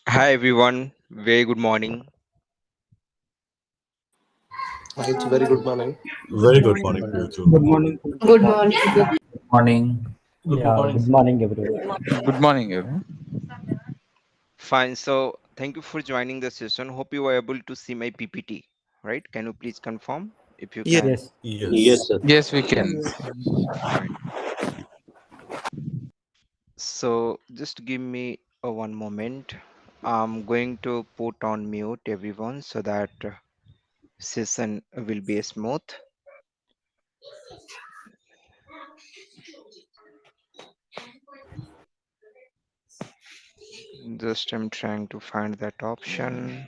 Hi everyone, very good morning. It's very good morning. Very good morning to you too. Good morning. Good morning. Morning. Good Yeah, morning. good morning, everyone. Good morning, everyone. Fine, so thank you for joining the session. Hope you were able to see my PPT, right? Can you please confirm if you Yes. can? Yes, Yes. Sir. Yes, we can. Fine. So just give me one moment. I'm going to put on mute everyone so that session will be smooth. Just I'm trying to find that option.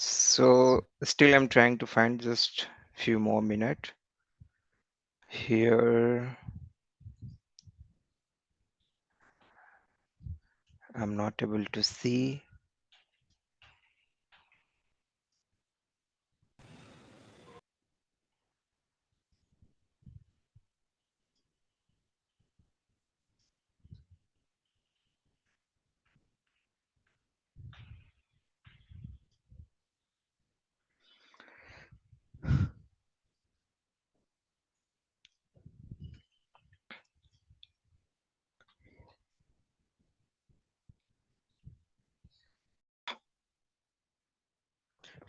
So still I'm trying to find just few more minutes here. I'm not able to see.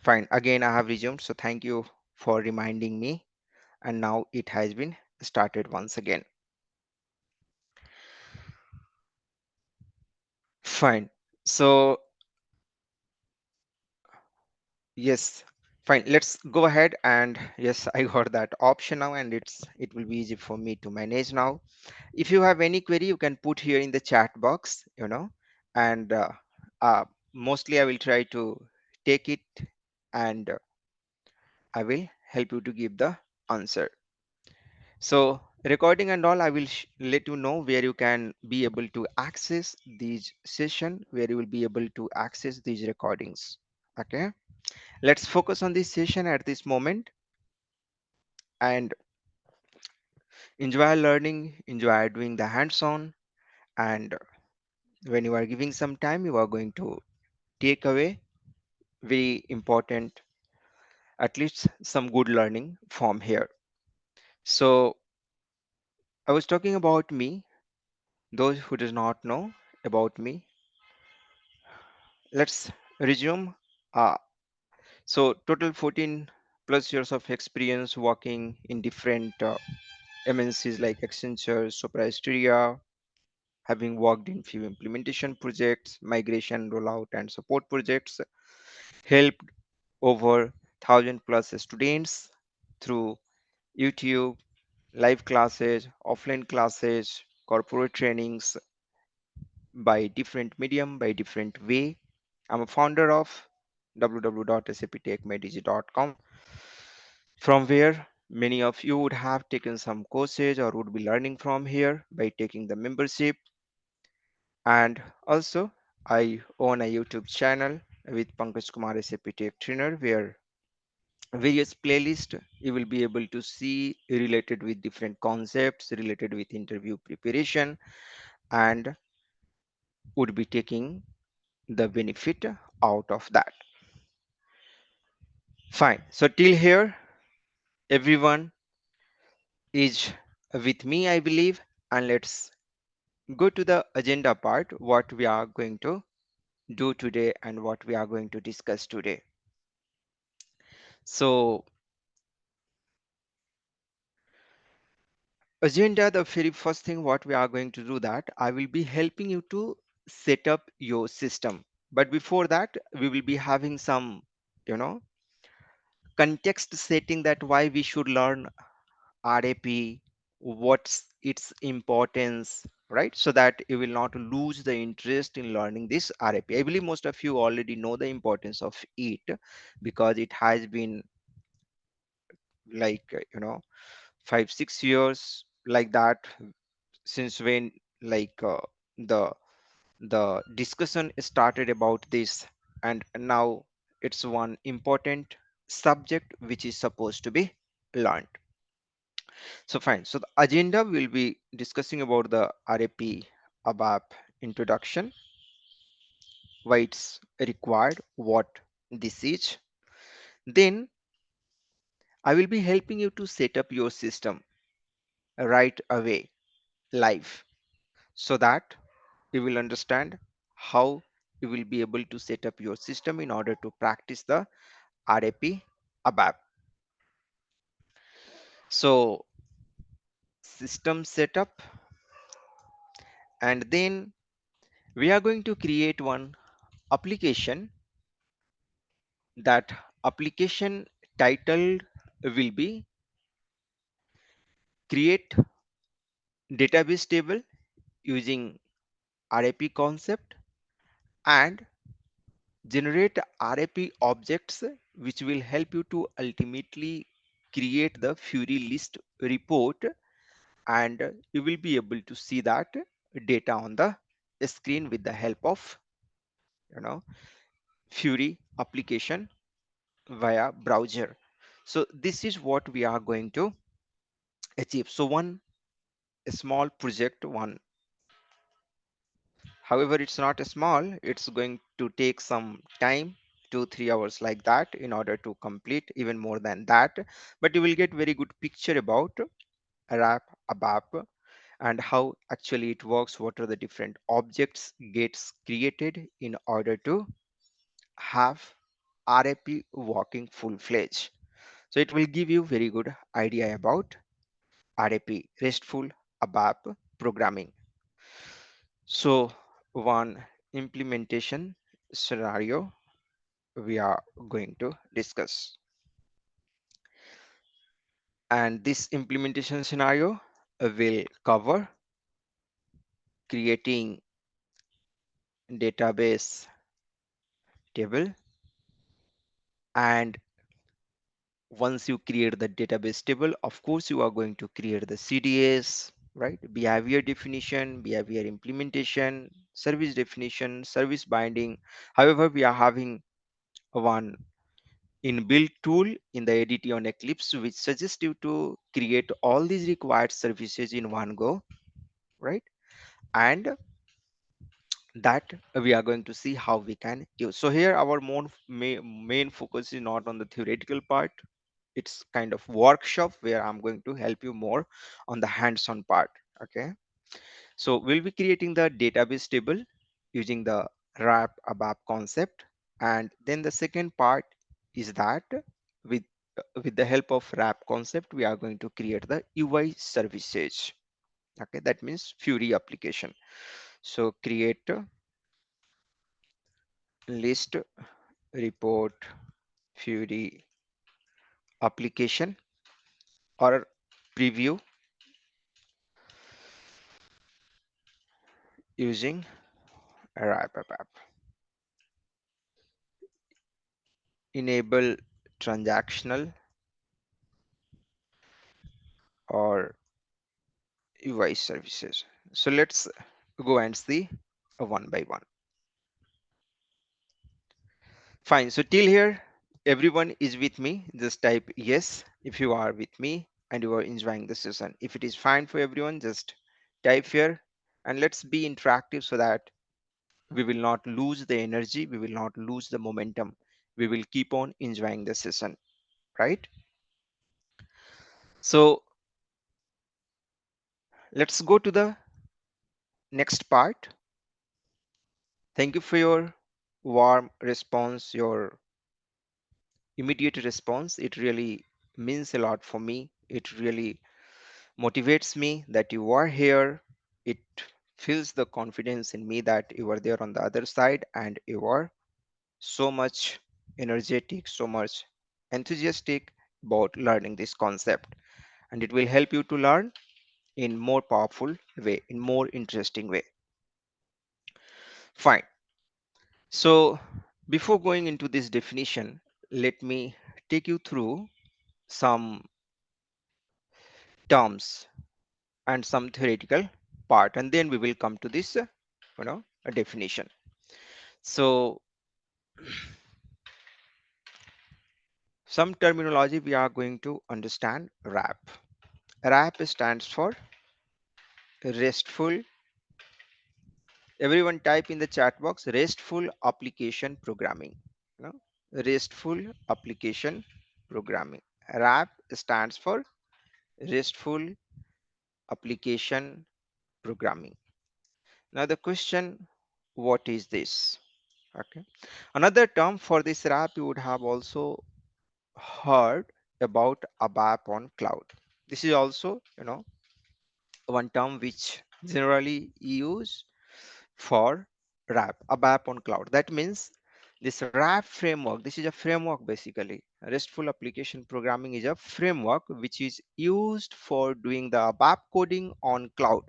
Fine. Again, I have resumed. So thank you for reminding me. And now it has been started once again. Fine. So yes, fine. Let's go ahead. And yes, I got that option now, and it will be easy for me to manage now. If you have any query, you can put here in the chat box, and mostly I will try to take it and I will help you to give the answer. So recording and all, I will let you know where you can be able to access these session, where you will be able to access these recordings. Okay, let's focus on this session at this moment and enjoy learning, enjoy doing the hands-on. And when you are giving some time, you are going to take away very important, at least some good learning from here. So I was talking about me. Those who does not know about me, let's resume. So total 14 plus years of experience working in different MNCs like Accenture, Sopra Steria, having worked in few implementation projects, migration, rollout, and support projects, helped over 1,000 plus students through YouTube, live classes, offline classes, corporate trainings by different medium, by different way. I'm a founder of www.saptechmedigi.com, from where many of you would have taken some courses or would be learning from here by taking the membership. And also, I own a YouTube channel with Pankaj Kumar SAP Tech Trainer, where various playlists you will be able to see related with different concepts, related with interview preparation, and would be taking the benefit out of that. Fine. So till here, everyone is with me, I believe. And let's go to the agenda part, what we are going to do today and what we are going to discuss today. So agenda, the very first thing what we are going to do, that I will be helping you to set up your system. But before that, we will be having some, you know, context setting that why we should learn RAP, what's its importance, right? So that you will not lose the interest in learning this RAP. I believe most of you already know the importance of it because it has been like 5 6 years like that since when like the discussion started about this, and now it's one important subject which is supposed to be learned. So fine. So the agenda will be discussing about the RAP ABAP introduction, why it's required, what this is. Then I will be helping you to set up your system right away, live, so that you will understand how you will be able to set up your system in order to practice the RAP ABAP. So system setup, and then we are going to create one application. That application title will be create database table using RAP concept and generate RAP objects which will help you to ultimately create the Fury list report, and you will be able to see that data on the screen with the help of you know Fury application via browser. So this is what we are going to achieve. So one small project, one, however it's not small, it's going to take some time, 2 3 hours like that in order to complete, even more than that, but you will get very good picture about RAP ABAP and how actually it works, what are the different objects gets created in order to have RAP working full-fledged. So it will give you very good idea about RAP, RESTful ABAP programming. So one implementation scenario we are going to discuss. And this implementation scenario will cover creating database table, and once you create the database table, of course you are going to create the CDS, right? Behavior definition, behavior implementation, service definition, service binding. However, we are having one inbuilt tool in the ADT on Eclipse which suggests you to create all these required services in one go, right? And that we are going to see how we can use. So here our main focus is not on the theoretical part. It's kind of workshop where I'm going to help you more on the hands-on part. Okay, so we'll be creating the database table using the RAP ABAP concept, and then the second part is that with with the help of RAP concept we are going to create the UI services. Okay, that means Fury application. So create list report Fury application or preview using RAP ABAP. Enable transactional or UI services. So let's go and see one by one. Fine. So till here, everyone is with me. Just type yes if you are with me and you are enjoying the session. If it is fine for everyone, just type here and let's be interactive so that we will not lose the energy, we will not lose the momentum. We will keep on enjoying the session, right? So let's go to the next part. Thank you for your warm response, your immediate response. It really means a lot for me. It really motivates me that you are here. It fills the confidence in me that you are there on the other side and you are so much energetic, so much. enthusiastic about learning this concept, and it will help you to learn in more powerful way, in more interesting way. Fine. So before going into this definition, let me take you through some terms and some theoretical part, and then we will come to this a definition. So some terminology we are going to understand. RAP stands for restful, everyone type in the chat box, restful application programming. you know Restful application programming. RAP stands for restful application programming. Now the question, what is this? Okay, another term for this RAP you would have also heard about ABAP on cloud. This is also one term which generally used for RAP, ABAP on cloud. That means this RAP framework, this is a framework basically. RESTful application programming is a framework which is used for doing the ABAP coding on cloud.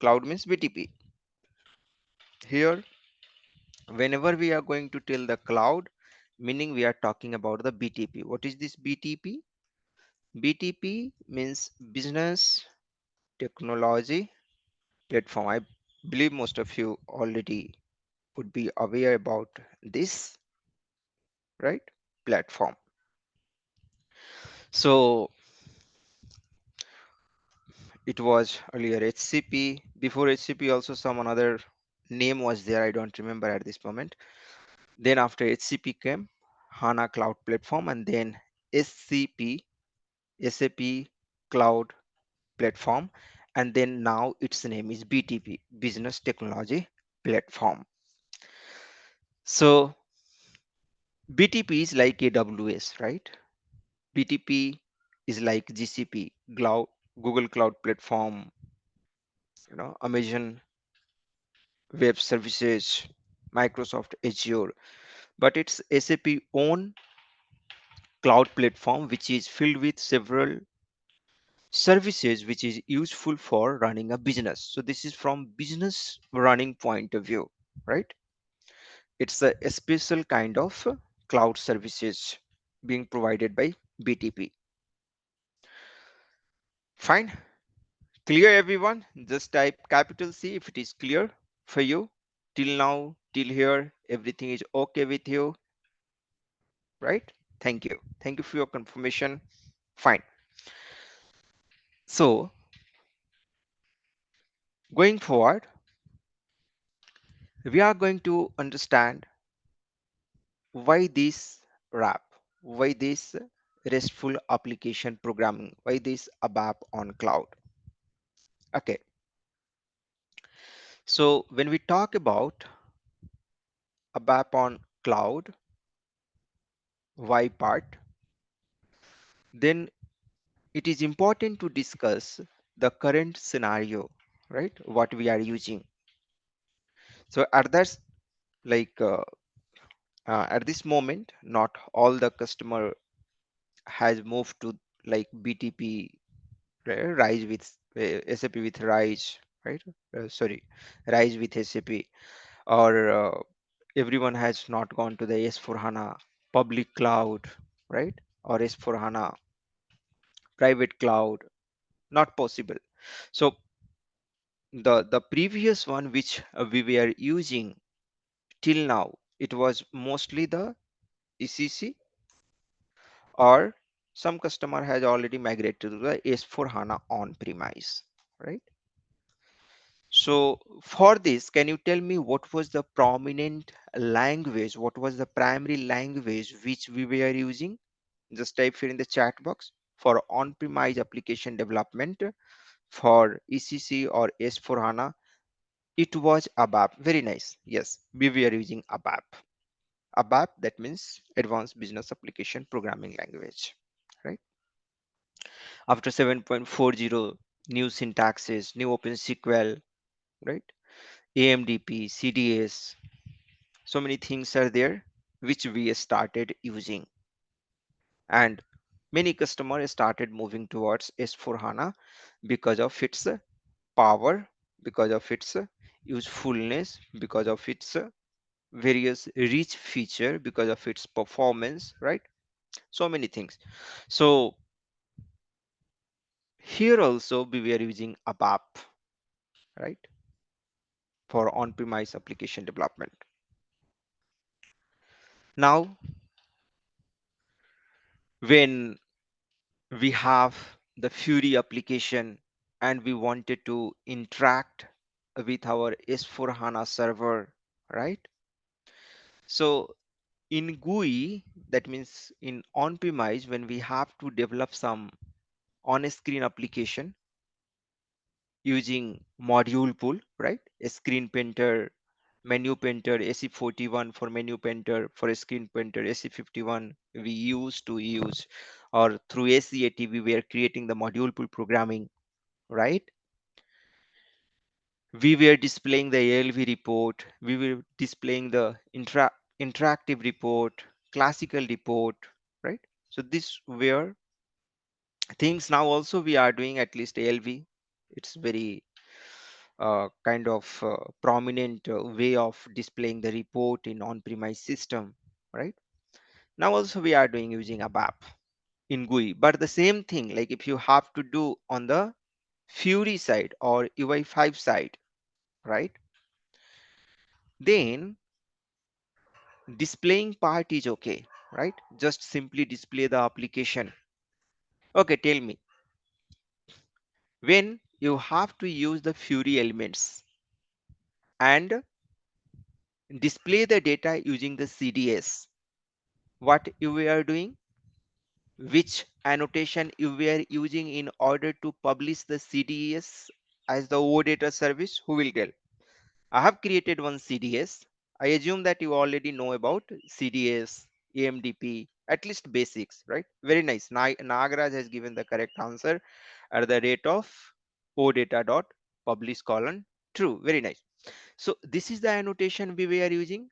Cloud means BTP. Here, whenever we are going to tell the cloud, meaning we are talking about the BTP. What is this BTP? BTP means business technology platform. I believe most of you already would be aware about this, right? Platform. So it was earlier HCP. Before HCP, also some another name was there. I don't remember at this moment. Then after HCP came HANA Cloud Platform, and then SCP, SAP Cloud Platform, and then now its name is BTP, Business Technology Platform. So BTP is like AWS, right? BTP is like GCP, Google Cloud Platform, Amazon Web Services, Microsoft Azure, but it's SAP own cloud platform which is filled with several services which is useful for running a business. So this is from business running point of view, right? It's a special kind of cloud services being provided by BTP. Fine. Clear everyone? Just type capital C if it is clear for you. Till now, till here, everything is okay with you, right? Thank you. Thank you for your confirmation. Fine. So going forward, we are going to understand why this RAP, why this RESTful application programming, why this ABAP on cloud. Okay. So when we talk about ABAP on cloud, why part, then it is important to discuss the current scenario, right? What we are using. So at that, like at this moment, not all the customer has moved to like BTP, right? Rise with SAP with Rise, right? Sorry, Rise with SAP, or everyone has not gone to the S4 HANA public cloud, right? Or S4 HANA private cloud, not possible. So the previous one which we were using till now, it was mostly the ECC, or some customer has already migrated to the S4 HANA on premise, right? So for this, can you tell me what was the prominent language, what was the primary language which we were using? Just type here in the chat box. For on-premise application development for ECC or S4 HANA, it was ABAP. Very nice. Yes, we were using ABAP. ABAP, that means Advanced Business Application Programming Language, right? After 7.40, new syntaxes, new OpenSQL, right? AMDP, CDS, so many things are there which we started using. and many customers started moving towards S4 HANA because of its power, because of its usefulness, because of its various rich feature, because of its performance, right? So many things. So here also we were using ABAP, right, for on-premise application development. Now when we have the Fury application and we wanted to interact with our S4 HANA server, right? So in GUI, that means in on-premise, when we have to develop some on-screen application using module pool, right? A screen painter, menu painter, AC41 for menu painter, for a screen painter, AC51 we used to use, or through ACAT we were creating the module pool programming, right? We were displaying the ALV report, we were displaying the interactive report, classical report, right? So this were things. Now also we are doing at least ALV. It's very kind of prominent way of displaying the report in on-premise system, right? Now also we are doing using ABAP in GUI, but the same thing, like if you have to do on the Fury side or UI5 side, right? Then displaying part is okay, right? Just simply display the application. Okay, tell me, when you have to use the Fury elements and display the data using the CDS, what you are doing, which annotation you were using in order to publish the CDS as the OData service, who will tell? I have created one CDS. I assume that you already know about CDS, AMDP, at least basics, right? Very nice. Nagaraj has given the correct answer at the rate of OData dot publish colon true. Very nice. So this is the annotation we were using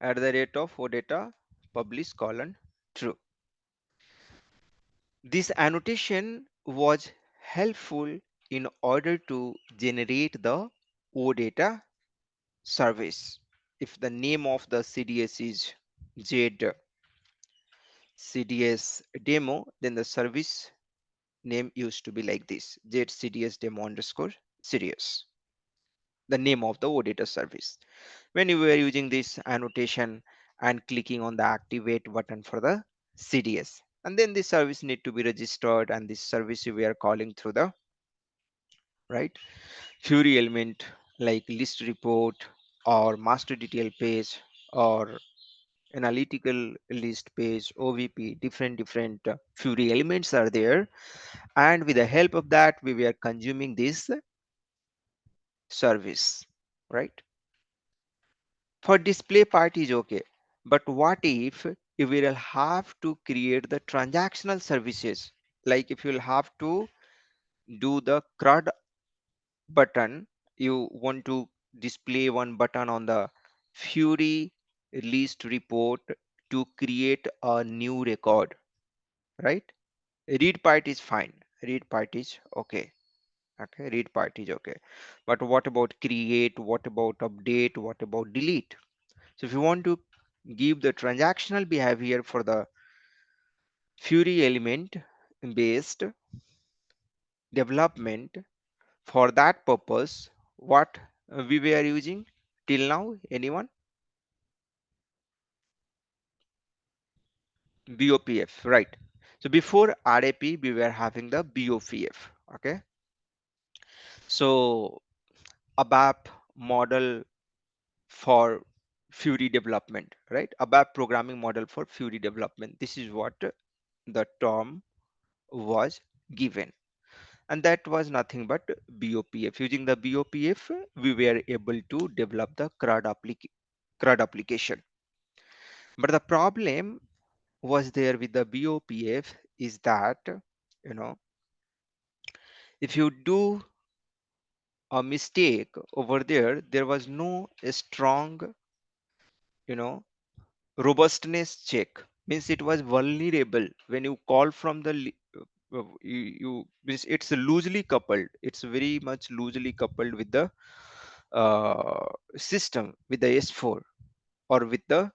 at the rate of OData publish colon true. This annotation was helpful in order to generate the OData service. If the name of the CDS is Z CDS demo, then the service name used to be like this: Z CDS demo underscore CDS, the name of the OData service. When you were using this annotation and clicking on the activate button for the CDS, and then this service need to be registered, and this service we are calling through the right Fury element like list report or master detail page or analytical list page, OVP, different Fury elements are there, and with the help of that we were consuming this service, right? For display part is okay, but what if you will have to create the transactional services, like if you'll have to do the CRUD button, you want to display one button on the Fury list report to create a new record, right? Read part is fine, read part is okay, okay, read part is okay, but what about create, what about update, what about delete? So if you want to give the transactional behavior for the Fury element based development, for that purpose, what we were using till now, anyone? BOPF, right? So before RAP we were having the BOPF, okay? So ABAP model for Fury development, right? ABAP programming model for Fury development, this is what the term was given, and that was nothing but BOPF. Using the BOPF we were able to develop the CRUD application. But the problem was there with the BOPF is that, you know, if you do a mistake over there, there was no strong, you know, robustness check. means it was vulnerable when you call from the means it's loosely coupled, it's very much loosely coupled with the system, with the S4 or with the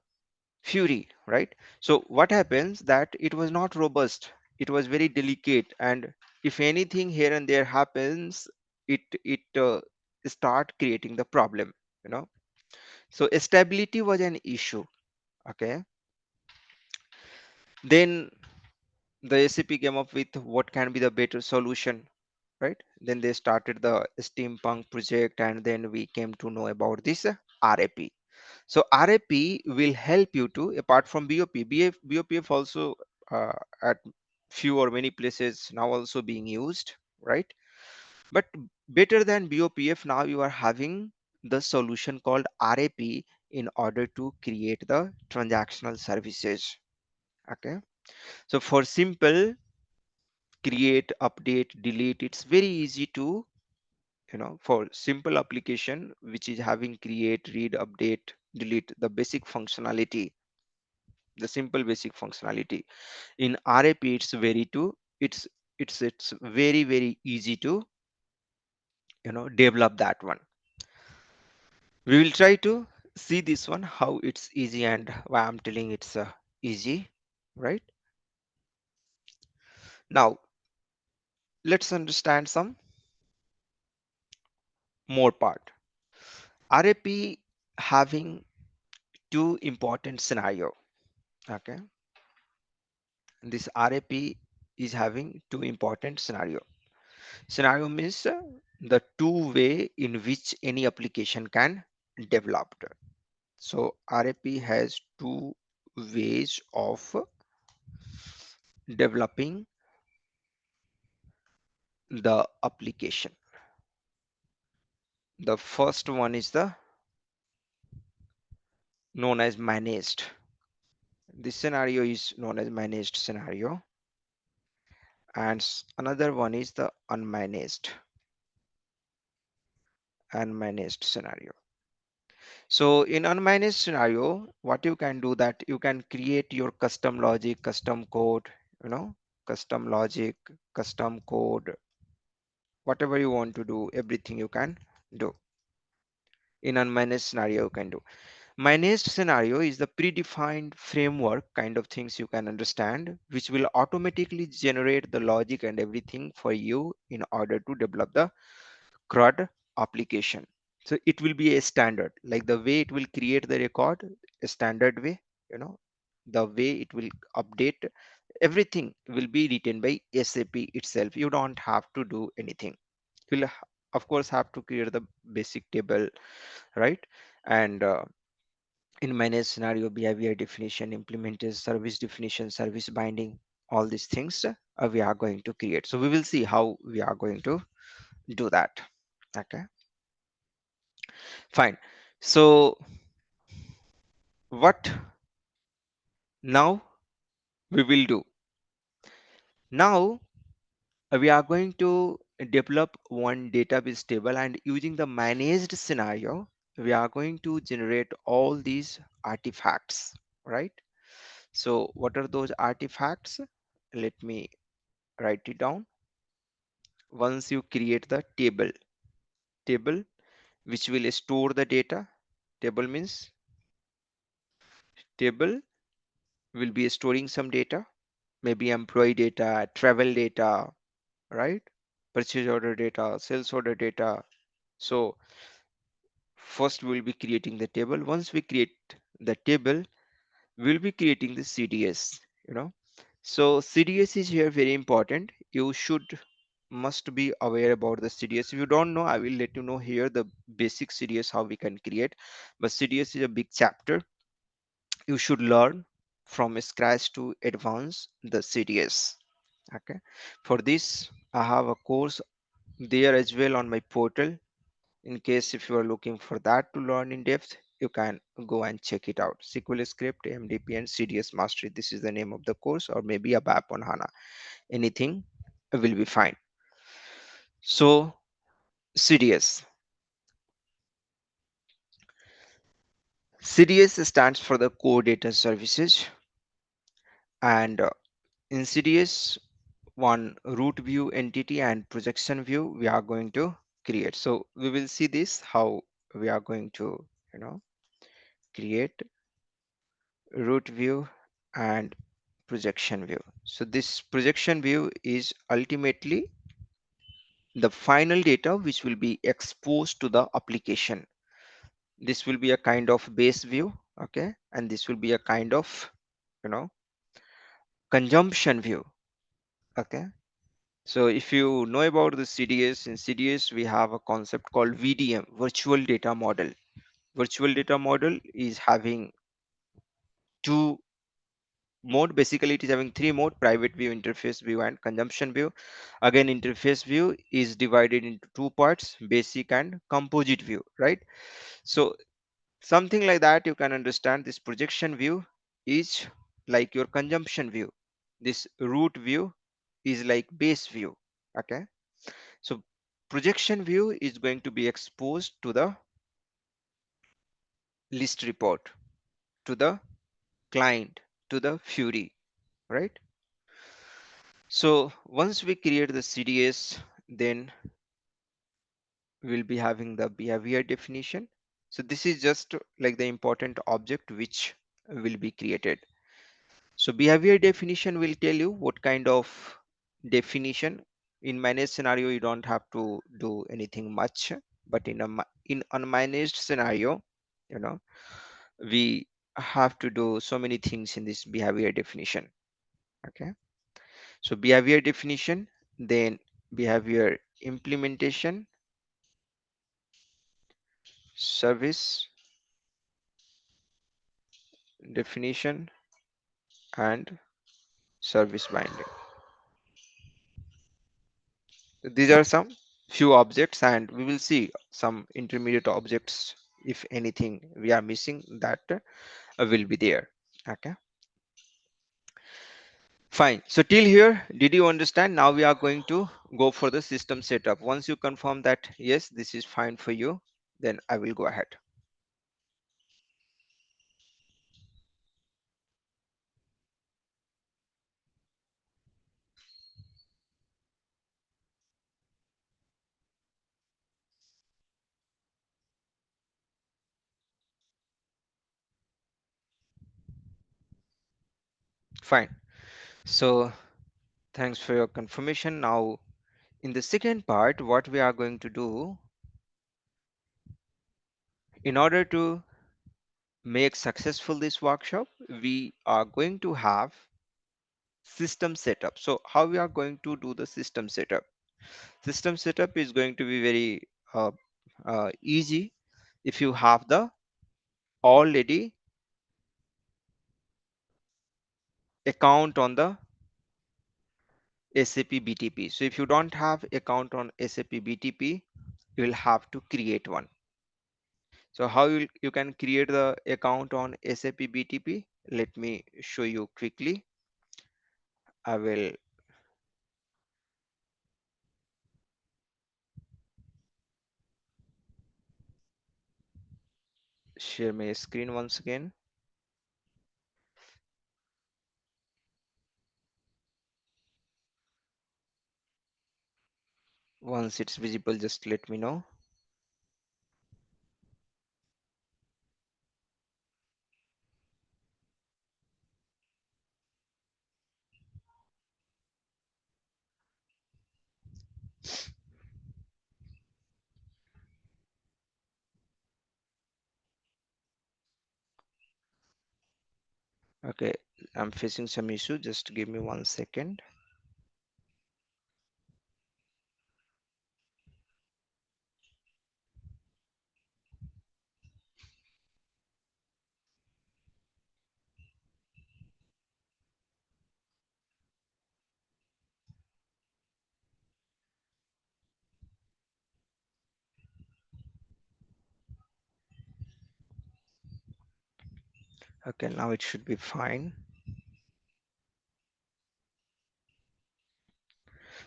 Fury, right? So what happens that it was not robust, it was very delicate, and if anything here and there happens, it start creating the problem, you know. So stability was an issue. Okay, then the SAP came up with what can be the better solution, right? Then they started the steampunk project, and then we came to know about this RAP. So RAP will help you to, apart from BOP, BOPF also at few or many places now also being used, right? But better than BOPF, now you are having the solution called RAP in order to create the transactional services. Okay, so for simple create, update, delete, it's very easy to, you know, for simple application which is having create, read, update, delete, the basic functionality, the simple basic functionality in RAP, it's very to, it's very very easy to, you know, develop that one. We will try to see this one how it's easy and why I'm telling it's easy, right? Now let's understand some more part. RAP having two important scenario. Okay, this RAP is having two important scenario. Scenario means the two way in which any application can develop. So RAP has two ways of developing the application. The first one is the known as managed. This scenario is known as managed scenario, and another one is the unmanaged scenario. So in unmanaged scenario, what you can do that you can create your custom logic, custom code, you know, custom logic, custom code, whatever you want to do, everything you can do. In unmanaged scenario, you can do. Managed scenario is the predefined framework kind of things you can understand, which will automatically generate the logic and everything for you in order to develop the CRUD application. So it will be a standard, like the way it will create the record, a standard way, you know, the way it will update, everything will be written by SAP itself. You don't have to do anything. You'll of course have to create the basic table, right? And in managed scenario, behavior definition, implemented service definition, service binding, all these things we are going to create. So we will see how we are going to do that. Okay, fine. So what now we will do? Now we are going to develop one database table, and using the managed scenario, we are going to generate all these artifacts, right? So what are those artifacts? Let me write it down. Once you create the table which will store the data, table means table will be storing some data, maybe employee data, travel data, right? Purchase order data, sales order data. So first we'll be creating the table. Once we create the table, we'll be creating the CDS, you know. So CDS is here very important. You should must be aware about the CDS. If you don't know, I will let you know here the basic CDS how we can create. But CDS is a big chapter. You should learn from scratch to advance the CDS. Okay. For this, I have a course there as well on my portal. In case if you are looking for that to learn in depth, you can go and check it out. SQL script, MDP, and CDS mastery. This is the name of the course, or maybe ABAP on HANA. Anything will be fine. So CDS. CDS stands for the Core Data Services. and in CDS, one root view entity and projection view we are going to create. So we will see this how we are going to, you know, create root view and projection view. So this projection view is ultimately the final data which will be exposed to the application. This will be a kind of base view, okay, and this will be a kind of, you know, consumption view, okay. So if you know about the CDS, in CDS we have a concept called VDM, virtual data model. Virtual data model is having two mode. Basically it is having three mode: private view, interface view, and consumption view. Again, interface view is divided into two parts: basic and composite view, right? So something like that you can understand. This projection view is like your consumption view, this root view is like base view, okay. So projection view is going to be exposed to the list report, to the client, to the Fury, right? So once we create the CDS, then we'll be having the behavior definition. So this is just like the important object which will be created. So behavior definition will tell you what kind of definition. In managed scenario, you don't have to do anything much, but in unmanaged scenario, you know, we have to do so many things in this behavior definition, okay. So behavior definition, then behavior implementation, service definition, and service binding. These are some few objects, and we will see some intermediate objects. If anything we are missing, that will be there, okay. Fine. So till here, did you understand? Now we are going to go for the system setup. Once you confirm that yes, this is fine for you, then I will go ahead. Fine. So thanks for your confirmation. Now in the second part, what we are going to do, in order to make successful this workshop, we are going to have system setup. So how we are going to do the system setup? System setup is going to be very easy if you have the already account on the SAP BTP. So if you don't have account on SAP BTP, you will have to create one. So how you can create the account on SAP BTP? Let me show you quickly. I will share my screen once again. Once it's visible, just let me know. Okay, I'm facing some issue. Just give me 1 second. Okay, now it should be fine.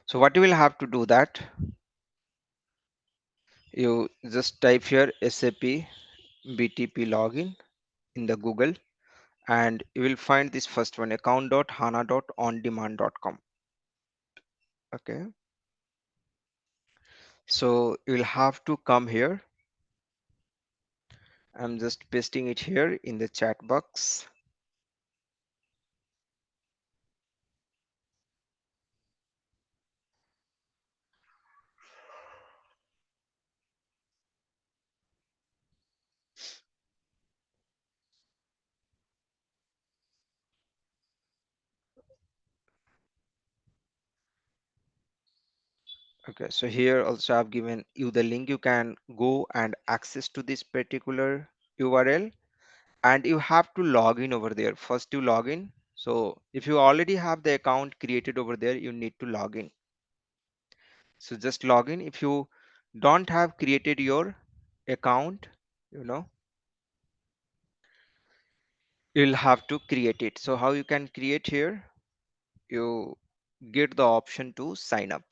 So what you will have to do that, you just type here SAP BTP login in the Google, and you will find this first one, account.hana.ondemand.com. Okay, so you will have to come here. I'm just pasting it here in the chat box. Okay, so here also I've given you the link. You can go and access to this particular URL, and you have to log in over there. First you log in. So if you already have the account created over there, you need to log in. So just log in. If you don't have created your account, you know, you'll have to create it. So how you can create here? You get the option to sign up.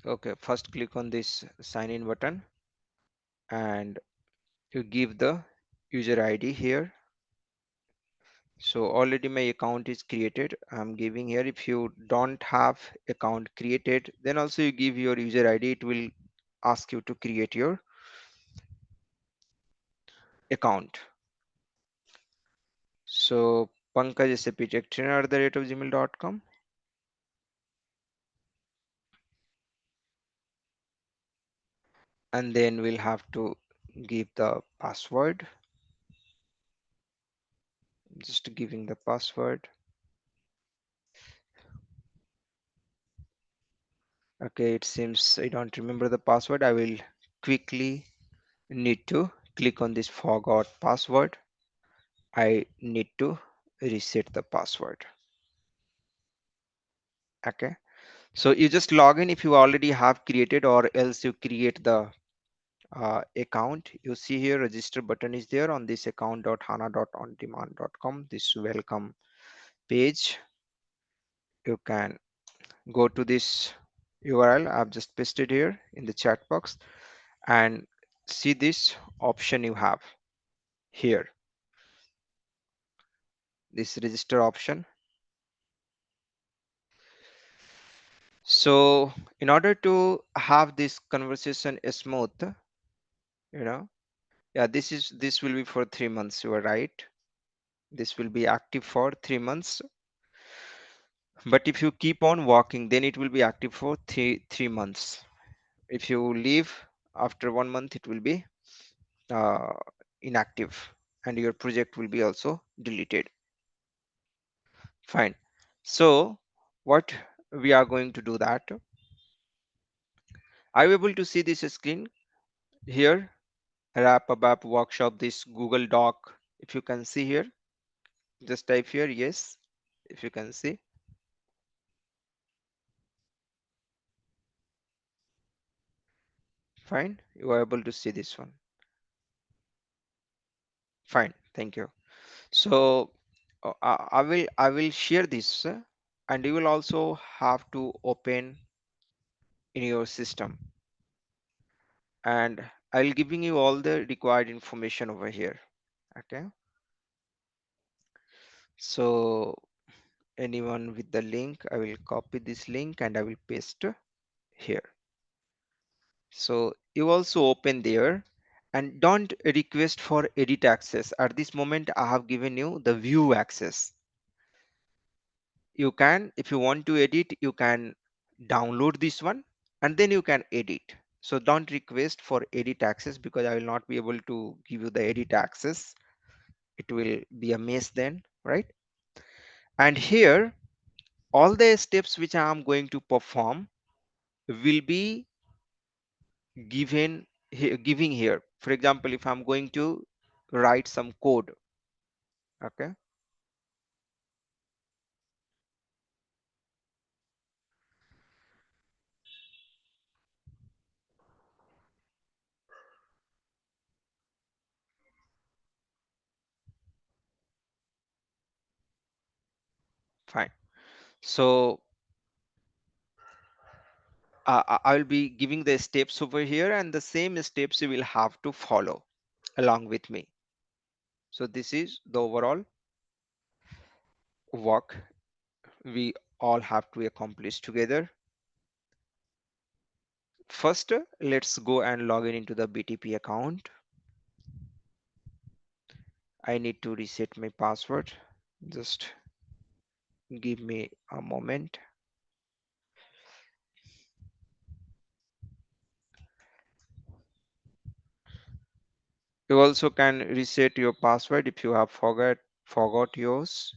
Okay, first click on this sign in button and you give the user ID here. So already my account is created. I'm giving here. If you don't have account created, then also you give your user ID. It will ask you to create your account. So Pankaj is gmail.com, and then we'll have to give the password. Just giving the password. Okay, it seems I don't remember the password. I will quickly need to click on this forgot password. I need to reset the password. Okay, so you just log in if you already have created, or else you create the account. You see here register button is there on this account.hana.ondemand.com, this welcome page. You can go to this URL I've just pasted here in the chat box and see this option you have here, this register option. So in order to have this conversation smooth, you know, yeah, this will be for 3 months. You are right. This will be active for 3 months. But if you keep on walking, then it will be active for three months. If you leave after 1 month, it will be uh, inactive, and your project will be also deleted. Fine. So what we are going to do that, are you able to see this screen here? Wrap ABAP workshop, this Google Doc. If you can see here, just type here yes. If you can see, fine. You are able to see this one. Fine. Thank you. So I will share this, and you will also have to open in your system, and I'll giving you all the required information over here. Okay, so anyone with the link, I will copy this link and I will paste here. So you also open there, and don't request for edit access. At this moment I have given you the view access. You can, if you want to edit, you can download this one and then you can edit. So don't request for edit access, because I will not be able to give you the edit access. It will be a mess then, right? And here all the steps which I am going to perform will be giving here. For example, if I'm going to write some code, okay, Fine. So I'll be giving the steps over here, and the same steps you will have to follow along with me. So this is the overall work we all have to accomplish together. First, let's go and log in into the BTP account. I need to reset my password. Just give me a moment. You also can reset your password if you have forgot yours.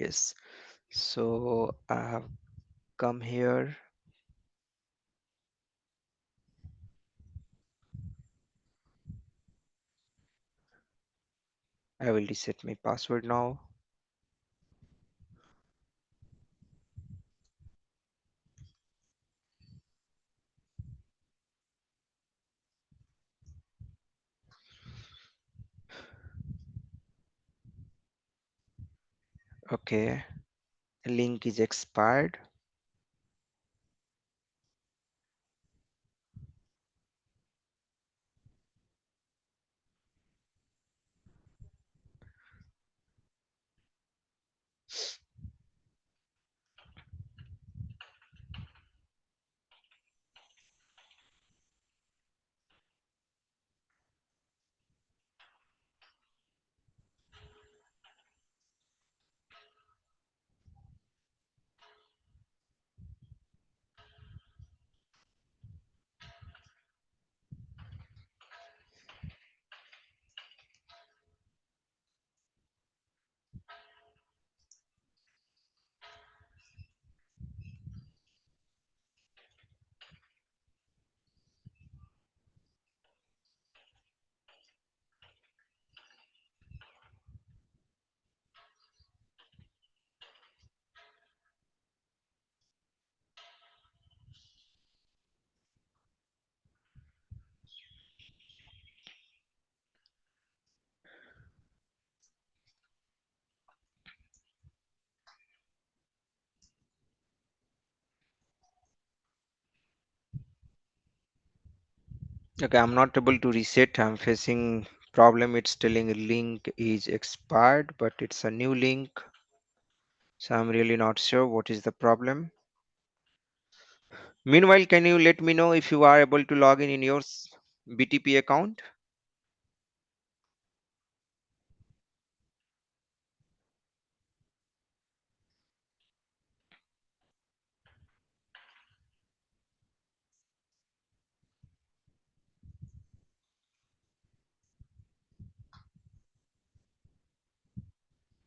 Yes. So I have come here. I will reset my password now. Okay. Link is expired. Okay, I'm not able to reset. I'm facing problem. It's telling a link is expired, but it's a new link. So I'm really not sure what is the problem. Meanwhile, can you let me know if you are able to log in your BTP account?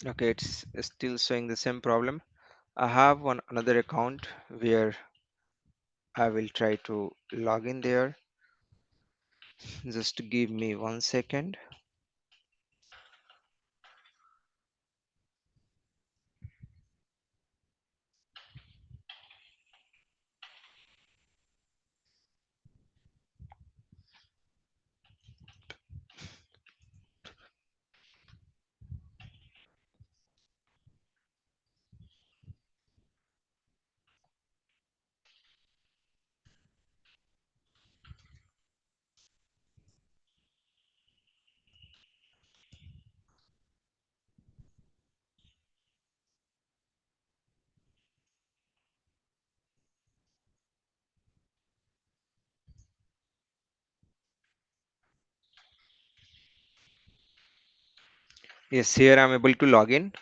Okay, it's still showing the same problem. I have one another account where I will try to log in there. Just give me 1 second. Yes, here I'm able to log in,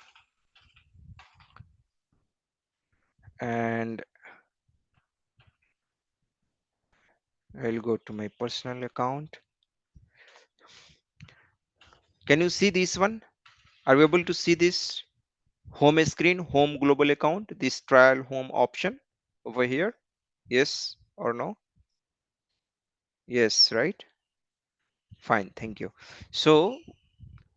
and I'll go to my personal account. Can you see this one? Are you able to see this home screen, home global account, this trial home option over here? Yes or no? Yes, right? Fine, thank you. So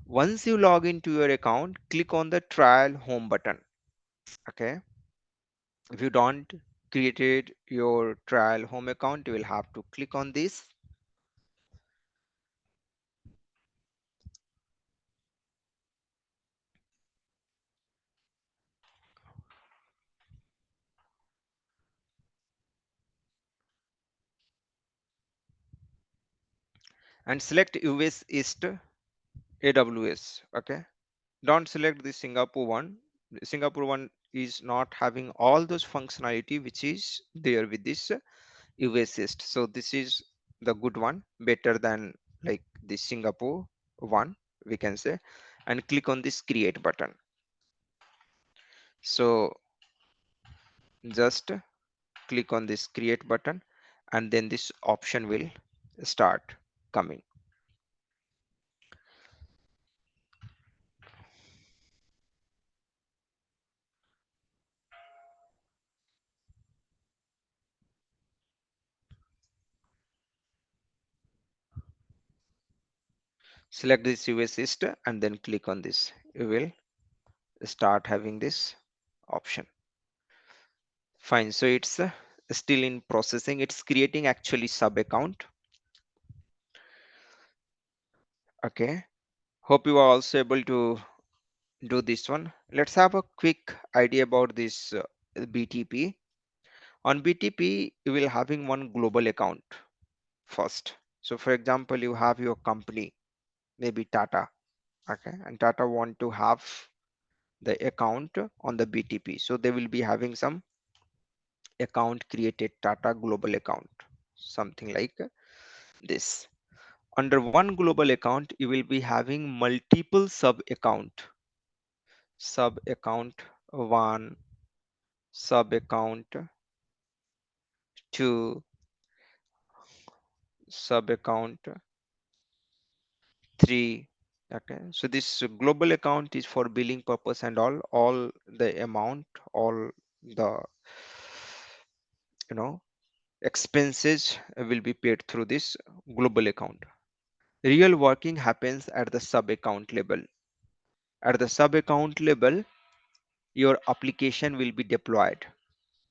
once you log into your account, click on the trial home button. Okay. If you don't created your trial home account, you will have to click on this and select US East AWS. Okay. Don't select the Singapore one. The Singapore one is not having all those functionality which is there with this US East. So this is the good one, better than like the Singapore one, we can say, and click on this create button. So just click on this create button and then this option will start coming. Select this US East and then click on this. You will start having this option. Fine. So it's still in processing. It's creating actually sub account. Okay. Hope you are also able to do this one. Let's have a quick idea about this BTP. On BTP, you will having one global account first. So for example, you have your company, maybe Tata. Okay. And Tata want to have the account on the BTP. So they will be having some account created, Tata global account, something like this. Under one global account, you will be having multiple sub account 1, sub account 2, sub account 3. Okay, so this global account is for billing purpose and all the amount, all the you know expenses will be paid through this global account. Real working happens at the sub account level. At the sub account level, your application will be deployed.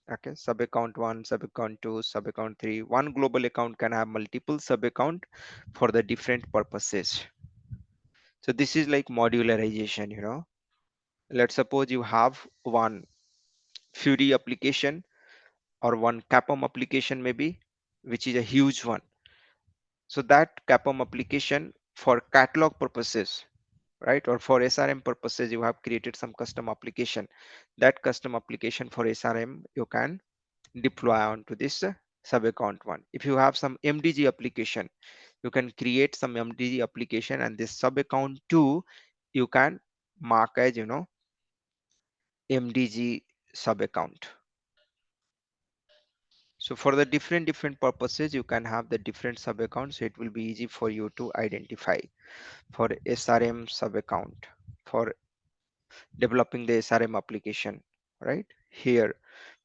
Okay, sub account 1, sub account 2, sub account 3. One global account can have multiple sub account for the different purposes. So this is like modularization. Let's suppose you have one Fury application or one Capom application maybe, which is a huge one. So that Capom application for catalog purposes, right, or for SRM purposes, you have created some custom application. That custom application for SRM you can deploy onto this sub account 1. If you have some MDG application, you can create some MDG application, and this sub account 2 you can mark as MDG sub account. So for the different purposes, you can have the different sub accounts. So it will be easy for you to identify. For SRM sub account, for developing the SRM application, right here,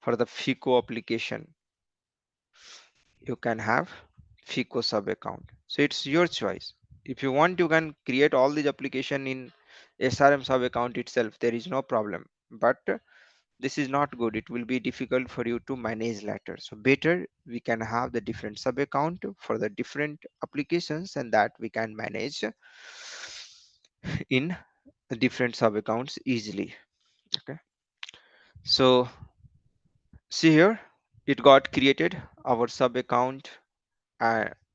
for the FICO application, you can have FICO sub account. So it's your choice. If you want, you can create all these application in SRM sub account itself. There is no problem. But this is not good. It will be difficult for you to manage later. So better we can have the different sub account for the different applications, and that we can manage in the different sub accounts easily. Okay. So see here, it got created our sub account.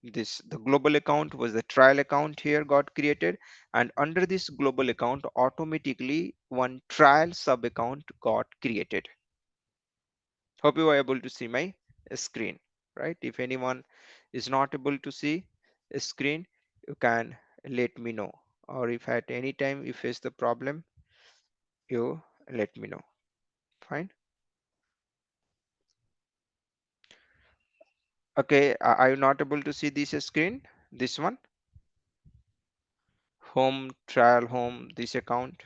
This the global account was the trial account here got created, and under this global account automatically one trial sub account got created. Hope you are able to see my screen, right? If anyone is not able to see a screen, you can let me know, or if at any time you face the problem, you let me know. Fine. Okay, are you not able to see this screen? This one, home, trial home, this account.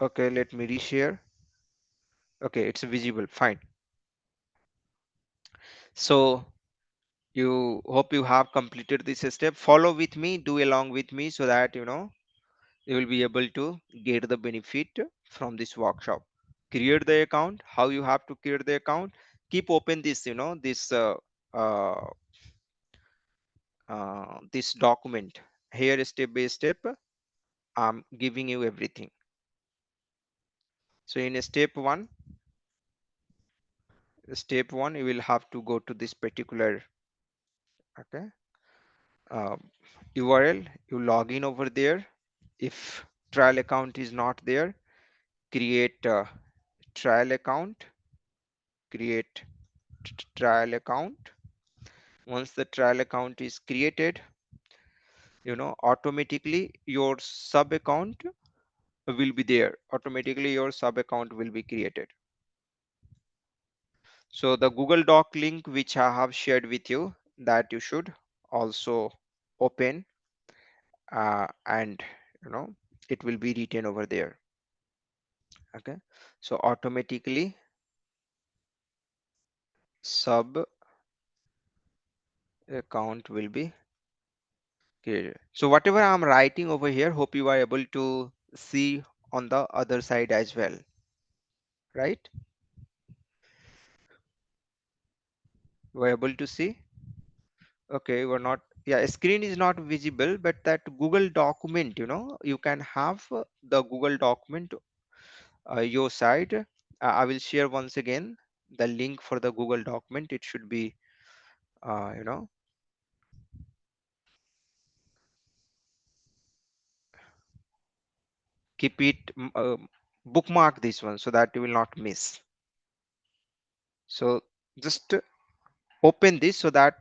Okay, let me reshare. Okay, it's visible, fine. So you hope you have completed this step. Follow with me, do along with me, so that you will be able to get the benefit from this workshop. Create the account. How you have to create the account? Keep open this, this uh, this document here, step by step. I'm giving you everything. So in step one, you will have to go to this particular, okay, uh, URL. You log in over there. If trial account is not there, create a trial account. Create trial account. Once the trial account is created, automatically your sub account will be there. Automatically your sub account will be created. So the Google Doc link which I have shared with you, that you should also open, and it will be written over there. Okay, so automatically sub account will be created. So whatever I'm writing over here, hope you are able to see on the other side as well, right? You are able to see? Okay, we're not, yeah, screen is not visible, but that Google document, you can have the Google document your side. I will share once again the link for the Google document. It should be, uh, you know, keep it, bookmark this one so that you will not miss. So just open this so that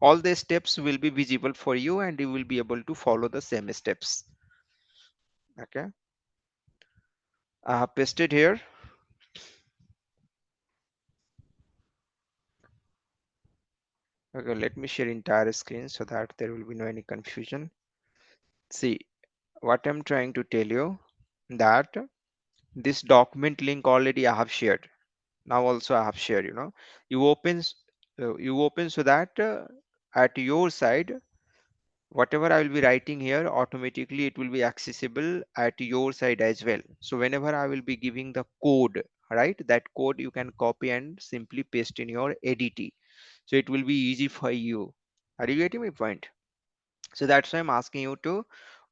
all the steps will be visible for you and you will be able to follow the same steps. Okay, I have pasted here. Okay, let me share entire screen so that there will be no any confusion. See, what I'm trying to tell you, that this document link already I have shared. Now also I have shared, you open, you open so that at your side, whatever I will be writing here, automatically it will be accessible at your side as well. So whenever I will be giving the code, right, that code you can copy and simply paste in your ADT. So it will be easy for you. Are you getting my point? So that's why I'm asking you to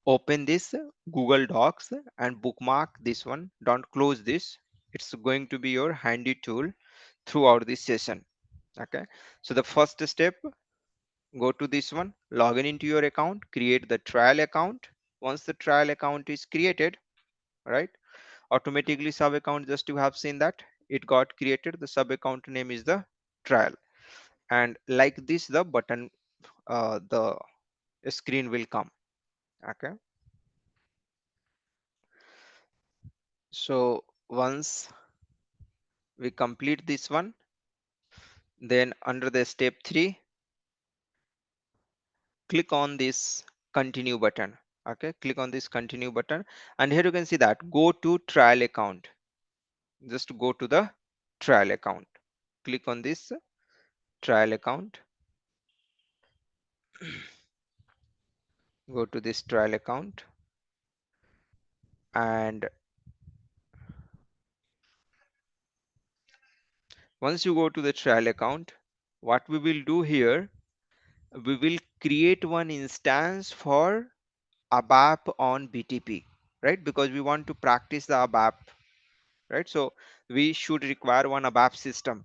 open this Google Docs and bookmark this one. Don't close this. It's going to be your handy tool throughout this session. Okay, so the first step, go to this one, log in into your account, create the trial account. Once the trial account is created, right, automatically sub account, just you have seen that it got created. The sub account name is the trial, and like this the button, the screen will come. Okay, so once we complete this one, then under the step 3, click on this continue button. Okay, click on this continue button, and here you can see that go to trial account. Just go to the trial account, click on this trial account, go to this trial account, and once you go to the trial account, what we will do here, we will create one instance for ABAP on BTP, right? Because we want to practice the ABAP, right? So we should require one ABAP system.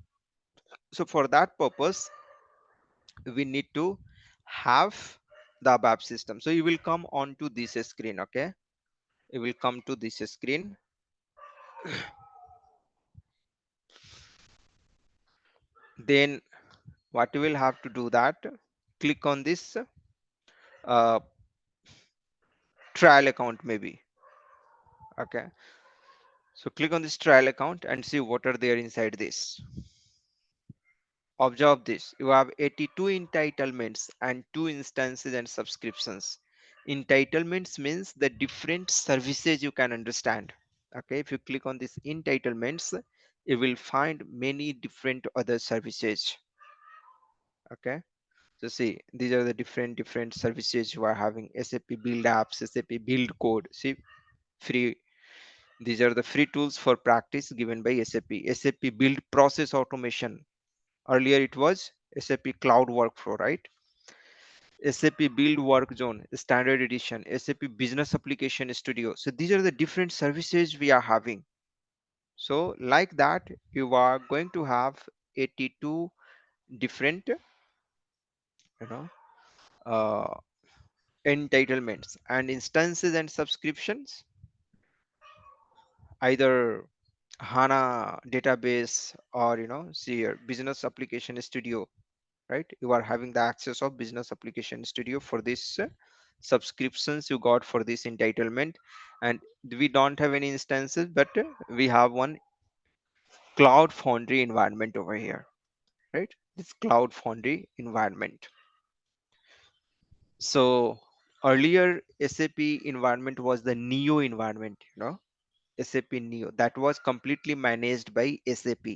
So for that purpose, we need to have the ABAP system. So you will come onto this screen. Okay, you will come to this screen. Then what you will have to do, that click on this uh, trial account maybe. Okay, So click on this trial account and see what are there inside this. Observe this. You have 82 entitlements and 2 instances and subscriptions. Entitlements means the different services you can understand. Okay, if you click on this entitlements, you will find many different other services. Okay, so see, these are the different services you are having. SAP build apps, SAP build code. See, free. These are the free tools for practice given by SAP. SAP build process automation. Earlier it was SAP cloud workflow, right? SAP build work zone, standard edition, SAP business application studio. So these are the different services we are having. So like that, you are going to have 82 different, you know, uh, entitlements and instances and subscriptions, either HANA database or see your business application studio, right? You are having the access of business application studio for this subscriptions you got for this entitlement. And we don't have any instances, but we have one cloud foundry environment over here, right? This cloud foundry environment. So earlier SAP environment was the Neo environment, SAP Neo, that was completely managed by SAP.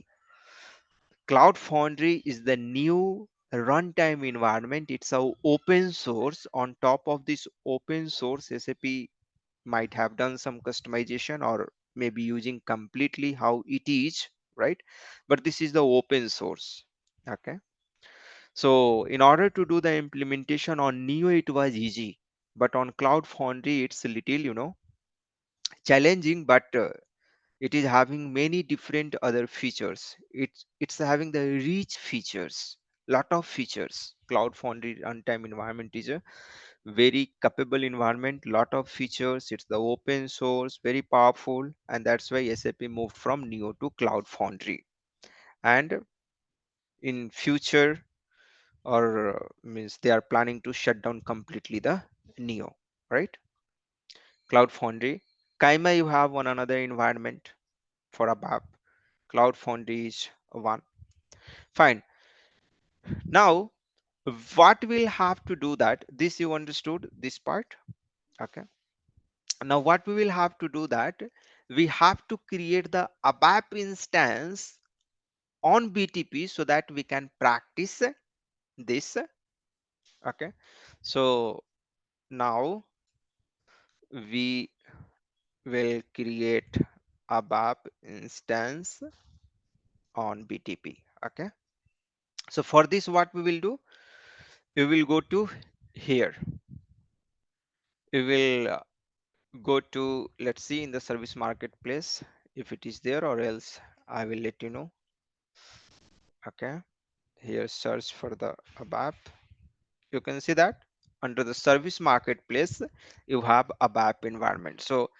Cloud Foundry is the new runtime environment. It's a open source. On top of this open source, SAP might have done some customization or maybe using completely how it is, right? But this is the open source. Okay. So in order to do the implementation on Neo, it was easy. But on Cloud Foundry, it's a little, challenging, but it is having many different other features. It's having the rich features, lot of features. Cloud Foundry runtime environment is a very capable environment, lot of features. It's the open source, very powerful, and that's why SAP moved from Neo to Cloud Foundry. And in future, or means they are planning to shut down completely the Neo, right? Cloud Foundry. Kaima, you have one another environment for ABAP. Cloud Foundry is one. Fine. Now, what we'll have to do that, this you understood this part. Okay. Now, what we will have to do that, we have to create the ABAP instance on BTP so that we can practice this. Okay. So now we will create ABAP instance on BTP. Okay. So for this, what we will do, we will go to here. We will go to, let's see, in the service marketplace if it is there, or else I will let you know. Okay, here search for the ABAP. You can see that under the service marketplace you have ABAP environment. So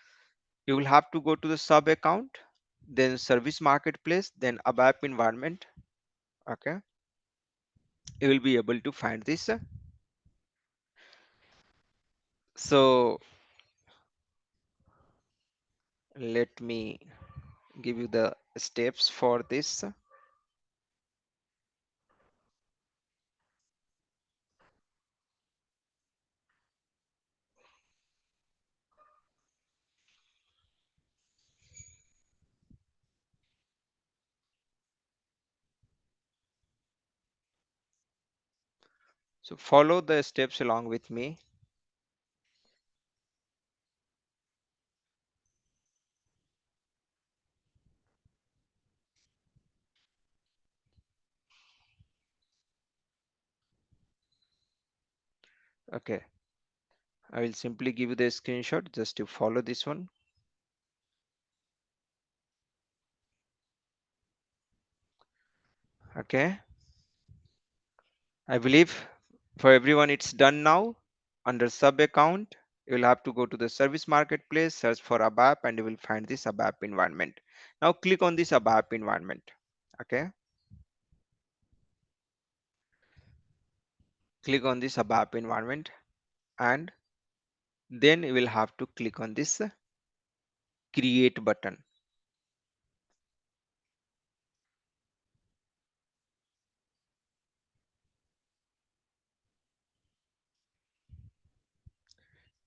you will have to go to the sub account, then service marketplace, then ABAP environment. Okay, you will be able to find this. So let me give you the steps for this. So follow the steps along with me. Okay, I will simply give you the screenshot just to follow this one. Okay, I believe for everyone it's done now. Under sub account, you will have to go to the service marketplace, search for ABAP, and you will find this ABAP environment. Now click on this ABAP environment. Okay, click on this ABAP environment, and then you will have to click on this create button.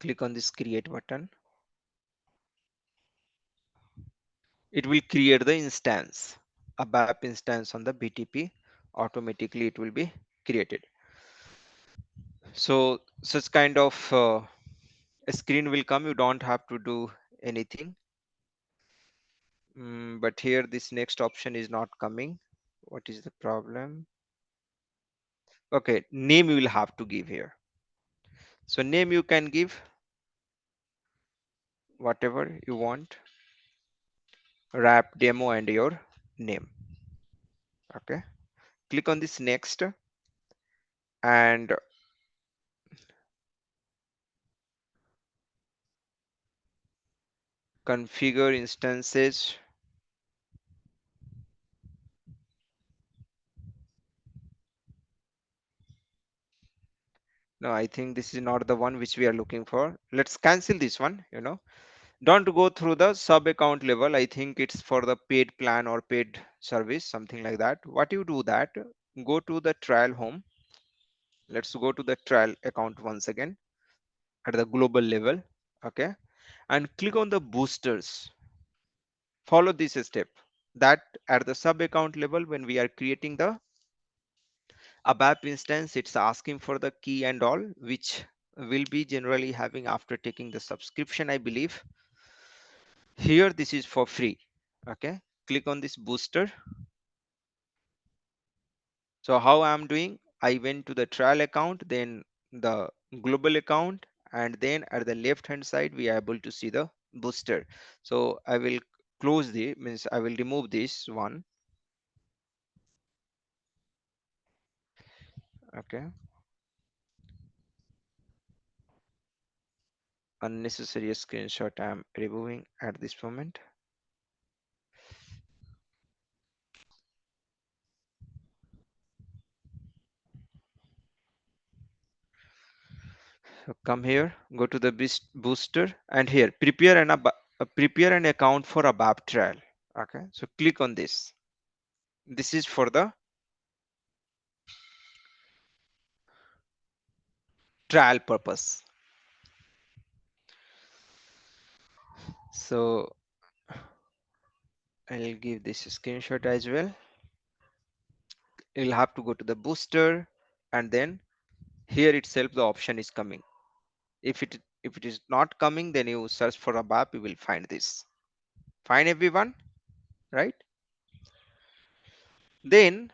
Click on this create button. It will create the instance, ABAP instance on the BTP. Automatically it will be created. So such kind of a screen will come. You don't have to do anything. But here this next option is not coming. What is the problem? Okay, name you will have to give here. So name you can give whatever you want. Wrap demo and your name. Okay, click on this next and configure instances. No, I think this is not the one which we are looking for. Let's cancel this one. Don't go through the sub account level. I think it's for the paid plan or paid service, something like that. What you do that, go to the trial home. Let's go to the trial account once again at the global level. Okay, and click on the boosters. Follow this step, that at the sub account level, when we are creating the ABAP instance, it's asking for the key and all, which will be generally having after taking the subscription, I believe. Here this is for free. Okay, click on this booster. So how I'm doing, I went to the trial account, then the global account, and then at the left hand side we are able to see the booster. So I will close the, means I will remove this one. Okay, unnecessary screenshot I'm removing at this moment. So come here, go to the booster, and here prepare an account for ABAP trial. Okay, so click on this. This is for the trial purpose. So I'll give this screenshot as well. You'll have to go to the booster, and then here itself the option is coming. If it is not coming, then you search for ABAP, you will find this. Fine, everyone, right? Then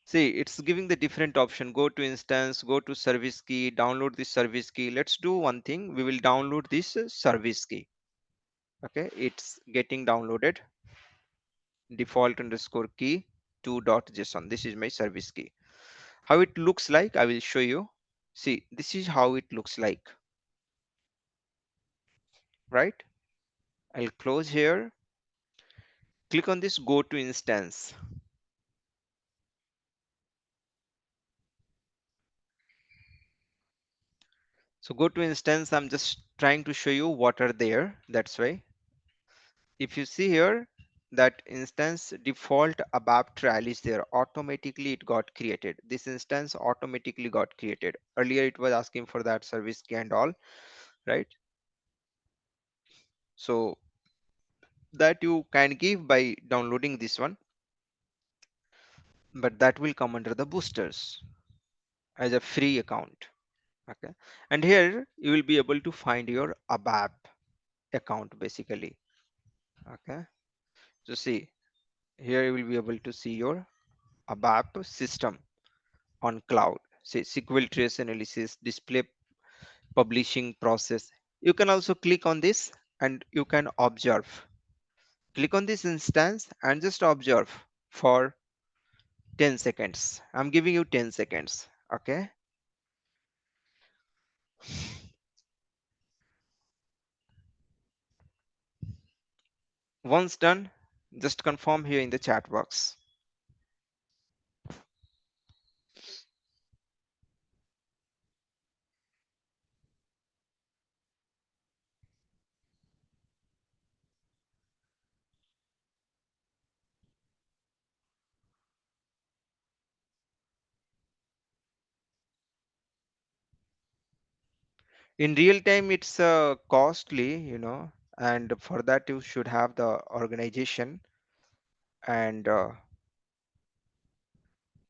see, it's giving the different option. Go to instance, go to service key, download this service key. Let's do one thing. We will download this service key. Okay, it's getting downloaded. Default underscore key 2.json. This is my service key. How it looks like, I will show you. See, this is how it looks like, right? I'll close here. Click on this go to instance. So go to instance, I'm just trying to show you what are there. That's why. If you see here, that instance default ABAP trial is there. Automatically it got created. This instance automatically got created. Earlier it was asking for that service key and all, right? So that you can give by downloading this one, but that will come under the boosters as a free account. Okay, and here you will be able to find your ABAP account basically. Okay, so see, here you will be able to see your ABAP system on cloud. Say SQL trace analysis, display publishing process. You can also click on this and you can observe. Click on this instance and just observe for 10 seconds. I'm giving you 10 seconds. Okay, once done, just confirm here in the chat box. In real time it's costly, and for that you should have the organization, and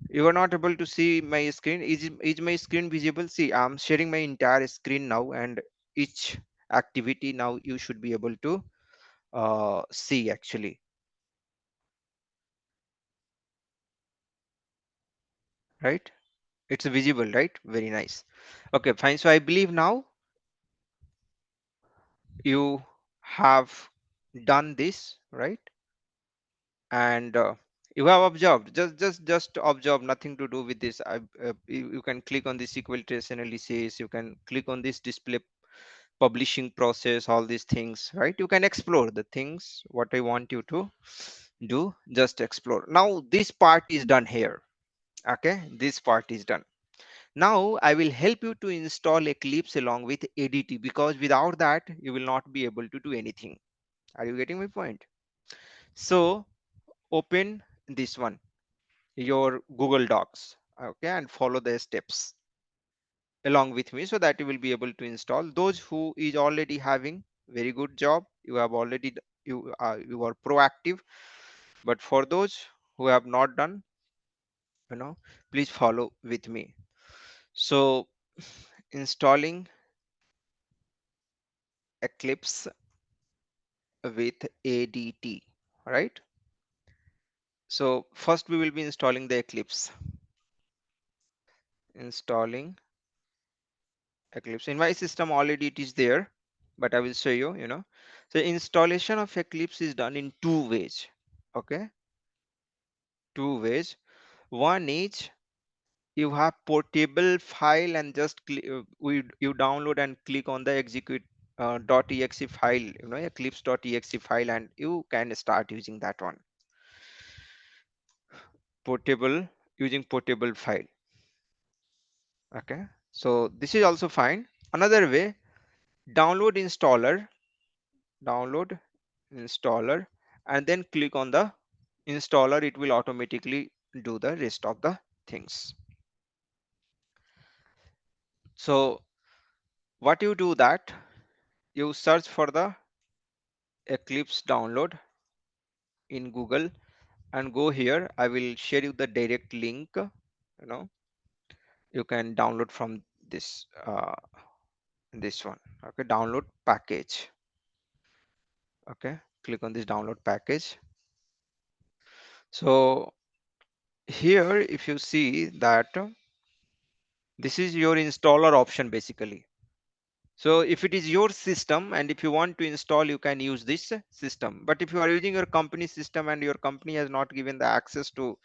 you are not able to see my screen. Is my screen visible? See, I'm sharing my entire screen now, and each activity now you should be able to see actually, right? It's visible, right? Very nice. Okay, fine. So I believe now you have done this, right? And you have observed, just observe, nothing to do with this. You can click on this SQL trace analysis, you can click on this display publishing process, all these things, right? You can explore the things what I want you to do. Just explore. Now this part is done here. Okay, this part is done. Now I will help you to install Eclipse along with ADT, because without that you will not be able to do anything. Are you getting my point? So open this one, your Google Docs, okay, and follow the steps along with me so that you will be able to install. Those who is already having very good job, you have already you are proactive, but for those who have not done, please follow with me. So installing Eclipse with ADT, right? So first we will be installing the Eclipse. Installing Eclipse. In my system already it is there, but I will show you, So installation of Eclipse is done in two ways. Okay, two ways. One is you have portable file and just you download and click on the execute .exe file, eclipse.exe file, and you can start using that one. Portable, using portable file. Okay, so this is also fine. Another way, download installer, download installer, and then click on the installer. It will automatically do the rest of the things. So what you do, that you search for the Eclipse download in Google and go here. I will share you the direct link. You can download from this one. Okay, download package. Okay, click on this download package. So here if you see that this is your installer option basically. So if it is your system and if you want to install, you can use this system. But if you are using your company system and your company has not given the access to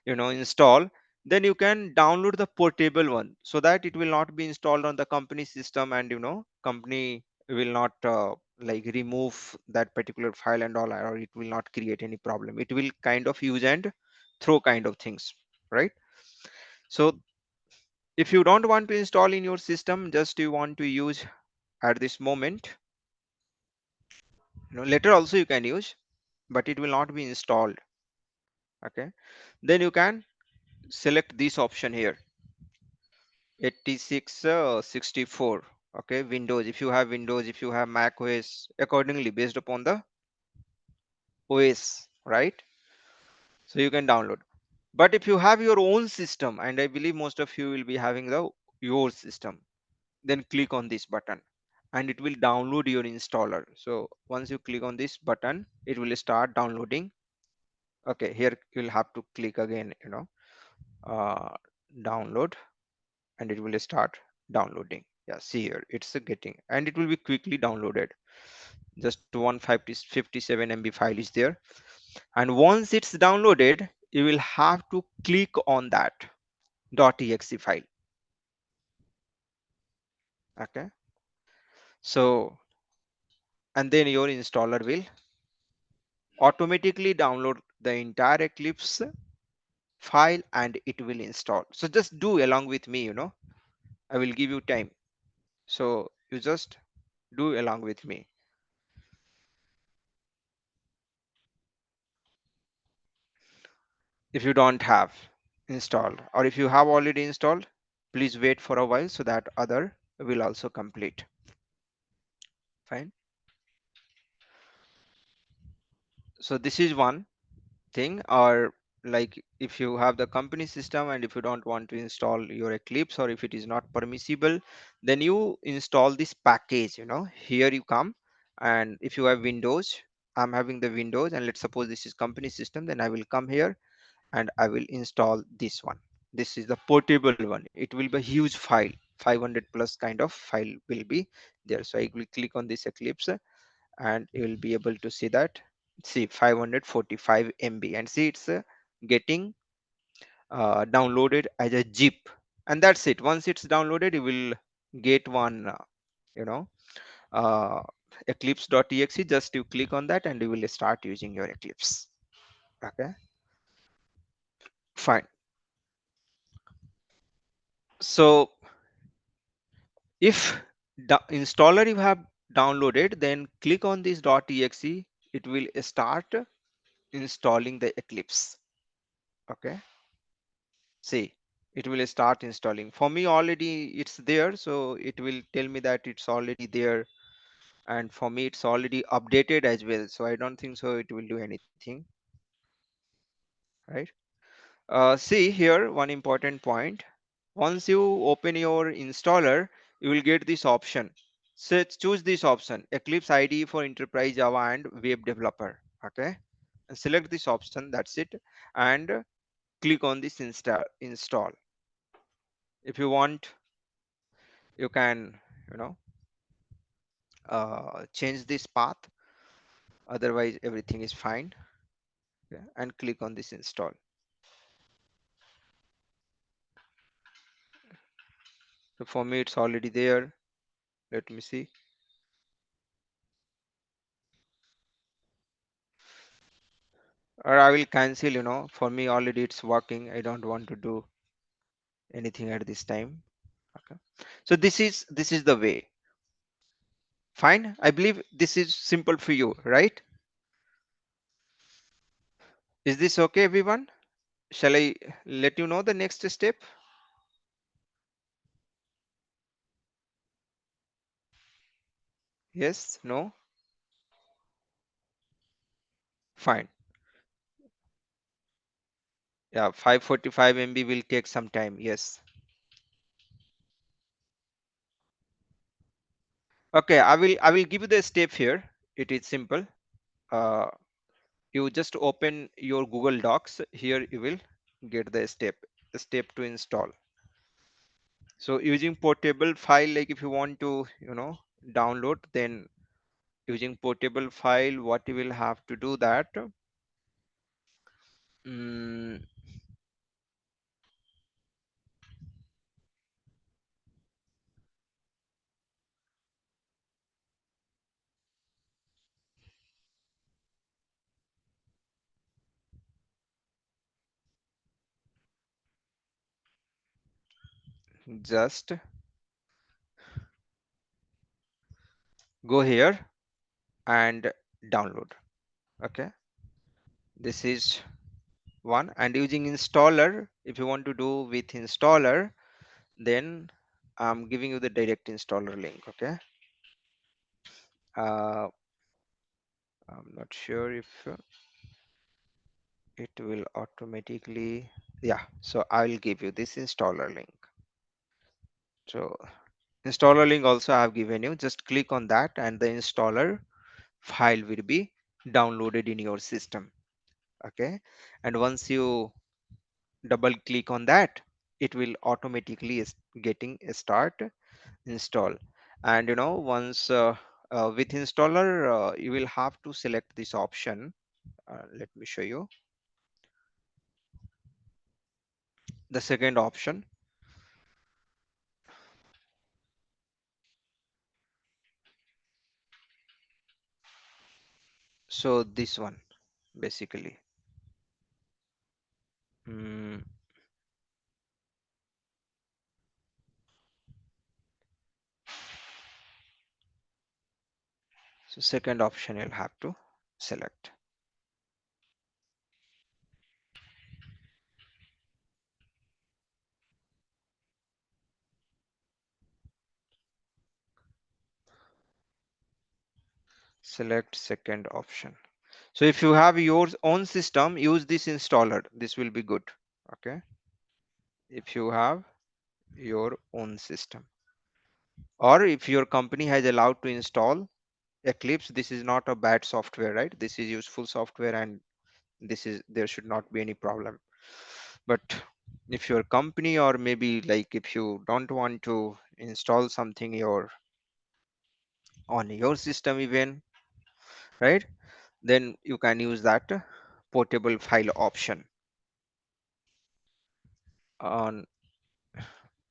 install, then you can download the portable one, so that it will not be installed on the company system, and company will not like remove that particular file and all, or it will not create any problem. It will kind of use and throw kind of things, right? So if you don't want to install in your system, just you want to use at this moment, later also you can use, but it will not be installed. Okay, then you can select this option here, 86 64. Okay, Windows, if you have Windows, if you have Mac OS, accordingly based upon the OS, right? So you can download. But if you have your own system, and I believe most of you will be having the your system, then click on this button and it will download your installer. So once you click on this button, it will start downloading. Okay, here you'll have to click again, uh, download, and it will start downloading. Yeah, see here, it's getting, and it will be quickly downloaded. Just 157 MB file is there, and once it's downloaded, you will have to click on that .exe file. Okay, so and then your installer will automatically download the entire Eclipse file and it will install. So just do along with me, I will give you time, so you just do along with me. If you don't have installed, or if you have already installed, please wait for a while so that other will also complete. Fine. So this is one thing. Or like if you have the company system and if you don't want to install your Eclipse, or if it is not permissible, then you install this package. Here you come, and if you have Windows, I'm having the Windows, and let's suppose this is company system, then I will come here and I will install this one. This is the portable one. It will be a huge file, 500 plus kind of file will be there. So I will click on this Eclipse, and you will be able to see that. See, 545 MB, and see it's getting downloaded as a zip, and that's it. Once it's downloaded, you will get one you know uh, eclipse.exe. Just you click on that and you will start using your Eclipse. Okay, fine. So if the installer you have downloaded, then click on this .exe. It will start installing the Eclipse. Okay, see, it will start installing. For me already it's there, so it will tell me that it's already there, and for me it's already updated as well, so I don't think so it will do anything, right? See here, one important point. Once you open your installer, you will get this option. So choose this option, Eclipse IDE for Enterprise Java and Web Developer. Okay, and select this option, that's it, and click on this install. If you want, you can, you know change this path, otherwise everything is fine. Okay, and click on this install. So for me it's already there. Let me see. Or I will cancel. For me already it's working, I don't want to do anything at this time. Okay, so this is the way. Fine, I believe this is simple for you, right? Is this okay, everyone? Shall I let you know the next step? Yes, no? Fine. Yeah, 545 MB will take some time. Yes. Okay, I will give you the step here. It is simple. uh, you just open your Google Docs. Here you will get the step to install. So using portable file, like if you want to download, then using portable file, what you will have to do that, mm, just go here and download. Okay, this is one. And using installer, if you want to do with installer, then I'm giving you the direct installer link. Okay, I'm not sure if it will automatically. Yeah, so I'll give you this installer link. So installer link also I have given you. Just click on that and the installer file will be downloaded in your system. Okay, and once you double click on that, it will automatically getting a start install. And once with installer, you will have to select this option. Let me show you the second option. So this one basically. Mm, so second option you'll have to select. Select second option. So if you have your own system, use this installer. This will be good. Okay. If you have your own system, or if your company has allowed to install Eclipse, this is not a bad software, right? This is useful software, and there should not be any problem. But if your company, or maybe like if you don't want to install something on your system even, right, then you can use that portable file option. On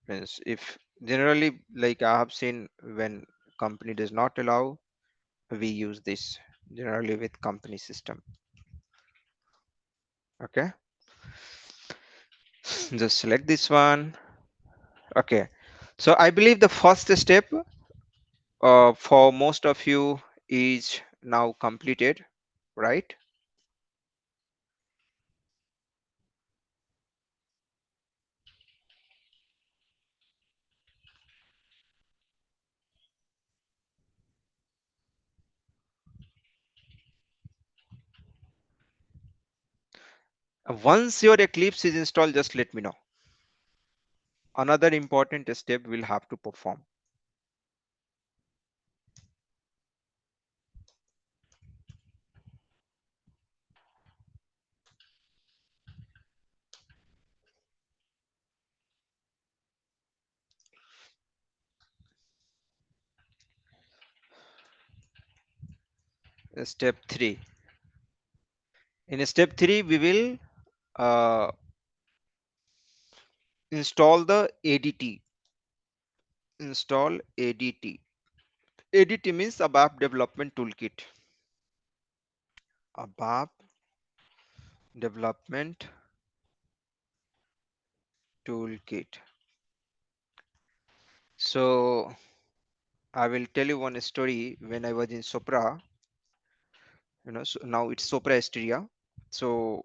means, if generally, like I have seen, when company does not allow, we use this generally with company system. Okay, just select this one. Okay, so I believe the first step for most of you is now completed, right? Once your Eclipse is installed, just let me know. Another important step we'll have to perform. Step 3. In step 3, we will install the ADT. Install ADT. ADT means ABAP Development Toolkit. ABAP Development Toolkit. So I will tell you one story. When I was in Sopra, so now it's Sopra Asteria. So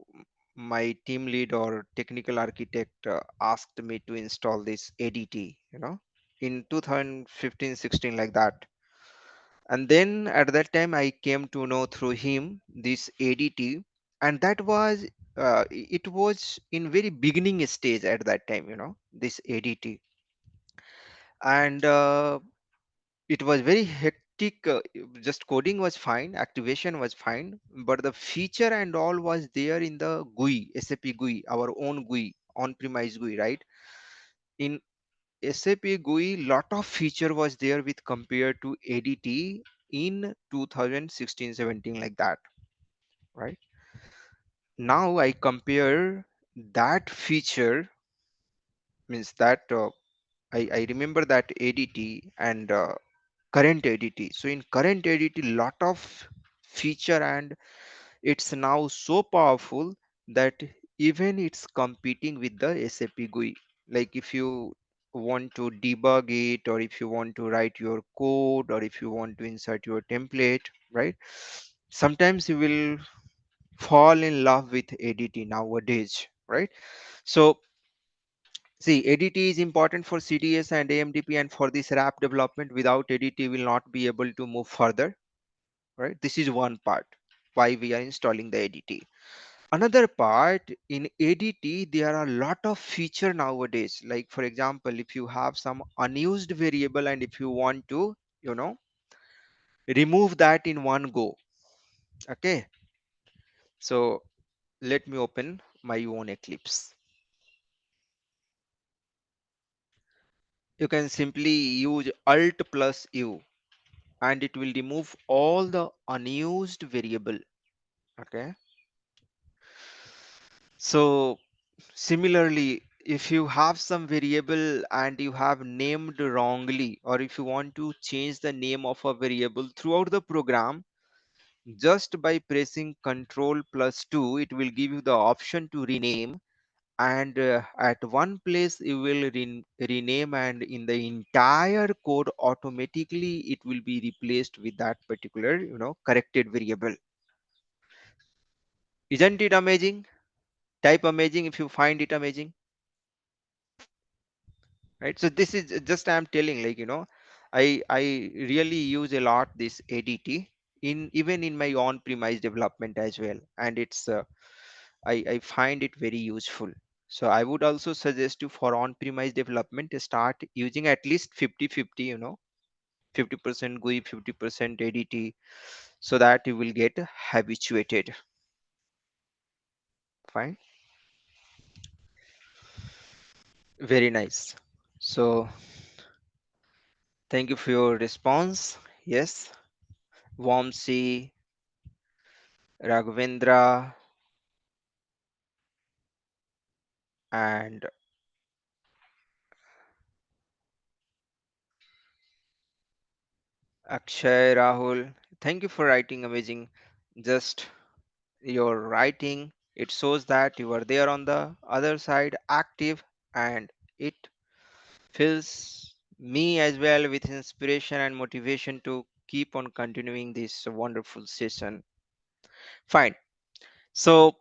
my team lead or technical architect asked me to install this ADT, in 2015-16, like that. And then at that time I came to know through him this ADT, and that was it was in very beginning stage at that time, this ADT. And it was very hectic. Just coding was fine, activation was fine, but the feature and all was there in the GUI, SAP GUI, our own GUI, on-premise GUI, right? In SAP GUI, lot of feature was there with compared to ADT in 2016-17, like that, right? Now I compare that feature, means that I remember that ADT and current ADT. So in current ADT, lot of feature, and it's now so powerful that even it's competing with the SAP GUI. Like if you want to debug it, or if you want to write your code, or if you want to insert your template, right? Sometimes you will fall in love with ADT nowadays, right? So see, ADT is important for CDS and AMDP, and for this RAP development. Without ADT, will not be able to move further, right? This is one part why we are installing the ADT. Another part, in ADT, there are a lot of feature nowadays. Like for example, if you have some unused variable, and if you want to, remove that in one go. Okay. So let me open my own Eclipse. You can simply use Alt plus U, and it will remove all the unused variable. Okay. So similarly, if you have some variable and you have named wrongly, or if you want to change the name of a variable throughout the program, just by pressing Ctrl plus 2, it will give you the option to rename. And at one place you will rename, and in the entire code automatically it will be replaced with that particular, corrected variable. Isn't it amazing? Type amazing if you find it amazing, right? So this is just I'm telling, like, I really use a lot this ADT. in even in my on-premise development as well, and I find it very useful. So I would also suggest you for on-premise development to start using at least 50-50, 50% GUI, 50% ADT, so that you will get habituated. Fine, very nice. So thank you for your response. Yes, Vamsi, Raghavendra, and Akshay, Rahul. Thank you for writing amazing. Just your writing, it shows that you are there on the other side, active, and it fills me as well with inspiration and motivation to keep on continuing this wonderful session. Fine. So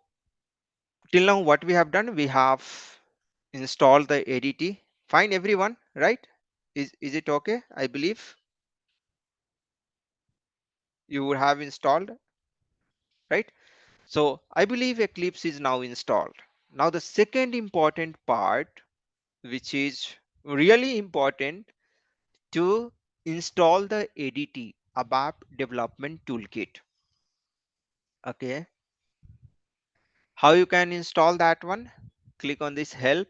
till now, what we have done, we have installed the ADT. Fine, everyone, right? Is it okay? I believe you would have installed, right? So I believe Eclipse is now installed. Now the second important part, which is really important, to install the ADT ABAP development toolkit. Okay, how you can install that one? Click on this help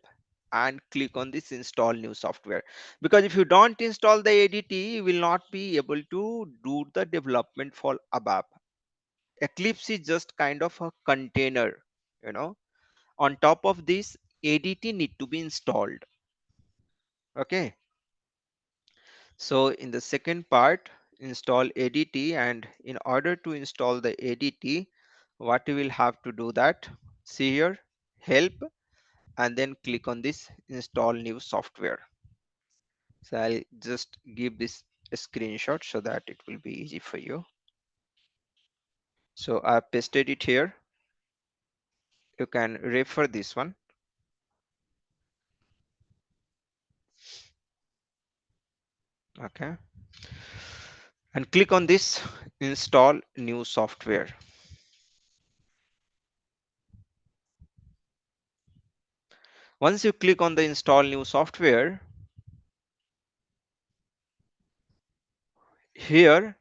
and click on this install new software, because if you don't install the ADT, you will not be able to do the development for ABAP. Eclipse is just kind of a container, you know. On top of this, ADT need to be installed. Okay, so in the second part, install ADT, and in order to install the ADT, what you will have to do that, see here, help, and then click on this install new software. So I'll just give this a screenshot so that it will be easy for you. So I pasted it here. You can refer this one. Okay, and click on this install new software. Once you click on the install new software, here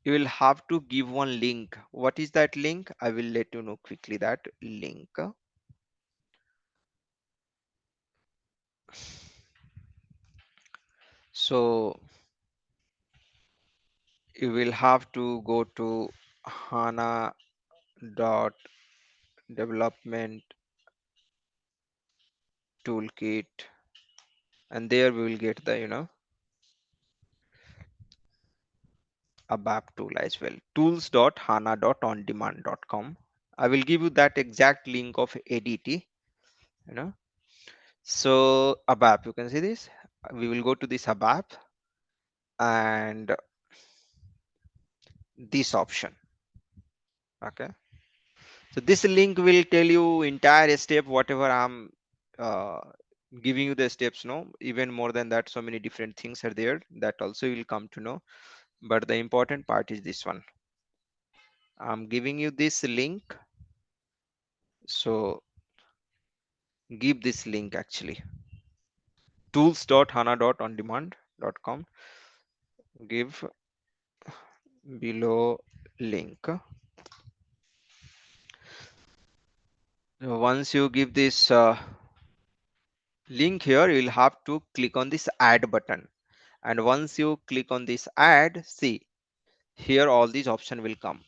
you will have to give one link. What is that link? I will let you know quickly that link. So you will have to go to hana dot development toolkit, and there we will get the ABAP tool as well, tools.hana.ondemand.com. I will give you that exact link of ADT, you know. So ABAP, you can see this. We will go to this ABAP and this option. Okay, so this link will tell you entire step, whatever I'm uh, giving you the steps, no, even more than that, so many different things are there that also you will come to know. But the important part is this one. I'm giving you this link. So give this link actually, tools.hana.ondemand.com. Give below link. Once you give this link here, you'll have to click on this add button, and once you click on this add, see here all these options will come.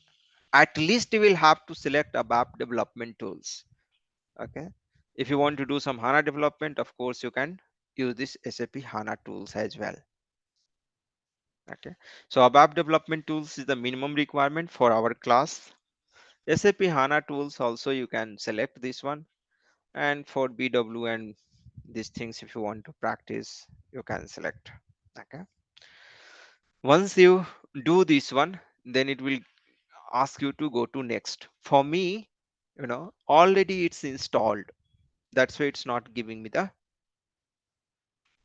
At least you will have to select ABAP development tools. Okay, if you want to do some HANA development, of course you can use this SAP HANA tools as well. Okay, so ABAP development tools is the minimum requirement for our class. SAP HANA tools also you can select this one, and for BW and these things, if you want to practice, you can select. Okay, once you do this one, then it will ask you to go to next. For me, already it's installed, that's why it's not giving me the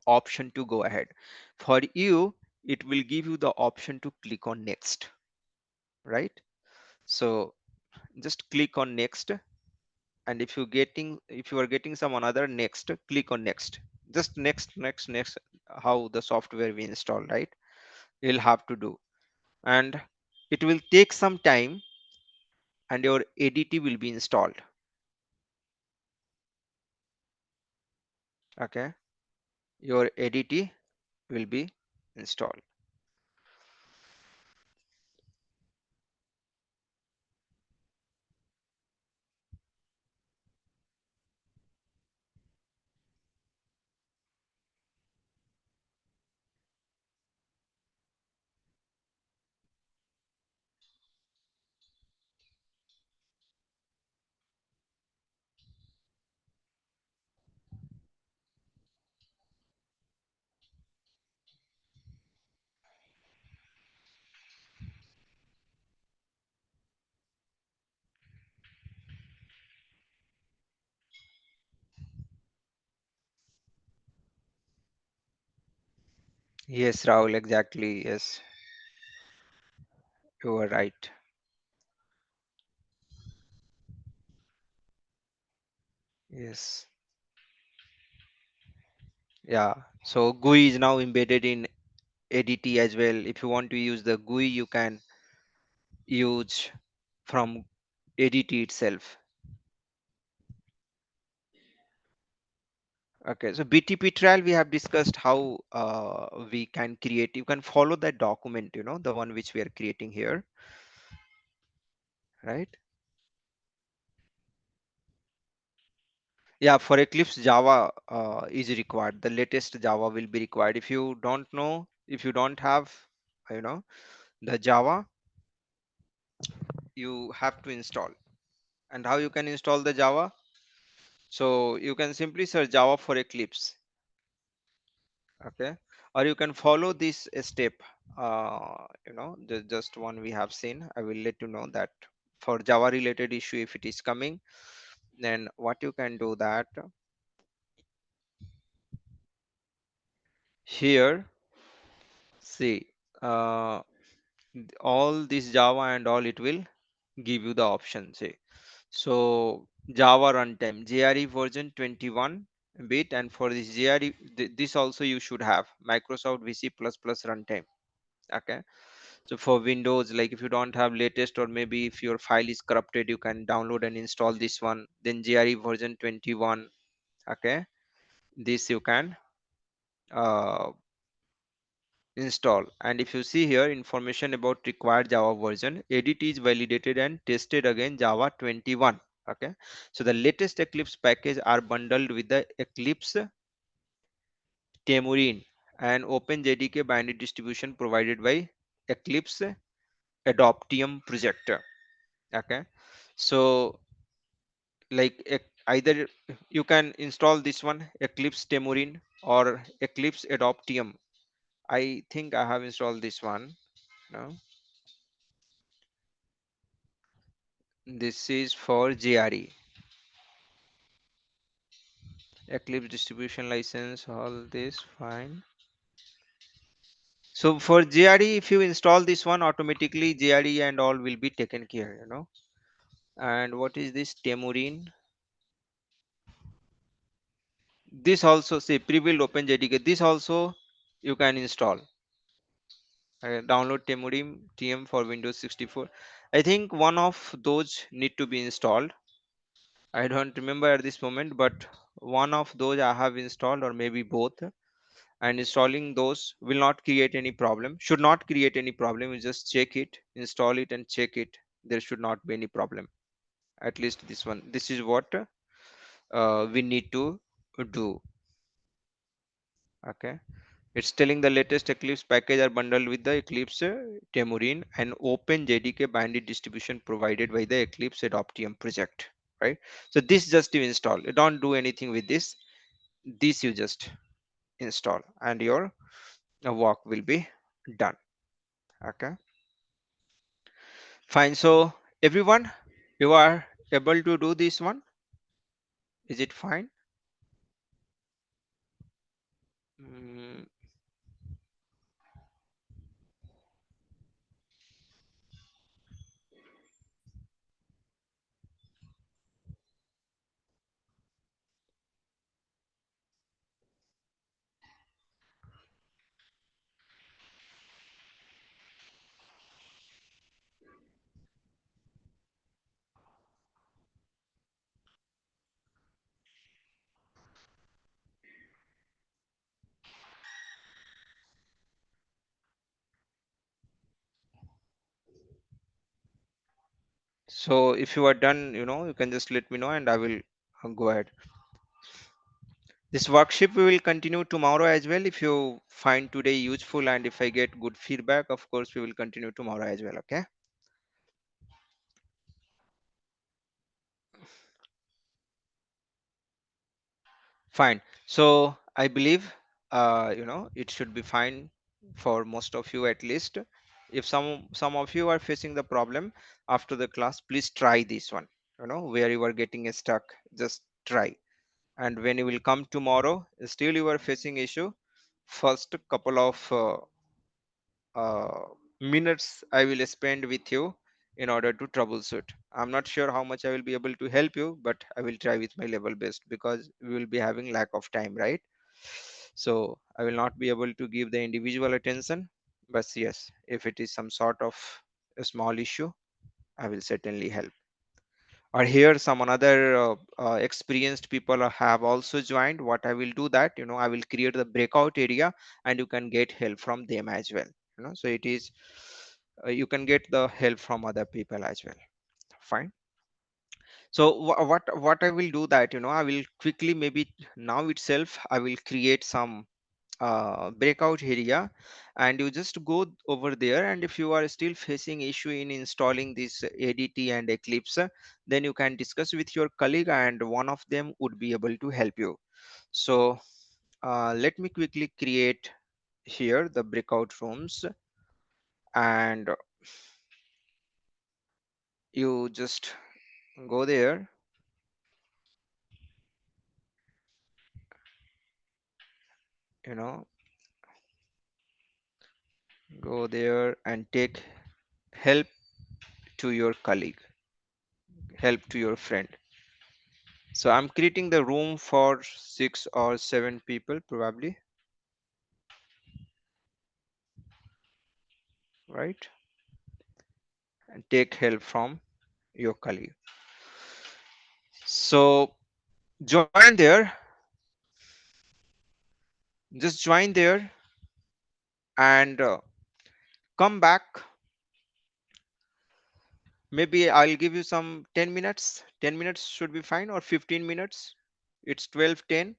option to go ahead. For you, it will give you the option to click on next. right? So just click on next, and if you are getting some another next, click on next. Just next, how the software we install, right? You'll have to do, and it will take some time, and your ADT will be installed. Okay, your ADT will be installed. Yes, Rahul, exactly. Yes, you are right. Yes, yeah. So GUI is now embedded in ADT as well. If you want to use the GUI, you can use from ADT itself. Okay, so BTP trial we have discussed how we can create. You can follow that document, the one which we are creating here, right? Yeah, for Eclipse, Java is required. The latest Java will be required. If you don't know, if you don't have, you know, the Java, you have to install. And how you can install the Java? So you can simply search Java for Eclipse, okay? Or you can follow this step. Just one we have seen. I will let you know that for Java related issue, if it is coming, then what you can do that here. See, uh, all this Java and all, it will give you the option. Say, so Java runtime JRE version 21 bit, and for this JRE, this also you should have Microsoft VC++ runtime. Okay, so for Windows, like if you don't have latest, or maybe if your file is corrupted, you can download and install this one. Then JRE version 21. Okay, this you can uh, install. And if you see here information about required Java version, ADT is validated and tested against Java 21. Okay, so the latest Eclipse package are bundled with the Eclipse Temurin and OpenJDK binary distribution provided by Eclipse Adoptium project. Okay, so like either you can install this one Eclipse Temurin or Eclipse Adoptium. I think I have installed this one. No, this is for JRE, Eclipse distribution license, all this fine. So for JRE, if you install this one, automatically JRE and all will be taken care. And what is this Temurin? This also say pre-built OpenJDK. This also you can install. Download Temurin TM for Windows 64. I think one of those need to be installed. I don't remember at this moment, but one of those I have installed, or maybe both. And installing those will not create any problem, should not create any problem. You just check it, install it, and check it. There should not be any problem. At least this one, this is what we need to do. Okay, it's telling the latest Eclipse package are bundled with the Eclipse Temurin and open JDK binary distribution provided by the Eclipse Adoptium project, right? So this just you install, you don't do anything with this you just install, and your work will be done. Okay, fine. So everyone, you are able to do this one? Is it fine? Mm, So if you are done, you can just let me know and I will go ahead. This workshop we will continue tomorrow as well. If you find today useful and if I get good feedback, of course, we will continue tomorrow as well. Okay. Fine. So I believe, it should be fine for most of you at least. If some of you are facing the problem after the class, please try this one. Where you are getting stuck, just try. And when you will come tomorrow, still you are facing issue. First couple of uh, minutes I will spend with you in order to troubleshoot. I'm not sure how much I will be able to help you, but I will try with my level best because we will be having lack of time, right? So I will not be able to give the individual attention, but yes, if it is some sort of a small issue, I will certainly help. Or here some another experienced people have also joined. What I will do that, I will create the breakout area and you can get help from them as well. So it is, you can get the help from other people as well. Fine. So what I will do that, I will quickly, maybe now itself I will create some breakout area, and you just go over there, and if you are still facing issue in installing this ADT and Eclipse, then you can discuss with your colleague and one of them would be able to help you. So let me quickly create here the breakout rooms, and you just go there, you know go there and take help to your colleague, help to your friend. So I'm creating the room for 6 or 7 people probably, right? And take help from your colleague. So join there, just join there, and come back. Maybe I'll give you some 10 minutes. 10 minutes should be fine, or 15 minutes. It's 12:10.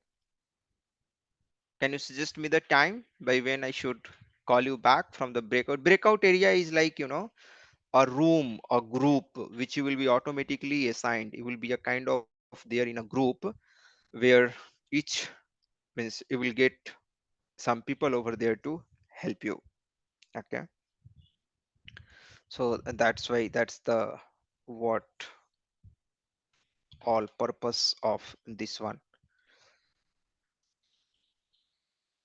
Can you suggest me the time by when I should call you back from the breakout? Breakout area is like, a room, a group which you will be automatically assigned. It will be a kind of there in a group where each means you will get some people over there to help you. Okay. So that's why, that's the what all purpose of this one.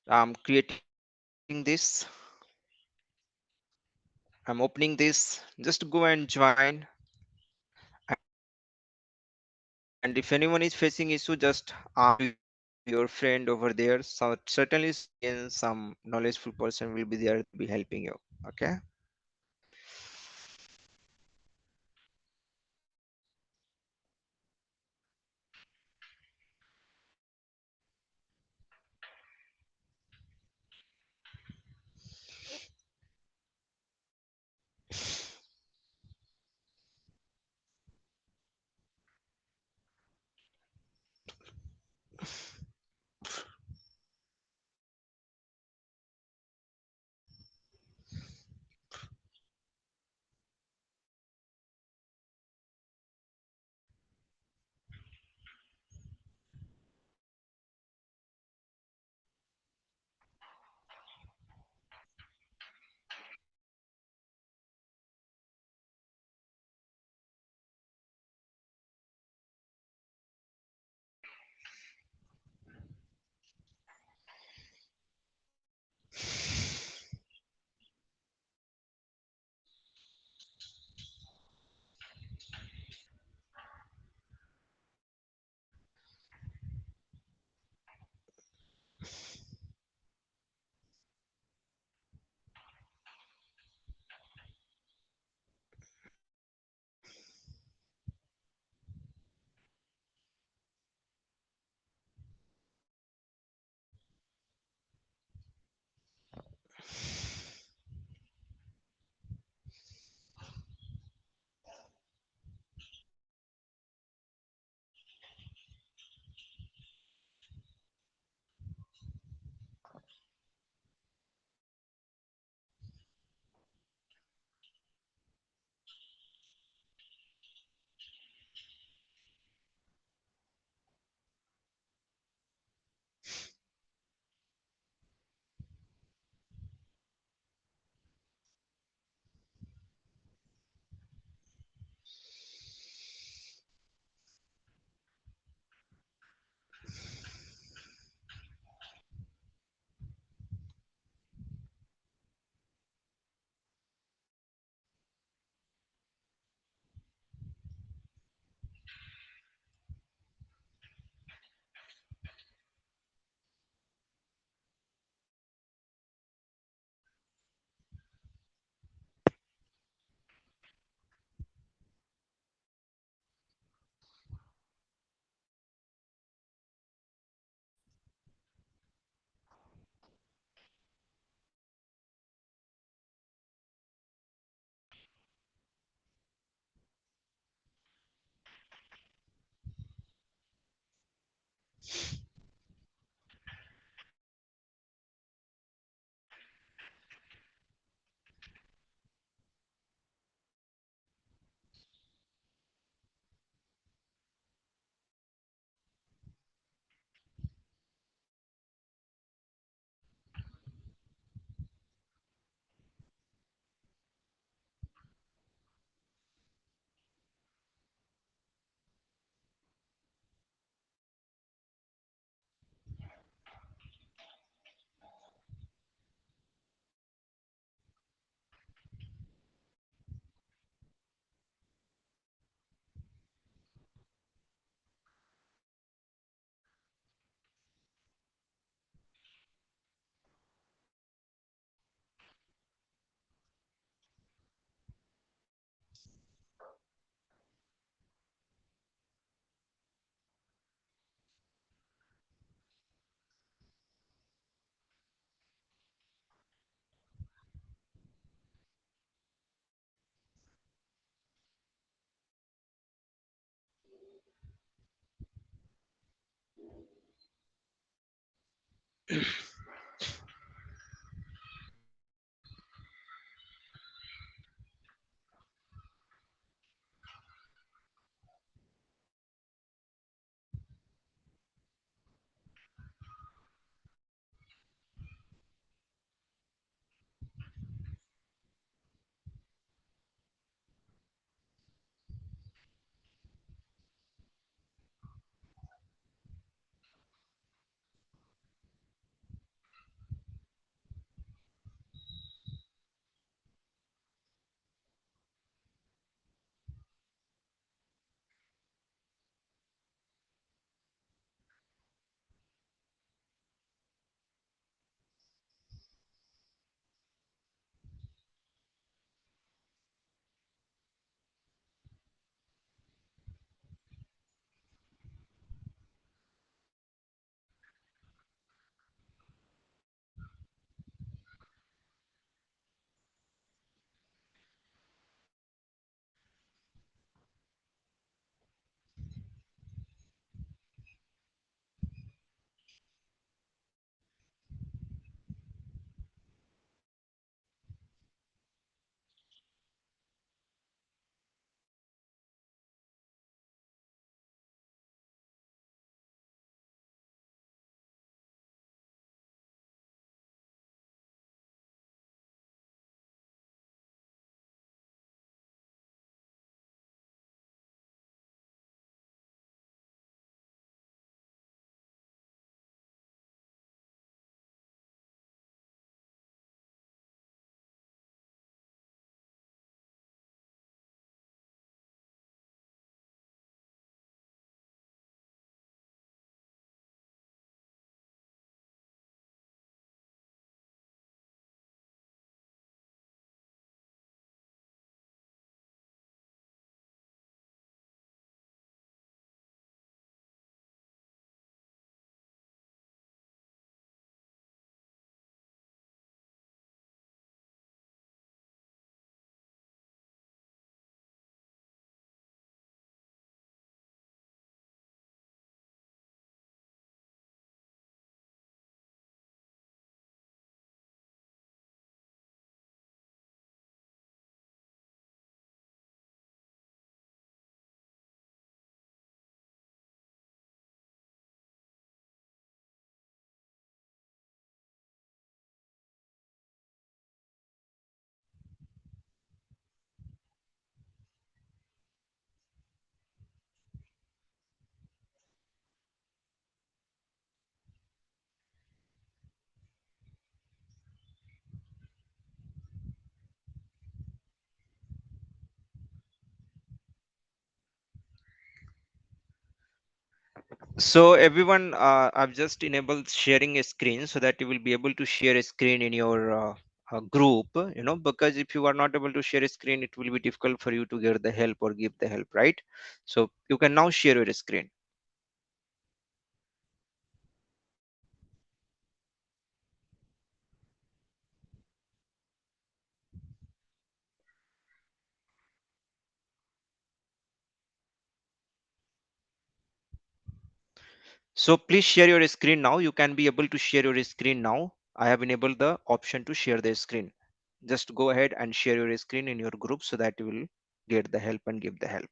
I'm creating this, I'm opening this, just go and join. And if anyone is facing issue, just ask to your friend over there. So certainly some experienced, some knowledgeful person will be there to be helping you. Okay. So everyone, I've just enabled sharing a screen so that you will be able to share a screen in your group, because if you are not able to share a screen, it will be difficult for you to get the help or give the help, right? So you can now share your screen. So please share your screen now. You can be able to share your screen now. I have enabled the option to share the screen. Just go ahead and share your screen in your group so that you will get the help and give the help.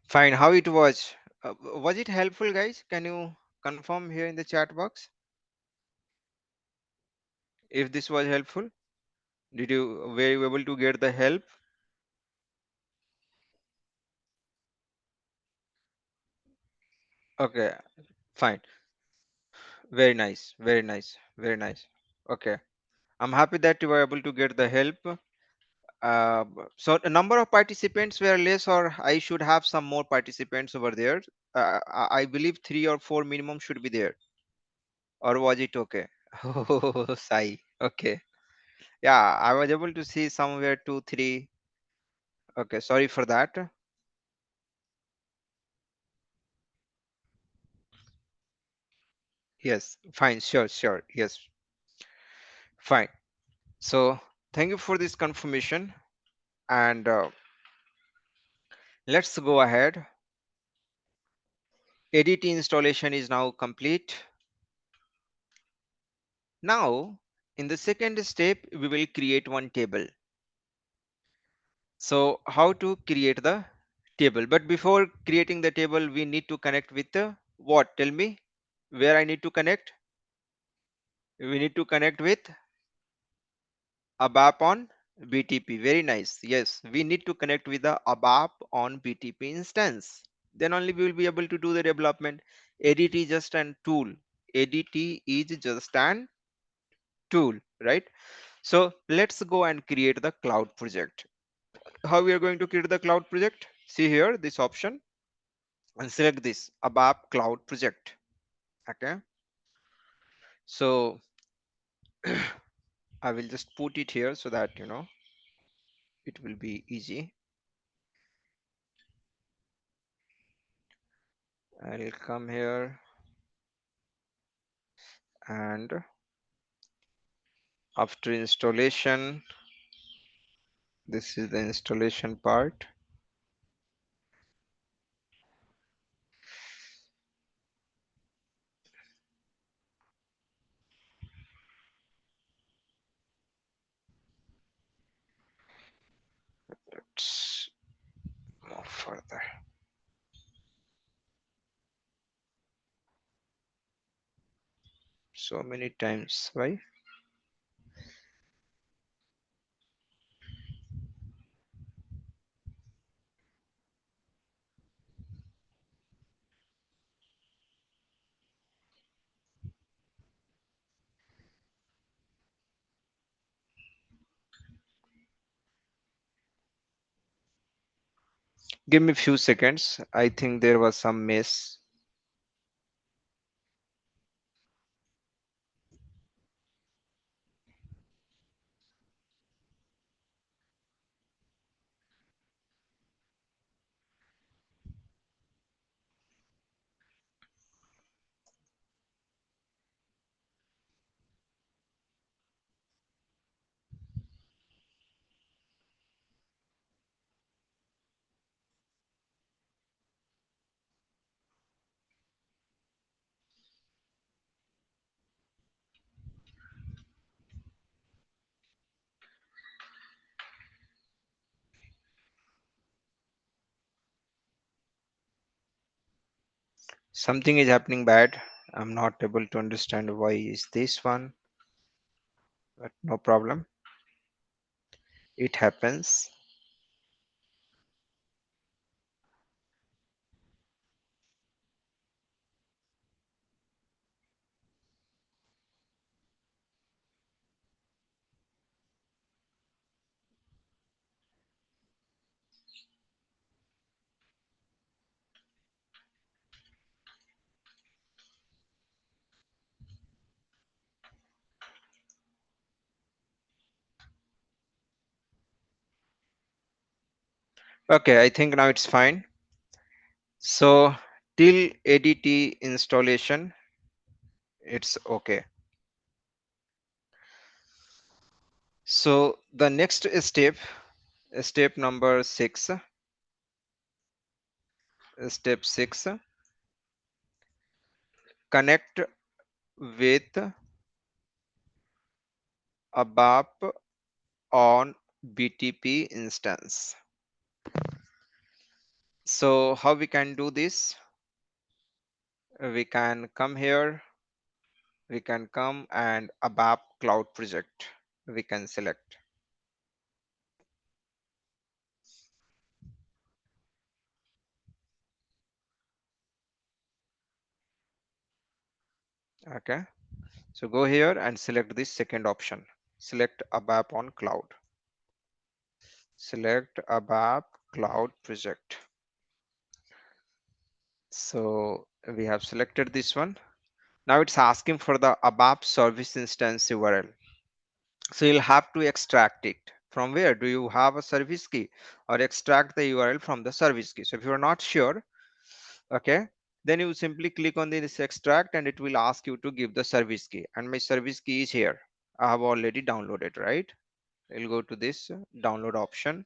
Fine. How it was it helpful, guys? Can you confirm here in the chat box if this was helpful? Were you able to get the help? Okay, fine. Very nice, very nice, very nice. Okay, I'm happy that you were able to get the help. So the number of participants were less, or I should have some more participants over there. I believe 3 or 4 minimum should be there, or was it okay? Oh, Sai. Okay. Yeah, I was able to see somewhere 2, 3. Okay, sorry for that. Yes, fine, sure, sure. Yes, fine. So thank you for this confirmation, and let's go ahead. ADT installation is now complete. Now, in the second step, we will create one table. So how to create the table? But before creating the table, we need to connect with the what? Tell me where I need to connect. We need to connect with ABAP on BTP. Very nice. Yes, we need to connect with the ABAP on BTP instance. Then only we will be able to do the development. ADT is just an tool. ADT is just an tool, right? So let's go and create the cloud project. How we are going to create the cloud project? See here this option and select this ABAP cloud project. Okay. So I will just put it here so that it will be easy. I'll come here and after installation, this is the installation part. Let's move further. So many times. Why? Give me a few seconds. I think there was some miss. Something is happening bad. I'm not able to understand why is this one, but no problem. It happens. Okay, I think now it's fine. So till ADT installation, it's okay. So the next step number 6, step 6, connect with ABAP on BTP instance. So how we can do this? We can come here, we can come and ABAP cloud project we can select. Okay, so go here and select this second option, select ABAP on cloud, select ABAP cloud project. So we have selected this one. Now it's asking for the ABAP service instance URL. So you'll have to extract it. From where? Do you have a service key, or extract the URL from the service key? So if you're not sure, okay, then you simply click on this extract and it will ask you to give the service key, and my service key is here. I have already downloaded, right? I'll go to this download option,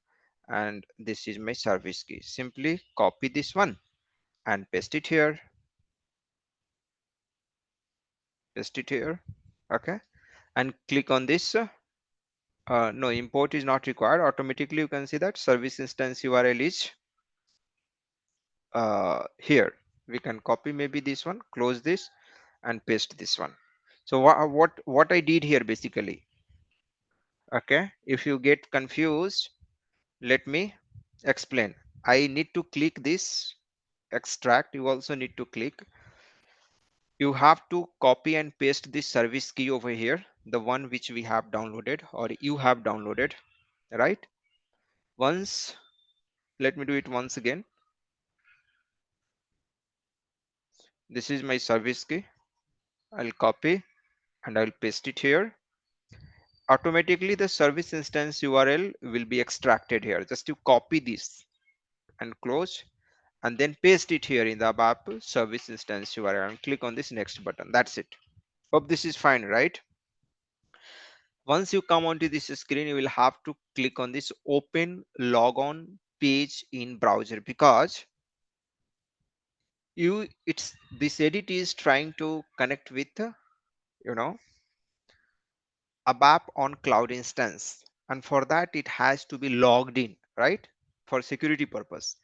and this is my service key. Simply copy this one and paste it here, paste it here. Okay, and click on this. No, import is not required. Automatically you can see that service instance URL is here. We can copy maybe this one, close this and paste this one. So what I did here basically, okay, if you get confused, let me explain. I need to click this extract. You also need to click, you have to copy and paste this service key over here, the one which we have downloaded or you have downloaded, right? Once, let me do it once again. This is my service key. I'll copy and I'll paste it here. Automatically the service instance URL will be extracted here. Just to copy this and close and then paste it here in the ABAP service instance URL and click on this next button. That's it. Hope this is fine, right? Once you come onto this screen, you will have to click on this open logon page in browser, because it's this edit is trying to connect with you know ABAP on cloud instance, and for that it has to be logged in, right? For security purpose.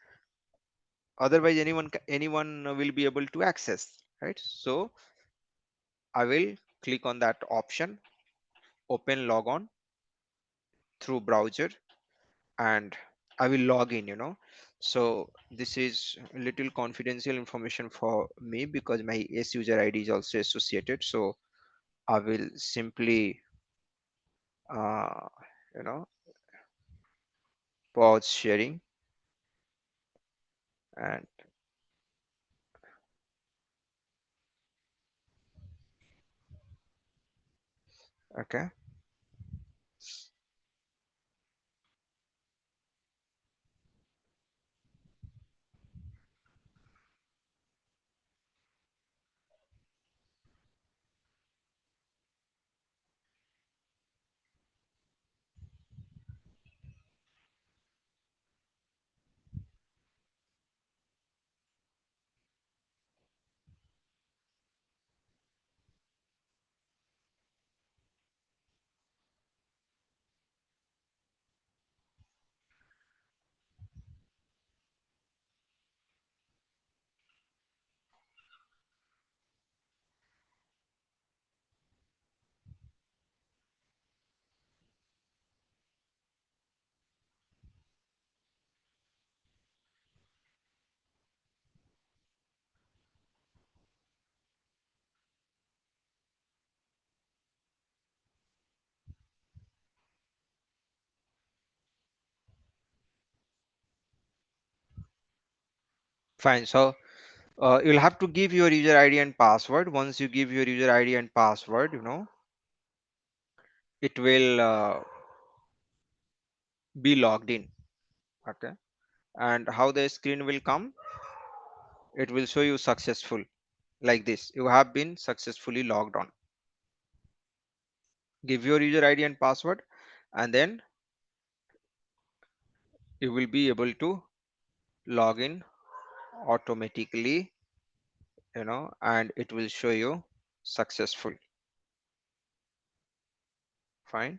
Otherwise anyone will be able to access, right? So I will click on that option, open logon through browser, and I will log in, So this is a little confidential information for me because my S user ID is also associated. So I will simply, uh, you know, pause sharing and okay. Fine. So you'll have to give your user ID and password. Once you give your user ID and password, it will be logged in. Okay. And how the screen will come, it will show you successful like this. You have been successfully logged on. Give your user ID and password, and then you will be able to log in automatically, and it will show you successful. Fine.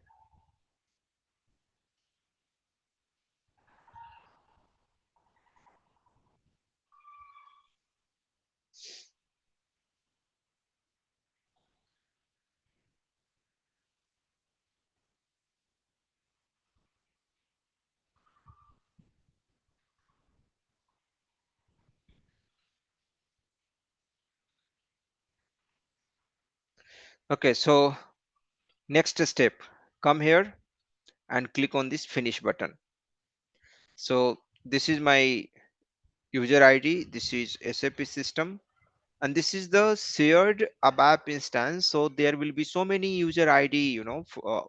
Okay, so next step, come here and click on this finish button. So this is my user ID, this is SAP system, and this is the shared ABAP instance. So there will be so many user ID,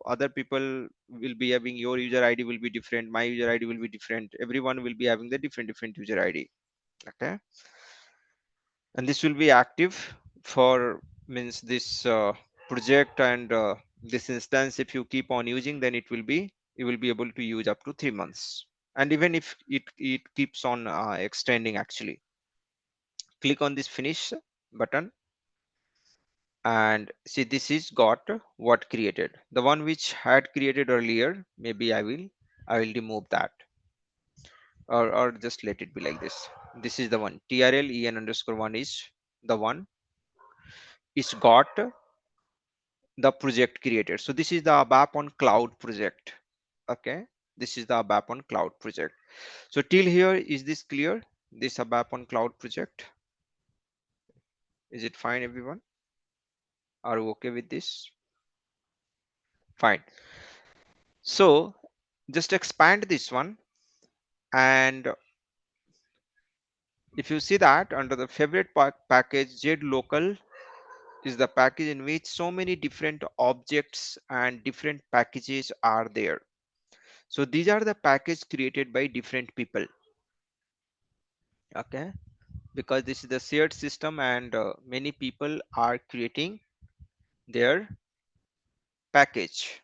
other people will be having, your user ID will be different, my user ID will be different, everyone will be having the different user ID. Okay, and this will be active for, means this project, and this instance, if you keep on using, then it will be, you will be able to use up to 3 months. And even if it keeps on extending actually, click on this finish button, and see, this is got what created, the one which had created earlier. Maybe I will remove that, or just let it be like this. This is the one, trlen_1 is the one, is got the project created. So this is the ABAP on cloud project. Okay, this is the ABAP on cloud project. So till here, is this clear? This ABAP on cloud project, is it fine, everyone? Are you okay with this? Fine. So just expand this one, and if you see that under the favorite package, Z local is the package in which so many different objects and different packages are there. So these are the packages created by different people. Okay, because this is the shared system, and many people are creating their package.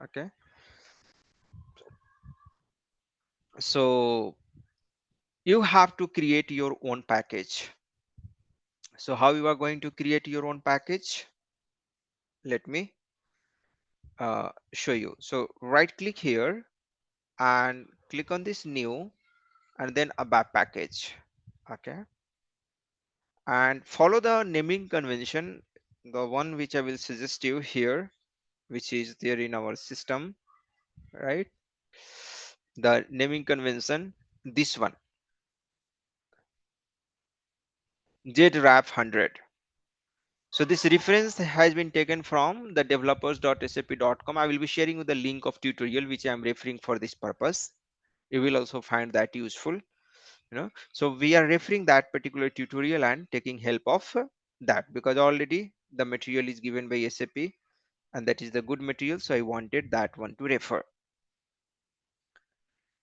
Okay, so you have to create your own package. So how you are going to create your own package, let me show you. So right click here and click on this new, and then ABAP package. Okay, and follow the naming convention, the one which I will suggest you here, which is there in our system, right? The naming convention, this one, JRAP 100. So this reference has been taken from the developers.sap.com. I will be sharing with the link of tutorial which I am referring for this purpose. You will also find that useful. So we are referring that particular tutorial and taking help of that, because already the material is given by SAP, and that is the good material. So I wanted that one to refer.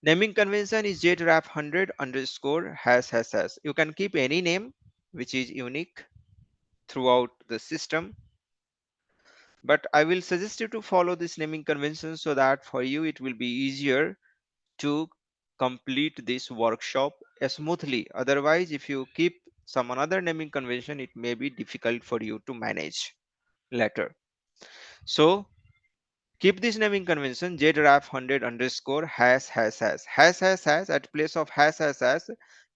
Naming convention is JRAP 100 underscore hash hash hash. You can keep any name which is unique throughout the system, but I will suggest you to follow this naming convention so that for you it will be easier to complete this workshop smoothly. Otherwise, if you keep some another naming convention, it may be difficult for you to manage later. So keep this naming convention, JRAF 100 underscore hash hash hash hash hash hash. At place of hash hash hash,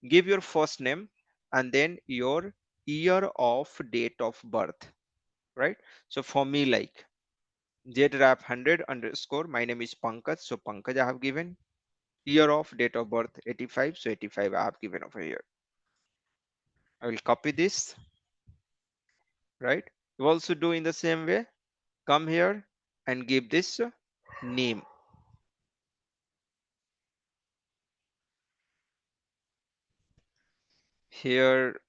give your first name and then your year of date of birth, right? So for me, like JRAF 100 underscore, my name is Pankaj, so Pankaj I have given. Year of date of birth 85, so 85 I have given over here. I will copy this, right? You also do in the same way. Come here and give this name. Here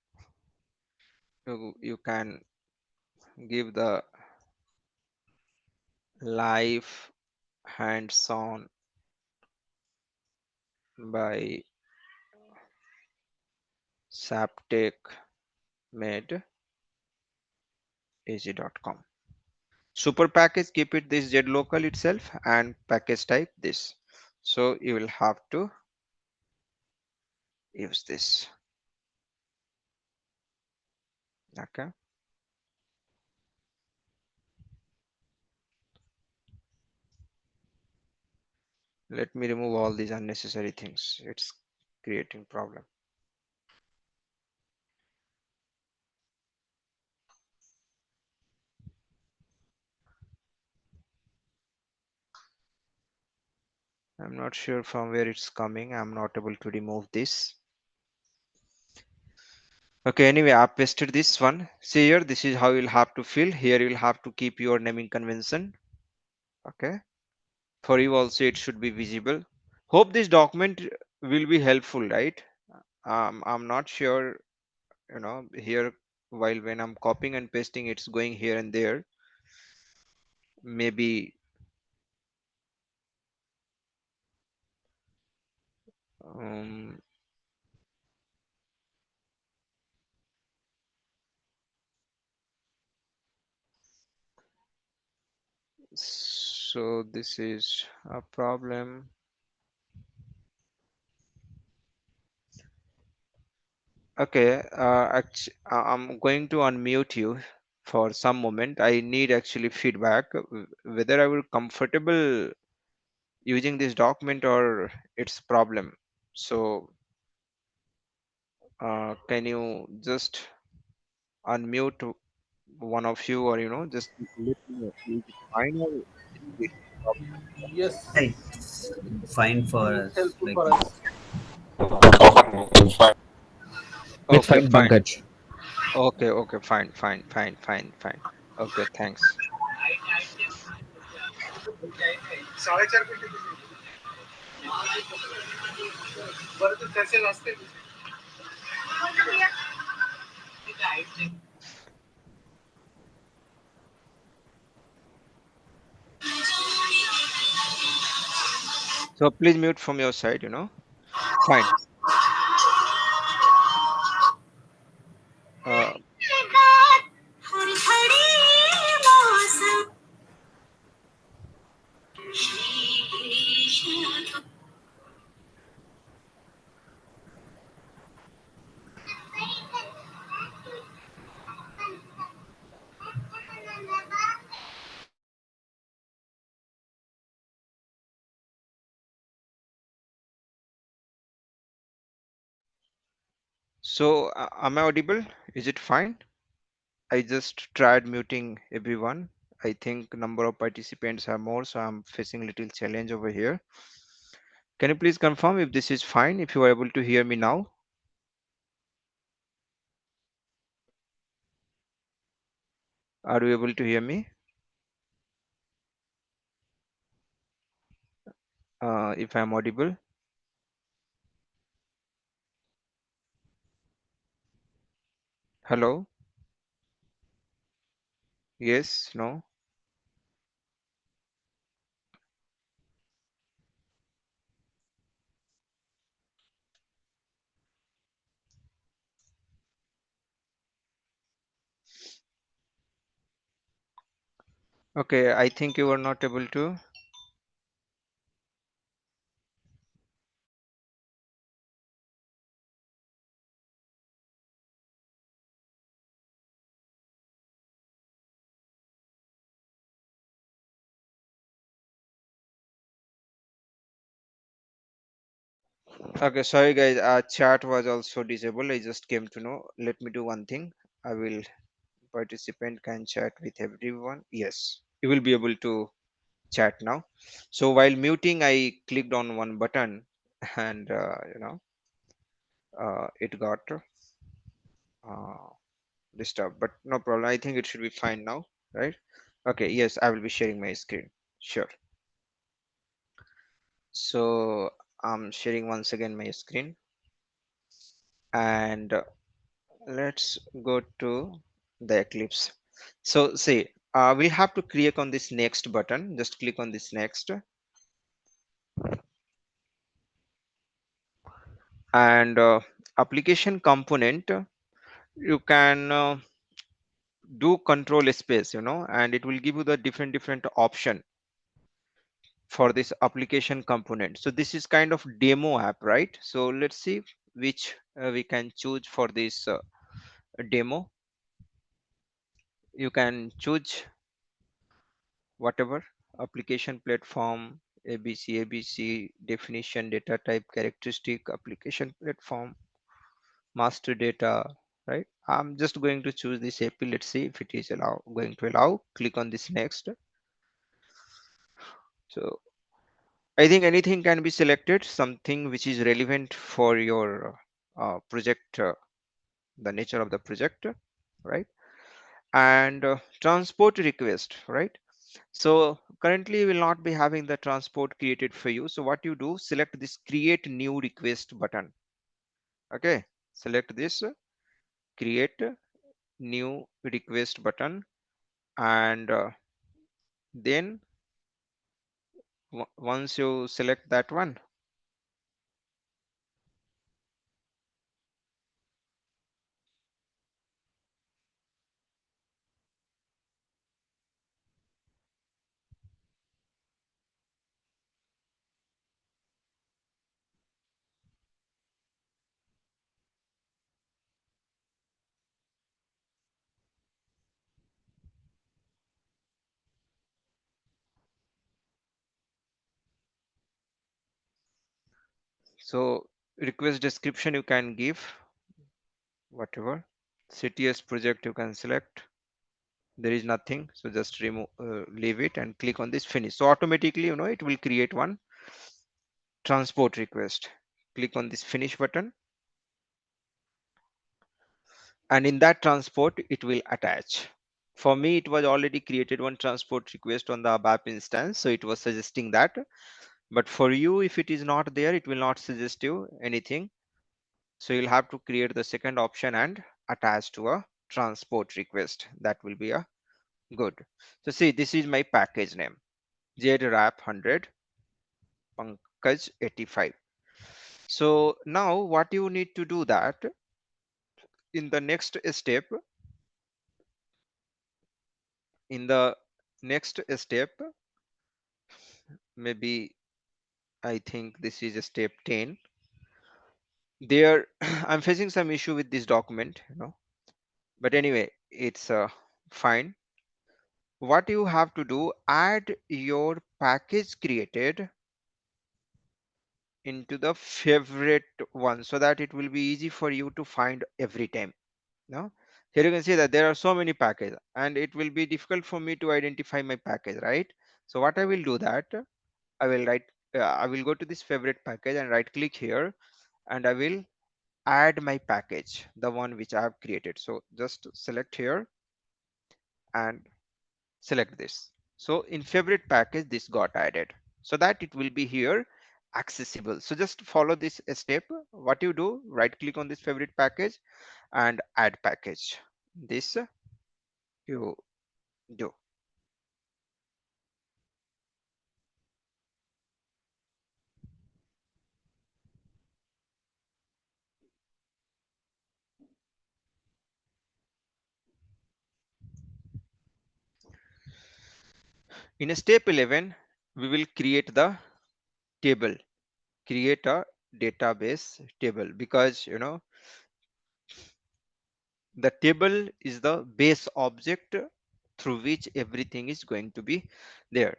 you can give the life hands-on by saptech made az.com. Super package, keep it this z local itself, and package type this. So you will have to use this. Okay, let me remove all these unnecessary things, it's creating problem. I'm not sure from where it's coming, I'm not able to remove this. Okay, anyway, I pasted this one. See here, this is how you'll have to fill. Here you'll have to keep your naming convention. Okay. For you also, it should be visible. Hope this document will be helpful, right? I'm not sure, here while when I'm copying and pasting, it's going here and there. Maybe, um, so this is a problem. Okay, I'm going to unmute you for some moment. I need actually feedback whether I will comfortable using this document or it's problem. So can you just unmute one of you, or just let me know, is it fine or it will be problem? Yes, It's fine for it's us. helpful Like for us. It's Okay, fine, fine. Pankaj. Okay, fine, fine, fine, fine, fine. Okay, thanks. So please mute from your side, fine. uh, so am I audible? Is it fine? I just tried muting everyone. I think number of participants are more, so I'm facing little challenge over here. Can you please confirm if this is fine, if you are able to hear me now? Are you able to hear me? If I'm audible? Hello? Yes? No? Okay, I think you are not able to. Okay, sorry guys, chat was also disabled. I just came to know. Let me do one thing. I will participant can chat with everyone. Yes, you will be able to chat now. So while muting, I clicked on one button and it got uh, disturbed, but no problem. I think it should be fine now, right? Okay, yes, I will be sharing my screen. Sure. So I'm sharing once again my screen, and let's go to the Eclipse. So see, we have to click on this next button. Just click on this next, and application component, you can do control space, and it will give you the different option for this application component. So this is kind of demo app, right? So let's see which we can choose for this demo. You can choose whatever application platform, ABC, definition, data type, characteristic, application platform, master data, right? I'm just going to choose this AP. Let's see if it is going to allow. Click on this next. So I think anything can be selected, something which is relevant for your project. the nature of the project, right? And transport request, right? So currently you will not be having the transport created for you. So what you do, select this create new request button. Okay, select this create new request button, and then once you select that one, so request description you can give whatever. CTS project you can select. There is nothing, so just remove, leave it and click on this finish. So automatically, it will create one transport request. Click on this finish button, and in that transport it will attach. For me, it was already created one transport request on the ABAP instance, so it was suggesting that. But for you, if it is not there, it will not suggest you anything. So you'll have to create the second option and attach to a transport request. That will be a good. So see, this is my package name, JRAP 100 Pankaj 85. So now what you need to do that in the next step, in the next step, maybe I think this is a step 10. There, I'm facing some issue with this document, but anyway, it's fine. What you have to do, add your package created into the favorite one so that it will be easy for you to find every time. Now, here you can see that there are so many packages and it will be difficult for me to identify my package, right? So what I will do that, I will go to this favorite package and right click here, and I will add my package, the one which I have created. So just select here and select this. So in favorite package, this got added so that it will be here accessible. So just follow this step. What you do, right click on this favorite package and add package. This you do. In step 11, we will create the table, create a database table, because the table is the base object through which everything is going to be there.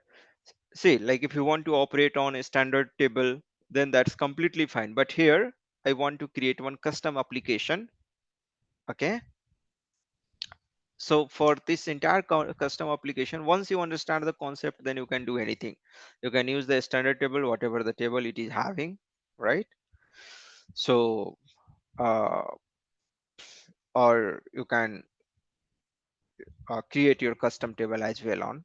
See, like if you want to operate on a standard table, then that's completely fine. But here I want to create one custom application. Okay. So for this entire custom application, once you understand the concept, then you can do anything. You can use the standard table, whatever the table it is having, right? So, uh, or you can create your custom table as well on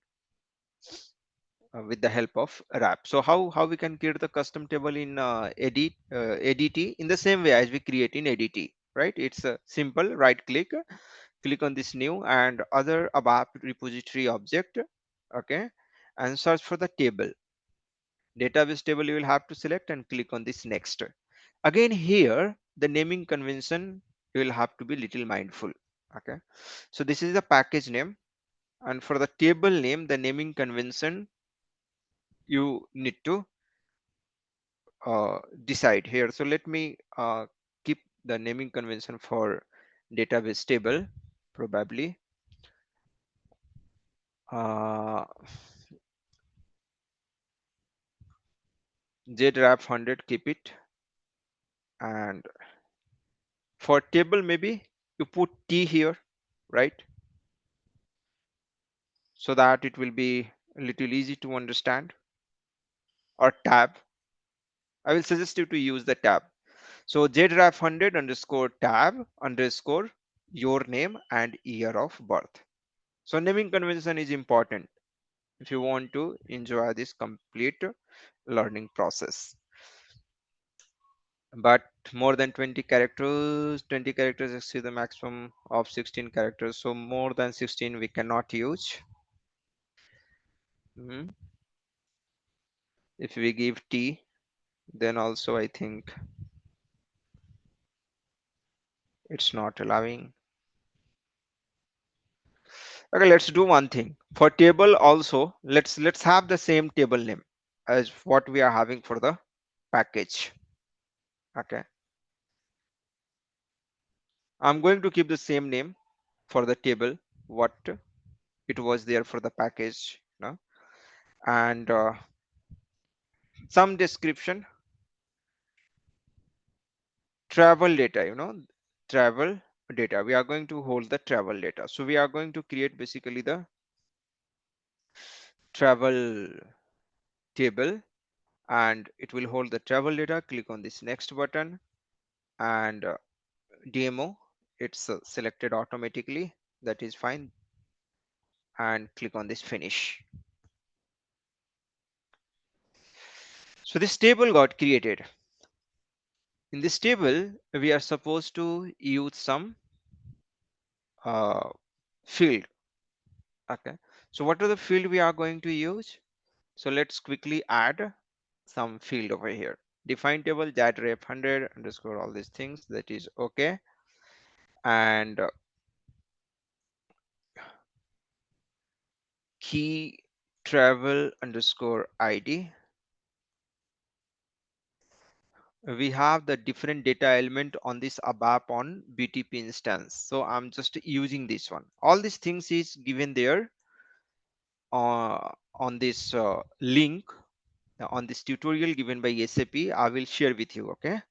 with the help of wrap. So how we can create the custom table in ADT in the same way as we create in ADT, right? It's simple. Right click, click on this new and other ABAP repository object, okay, and search for the table. Database table you will have to select and click on this next. Again here, the naming convention you will have to be little mindful. Okay, so this is the package name, and for the table name, the naming convention you need to decide here. So let me keep the naming convention for database table, probably uh, JDRAP 100, keep it. And for table, maybe you put T here, right? So that it will be a little easy to understand, or tab. I will suggest you to use the tab. So JDRAF100 underscore tab underscore your name and year of birth. So naming convention is important if you want to enjoy this complete learning process. But more than 20 characters exceed the maximum of 16 characters. So more than 16 we cannot use. Mhm. If we give T, then also I think it's not allowing. Okay, let's do one thing. For table also, let's have the same table name as what we are having for the package. Okay, I'm going to keep the same name for the table what it was there for the package, and some description. Travel data, travel data, we are going to hold the travel data. So we are going to create basically the travel table, and it will hold the travel data. Click on this next button, and demo, it's selected automatically, that is fine, and click on this finish. So this table got created. In this table we are supposed to use some uh, field. Okay, so what are the field we are going to use? So let's quickly add some field over here. Define table that ref 100 underscore all these things, that is okay. And key travel underscore ID. We have the different data element on this ABAP on BTP instance. So I'm just using this one. All these things is given there on this link on this tutorial given by SAP. I will share with you. Okay.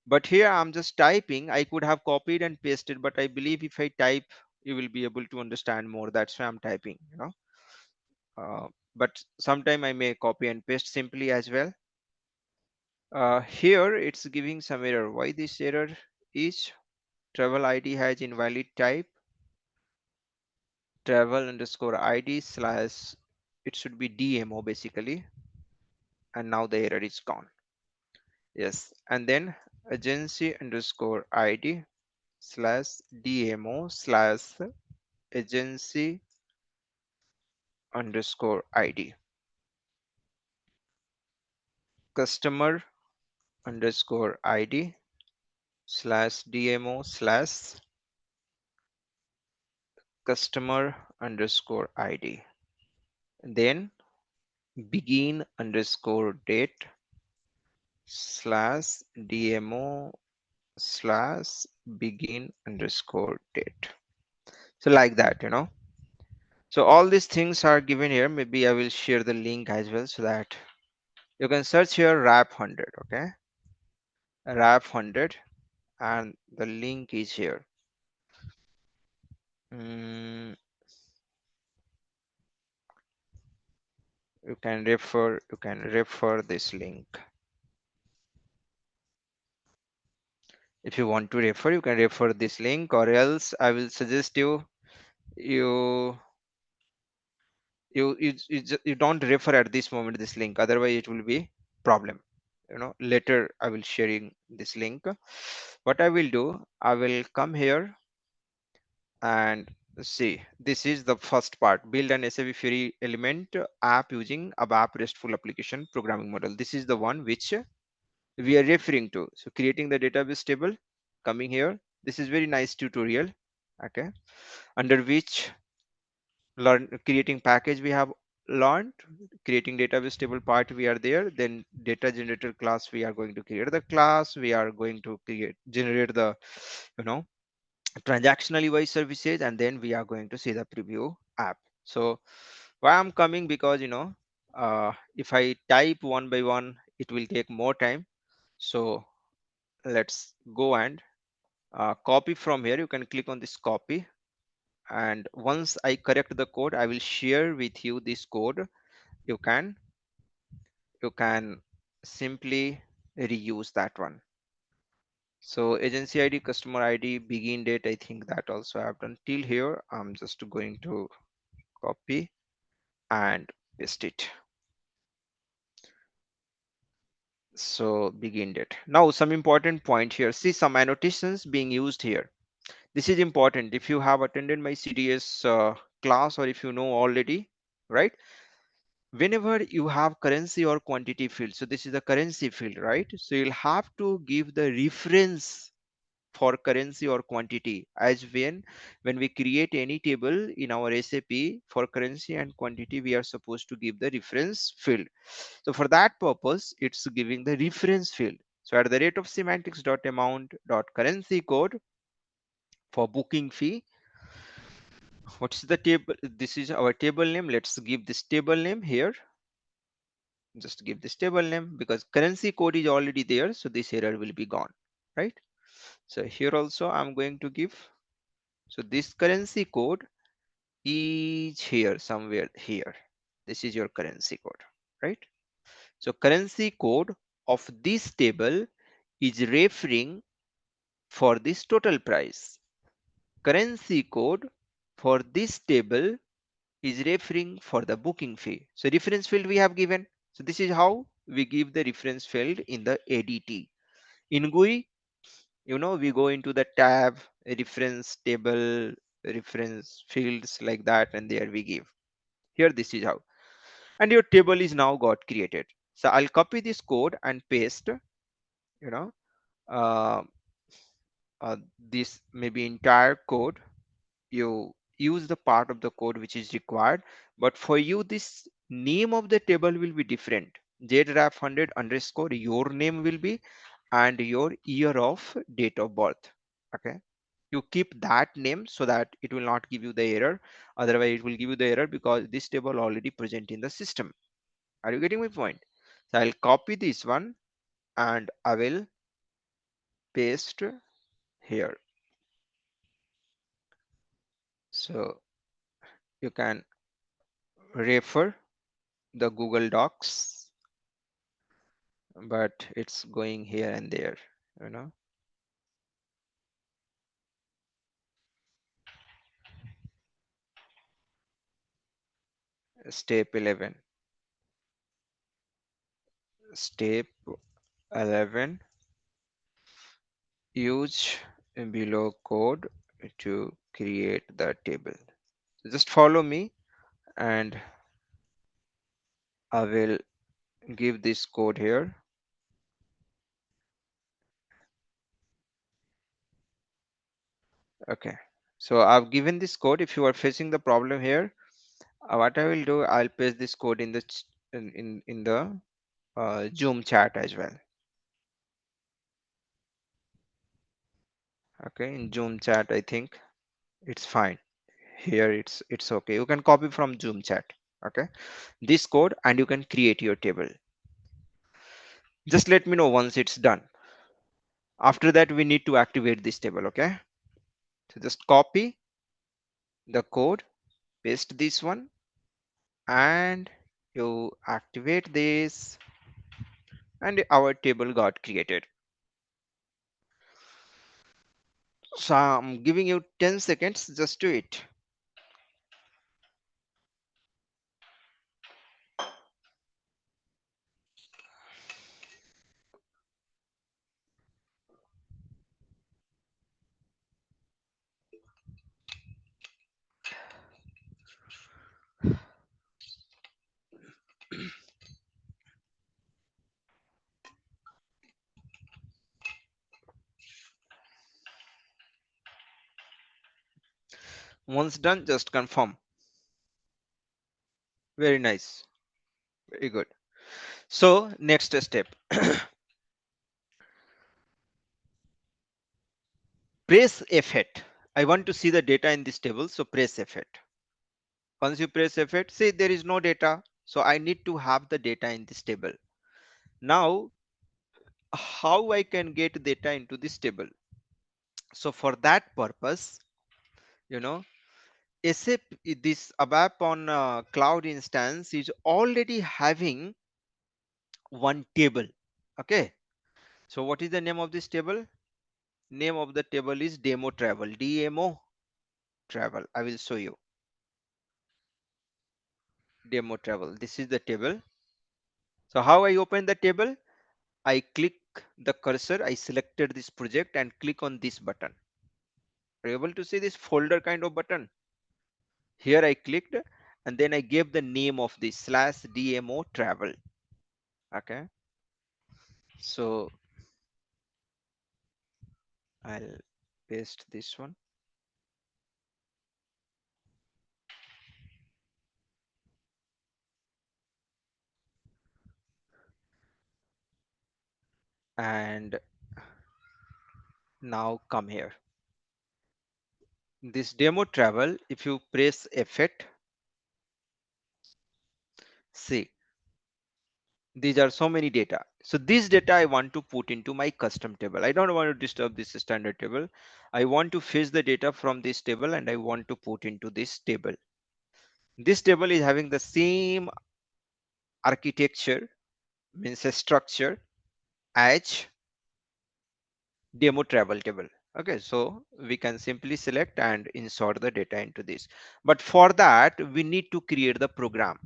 But here I'm just typing. I could have copied and pasted, but I believe if I type, you will be able to understand more. That's why I'm typing, but sometime I may copy and paste simply as well. Here it's giving some error. Why this error is? Travel ID has invalid type. Travel underscore ID slash, it should be DMO basically. And now the error is gone. Yes. And then agency underscore ID slash DMO slash agency underscore ID. Customer underscore ID slash DMO slash customer underscore ID. Then begin underscore date slash DMO slash begin underscore date. So like that, So all these things are given here. Maybe I will share the link as well so that you can search here RAP 100. Okay, RAP 100, and the link is here. Mm, you can refer this link. If you want to refer, you can refer this link, or else I will suggest you you don't refer at this moment this link, otherwise it will be problem. Later I will sharing this link. What I will do, I will come here and see, this is the first part: build an SAP Fiori element app using ABAP RESTful application programming model. This is the one which we are referring to. So creating the database table, coming here, this is very nice tutorial. Okay, under which learn creating package we have learned, creating database table part we are there, then data generator class we are going to create the class, we are going to generate the you know transactional UI services, and then we are going to see the preview app. So why I'm coming, because if I type one by one it will take more time. So let's go and copy from here. You can click on this copy, and once I correct the code, I will share with you this code. You can simply reuse that one. So agency ID, customer ID, begin date, I think that also I have done till here. I'm just going to copy and paste it. So begin date. Now some important point here. See some annotations being used here. This is important if you have attended my CDS class, or if you know already, right? Whenever you have currency or quantity field, so this is the currency field, right? So you'll have to give the reference for currency or quantity, as when we create any table in our SAP for currency and quantity, we are supposed to give the reference field. So for that purpose, it's giving the reference field. So at the rate of semantics dot amount dot currency code for booking fee, what's the table? This is our table name. Let's give this table name here. Just give this table name because currency code is already there, so this error will be gone, right? So here also I'm going to give, so this currency code is here somewhere here. This is your currency code, right? So currency code of this table is referring for this total price. Currency code for this table is referring for the booking fee. So reference field we have given. So this is how we give the reference field in the ADT. In GUI, we go into the tab, reference table, reference fields like that, and there we give. Here this is how. And your table is now got created. So I'll copy this code and paste, you know, uh, this maybe entire code. You use the part of the code which is required, but for you this name of the table will be different. JRAF100 underscore your name will be, and your year of date of birth. Okay, you keep that name so that it will not give you the error. Otherwise it will give you the error because this table already present in the system. Are you getting my point? So I'll copy this one and I will paste here. So you can refer the Google Docs, but it's going here and there, you know. Step 11. Step 11. Use below code to create the table. So just follow me and I will give this code here. Okay. So I've given this code. If you are facing the problem here, what I will do, I'll paste this code in the in the Zoom chat as well. Okay, in Zoom chat, I think it's fine. Here it's okay. You can copy from Zoom chat. Okay, this code and you can create your table. Just let me know once it's done. After that, we need to activate this table. Okay, so just copy the code, paste this one, and you activate this, and our table got created. So I'm giving you 10 seconds, just do it. Once done, just confirm. Very nice, very good. So next step. Press F8. I want to see the data in this table, so press F8. Once you press F8, say there is no data, so I need to have the data in this table. Now how I can get data into this table? So for that purpose, you know, SAP, this ABAP on cloud instance is already having one table. Okay, so what is the name of this table? Name of the table is demo travel, demo travel. I will show you demo travel. This is the table. So how I open the table? I click the cursor, I selected this project and click on this button. Are you able to see this folder kind of button? Here I clicked and then I gave the name of this slash dmo travel. Okay, so I'll paste this one and now come here. This demo travel, if you press effect, see these are so many data. So this data I want to put into my custom table. I don't want to disturb this standard table. I want to fetch the data from this table and I want to put into this table. This table is having the same architecture, means a structure as demo travel table. Okay, so we can simply select and insert the data into this, but for that we need to create the program.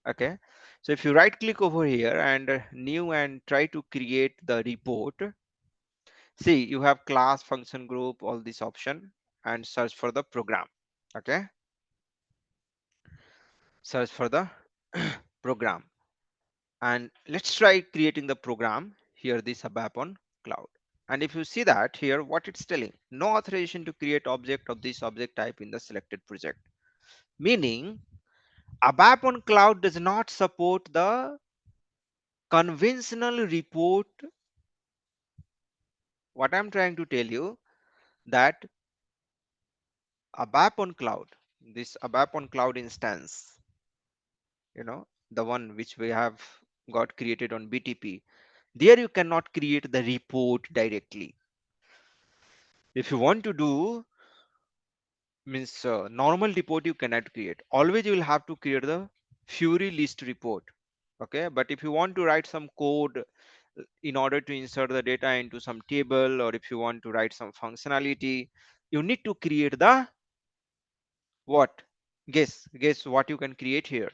Okay, so if you right click over here and new and try to create the report, see you have class, function group, all this option, and search for the program. Okay, search for the program and let's try creating the program here, this ABAP on cloud. And if you see that here, what it's telling, no authorization to create object of this object type in the selected project, meaning ABAP on cloud does not support the conventional report. What I'm trying to tell you that ABAP on cloud, this ABAP on cloud instance, the one which we have got created on BTP, there you cannot create the report directly. If you want to do, means normal report you cannot create, always you will have to create the fury list report. Okay, but if you want to write some code in order to insert the data into some table, or if you want to write some functionality, you need to create the what, guess what you can create here.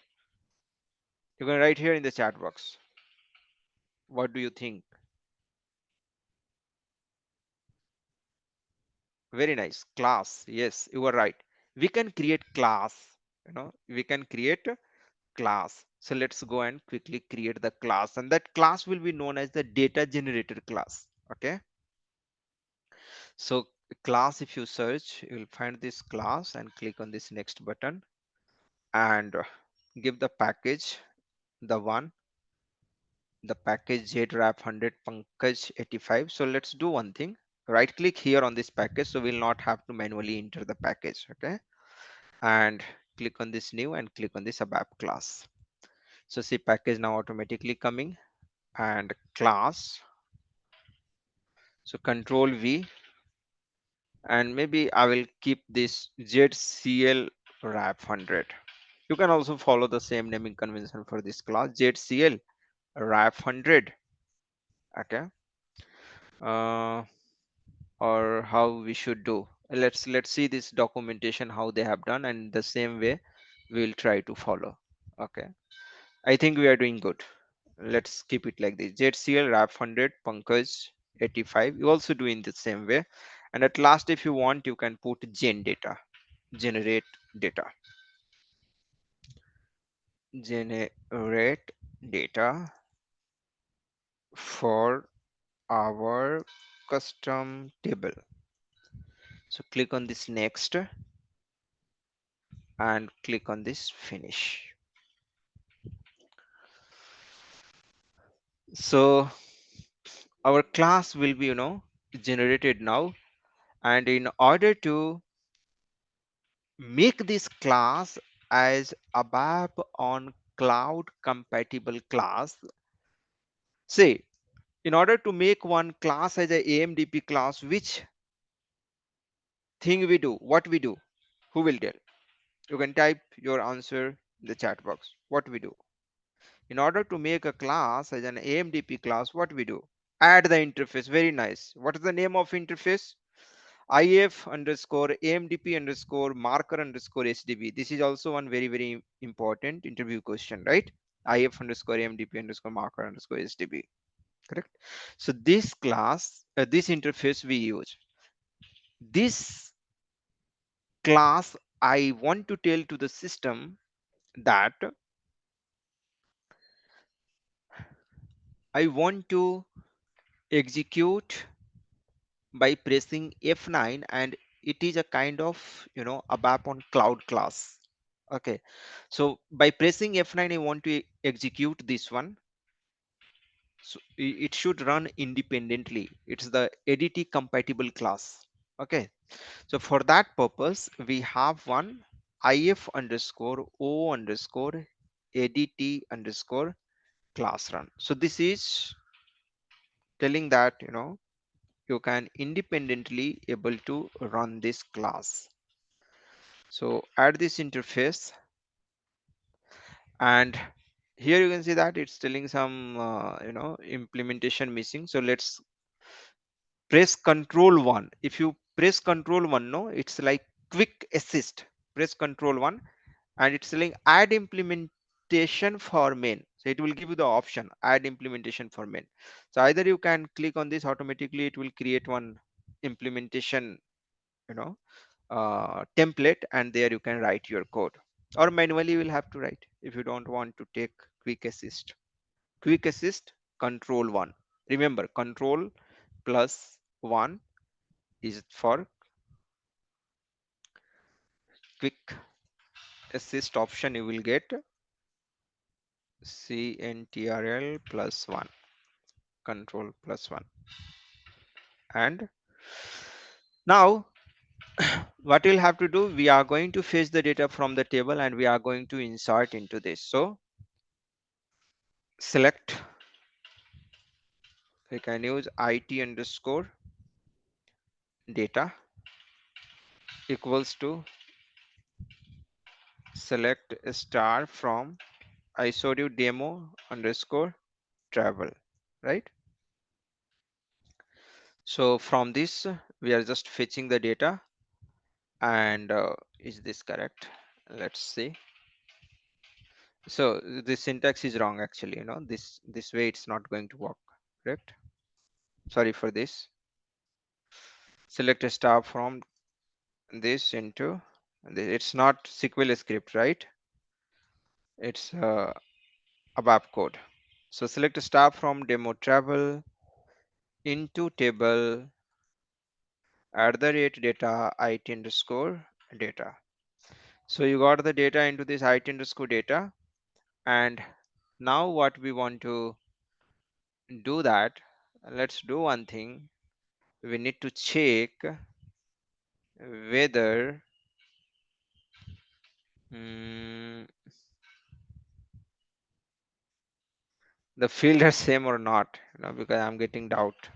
You can write here in the chat box. What do you think? Very nice, class. Yes, you are right, we can create class. We can create class. So let's go and quickly create the class, and that class will be known as the data generator class. Okay, so class, if you search, you will find this class and click on this next button and give the package, the one, the package JRAP100 Pankaj 85. So let's do one thing, right click here on this package, so we'll not have to manually enter the package. Okay, and click on this new and click on this ABAP class. So see package now automatically coming and class. So control V, and maybe I will keep this ZCL wrap 100. You can also follow the same naming convention for this class, ZCL wrap 100. Okay, uh, or how we should do. Let's see this documentation how they have done, and the same way we'll try to follow. Okay, I think we are doing good. Let's keep it like this, ZCL wrap 100 Pankaj 85. You also do in the same way, and at last if you want you can put gen data, generate data, generate data for our custom table. So click on this next and click on this finish. So our class will be generated now, and in order to make this class as ABAP on cloud compatible class, say in order to make one class as a AMDP class, which thing we do, what we do, who will tell? You can type your answer in the chat box. What we do in order to make a class as an AMDP class, what we do? add the interface. Very nice. What is the name of interface? if underscore amdp underscore marker underscore sdb. This is also one very important interview question, right? If underscore amdp underscore marker underscore sdb, correct? So this class, this interface we use. This class, I want to tell to the system that I want to execute by pressing F9, and it is a kind of, ABAP on cloud class. Okay, so by pressing F9 I want to execute this one. So it should run independently. It's the ADT compatible class. Okay, so for that purpose we have one if underscore o underscore ADT underscore class run. So this is telling that you can independently able to run this class. So add this interface, and here you can see that it's telling some implementation missing. So let's press control 1. If you press control 1, no, it's like quick assist. Press control 1 and it's telling add implementation for main. So it will give you the option add implementation for main. So either you can click on this, automatically it will create one implementation, you know template, and there you can write your code, or manually you will have to write if you don't want to take quick assist. Quick assist control 1. Remember, control plus 1 is for quick assist option. You will get cntrl plus 1, control plus 1. And now what we'll have to do, we are going to fetch the data from the table and we are going to insert into this. So select, we can use it underscore data equals to select star from, I showed you demo underscore travel, right? So from this we are just fetching the data, and is this correct? Let's see. So the syntax is wrong actually, this way it's not going to work, correct? Sorry for this. Select a star from this into this. It's not SQL script, right? It's ABAP code. So select a star from demo travel into table @data it underscore data. So you got the data into this it underscore data, and now what we want to do that, let's do one thing. We need to check whether mm, the field are same or not, because I'm getting doubt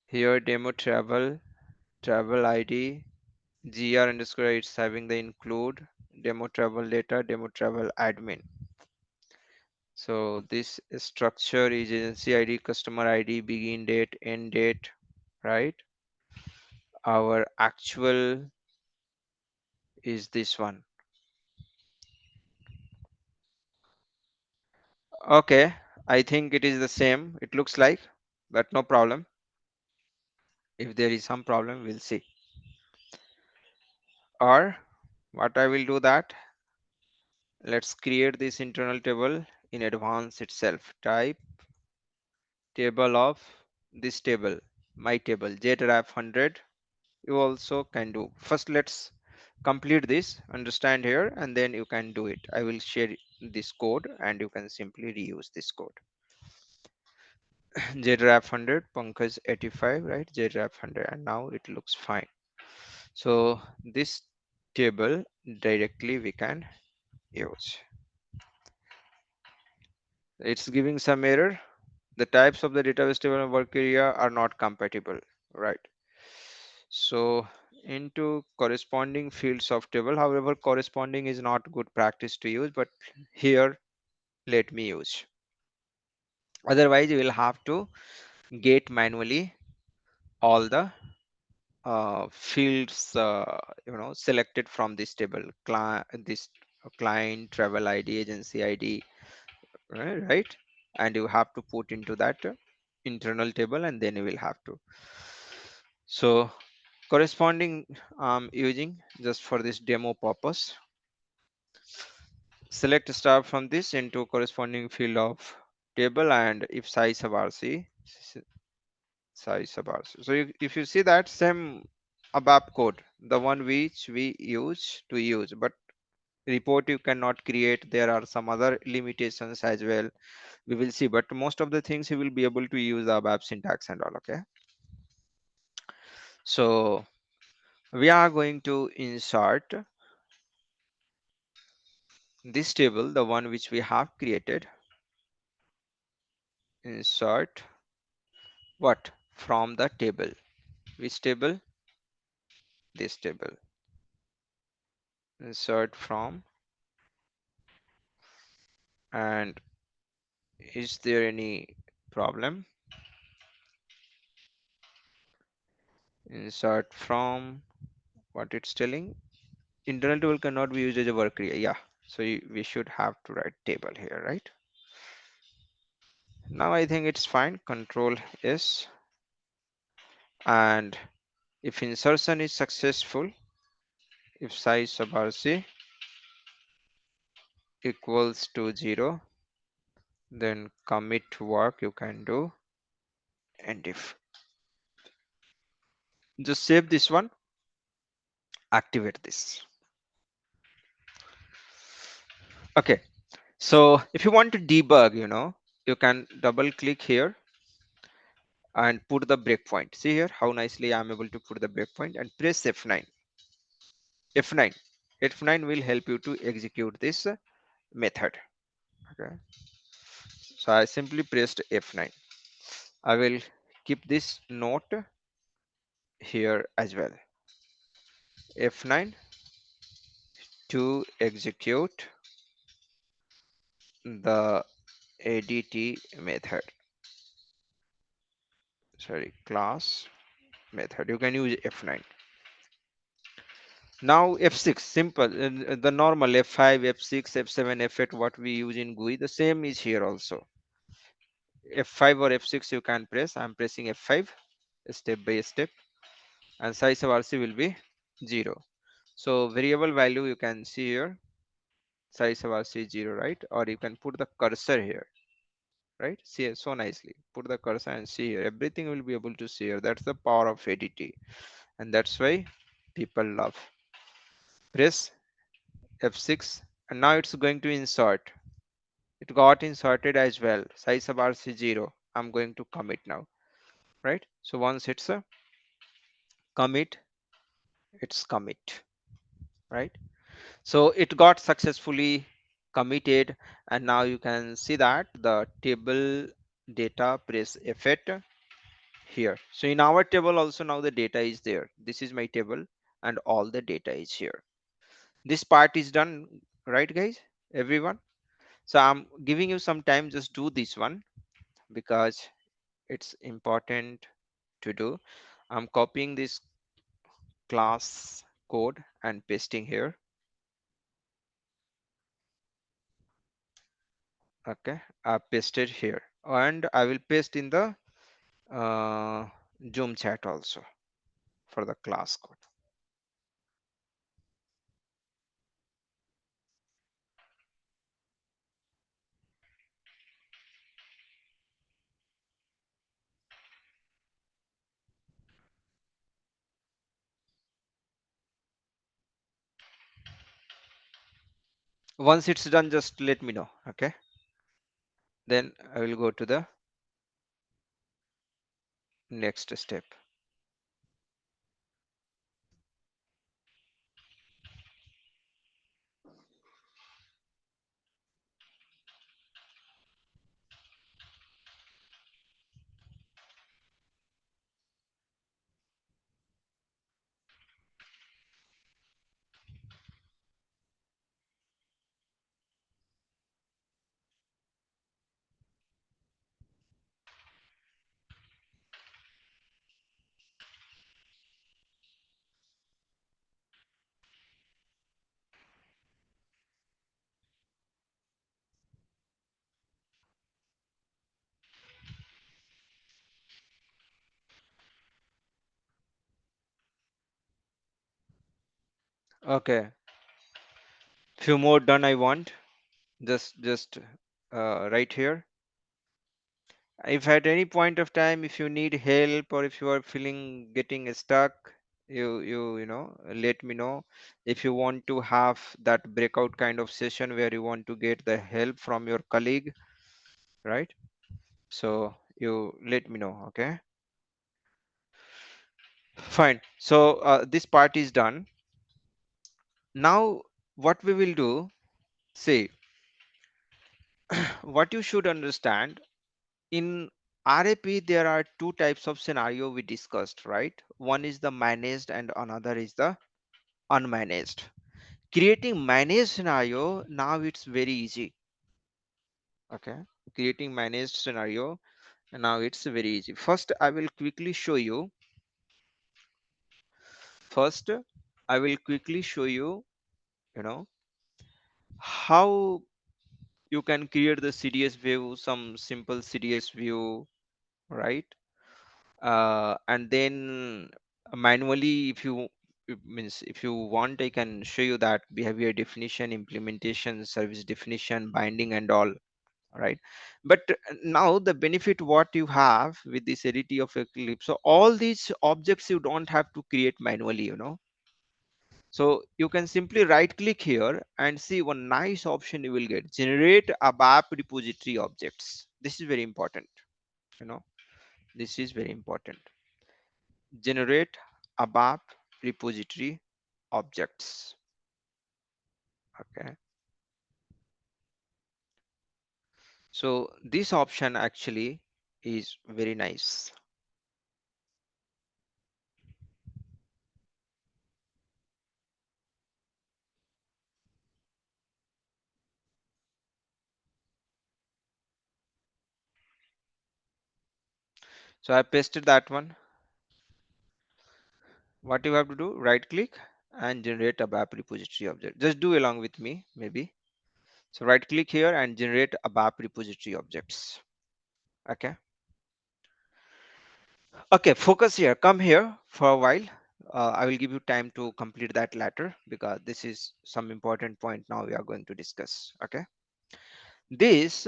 here. Demo travel, travel ID, gr underscore, it's having the include demo travel data, demo travel admin. So this structure is agency ID, customer ID, begin date, end date, right? Our actual is this one. Okay, I think it is the same, it looks like, but no problem. If there is some problem, we'll see. Or what I will do that, let's create this internal table in advance itself. Type table of this table, my table, JRAF100. You also can do. First, let's complete this, understand here, and then you can do it. I will share this code and you can simply reuse this code. JRAF100, Pankaj 85, right? JRAF100, and now it looks fine. So this table directly we can use. It's giving some error. The types of the database table and work area are not compatible, right? So into corresponding fields of table, however, corresponding is not good practice to use, but here let me use. Otherwise you will have to get manually all the fields selected from this table, this client, travel ID, agency ID, right? And you have to put into that internal table, and then you will have to, so corresponding using just for this demo purpose, select star from this into corresponding field of table, and if size of RC, size of RC. So if you see that same ABAP code, the one which we use to use, but report you cannot create, there are some other limitations as well, we will see, but most of the things you will be able to use the ABAP syntax and all. Okay, so we are going to insert this table, the one which we have created, insert what from the table, which table, this table, insert from, and is there any problem, insert from, what it's telling, internal table cannot be used as a work area, yeah, so we should have to write table here, right? Now I think it's fine, control S, and if insertion is successful, if size sub RC equals to 0, then commit work you can do, and if just save this one, activate this. Okay, so if you want to debug, you can double click here and put the breakpoint. See here how nicely I'm able to put the breakpoint, and press F9. F9 will help you to execute this method. Okay, so I simply pressed F9. I will keep this note here as well. F9 to execute the ADT method, sorry, class method. You can use F9. Now F6, simple, the normal F5, F6, F7, F8, what we use in GUI, the same is here also. F5 or F6 you can press. I'm pressing F5 step by step, and size of RC will be 0. So variable value you can see here, size of RC is 0, right? Or you can put the cursor here, right? See so nicely, put the cursor and see here, everything will be able to see here. That's the power of ADT, and that's why people love. Press F6, and now it's going to insert. It got inserted as well, size of RC 0. I'm going to commit now, right? So once it's a commit, it's commit, right? So it got successfully committed, and now you can see that the table data, press F8 here. So in our table also now the data is there. This is my table and all the data is here. This part is done, right guys, everyone? So I'm giving you some time, just do this one because it's important to do. I'm copying this class code and pasting here. Okay, I pasted here, and I will paste in the uh, Zoom chat also for the class code. Once it's done, just let me know. Okay, then I will go to the next step. Okay, few more done I want. Just right here. If at any point of time, if you need help or if you are feeling getting stuck, you let me know. If you want to have that breakout kind of session where you want to get the help from your colleague, right? So you let me know. Okay, fine. So this part is done. Now what we will do, see, what you should understand in RAP, there are two types of scenario we discussed, right? One is the managed and another is the unmanaged. Creating managed scenario, now it's very easy. Okay, creating managed scenario, now it's very easy. First I will quickly show you. First I will quickly show you, you know, how you can create the CDS view, some simple CDS view, right? And then manually, if you means if you want, I can show you that behavior definition, implementation, service definition, binding and all, right? But now the benefit what you have with this ADT of Eclipse, so all these objects you don't have to create manually, so you can simply right click here and see one nice option you will get: generate ABAP repository objects. This is very important, you know this is very important. Generate ABAP repository objects. Okay, so this option actually is very nice. So I pasted that one. What you have to do, right click and generate ABAP repository object. Just do along with me maybe. So right click here and generate ABAP repository objects. Okay, okay, focus here, come here for a while. I will give you time to complete that later because this is some important point now we are going to discuss. Okay, this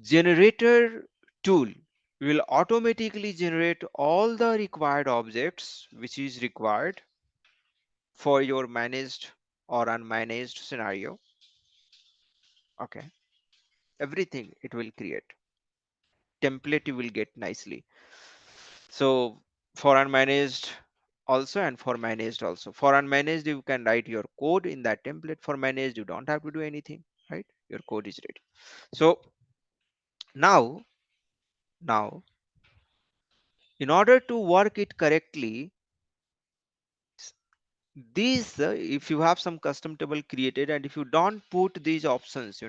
generator tool will automatically generate all the required objects which is required for your managed or unmanaged scenario. Okay, everything it will create. Template you will get nicely. So for unmanaged also and for managed also. For unmanaged you can write your code in that template. For managed you don't have to do anything, right? Your code is ready. So now in order to work it correctly, these if you have some custom table created and if you don't put these options,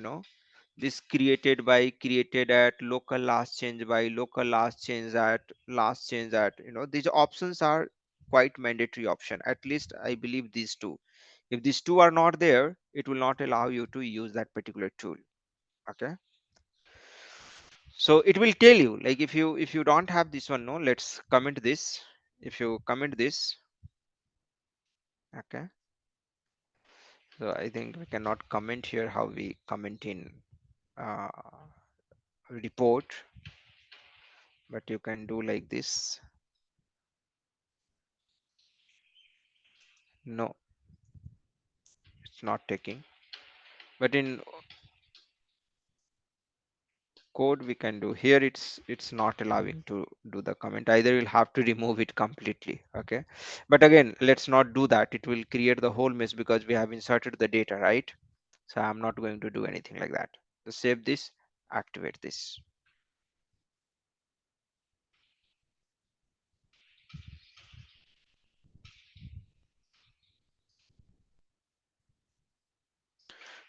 this created by, created at, local last change by, local last change at, last change at, these options are quite mandatory option. At least I believe these two. If these two are not there, it will not allow you to use that particular tool. Okay, so it will tell you, like, if you don't have this one, no, let's comment this. If you comment this, okay, so I think we cannot comment here how we comment in uh, report, but you can do like this. No, it's not taking, but in code we can do here. It's not allowing to do the comment. Either you'll have to remove it completely. Okay, but again, let's not do that. It will create the whole mess because we have inserted the data, right? So I'm not going to do anything like that. So save this, activate this.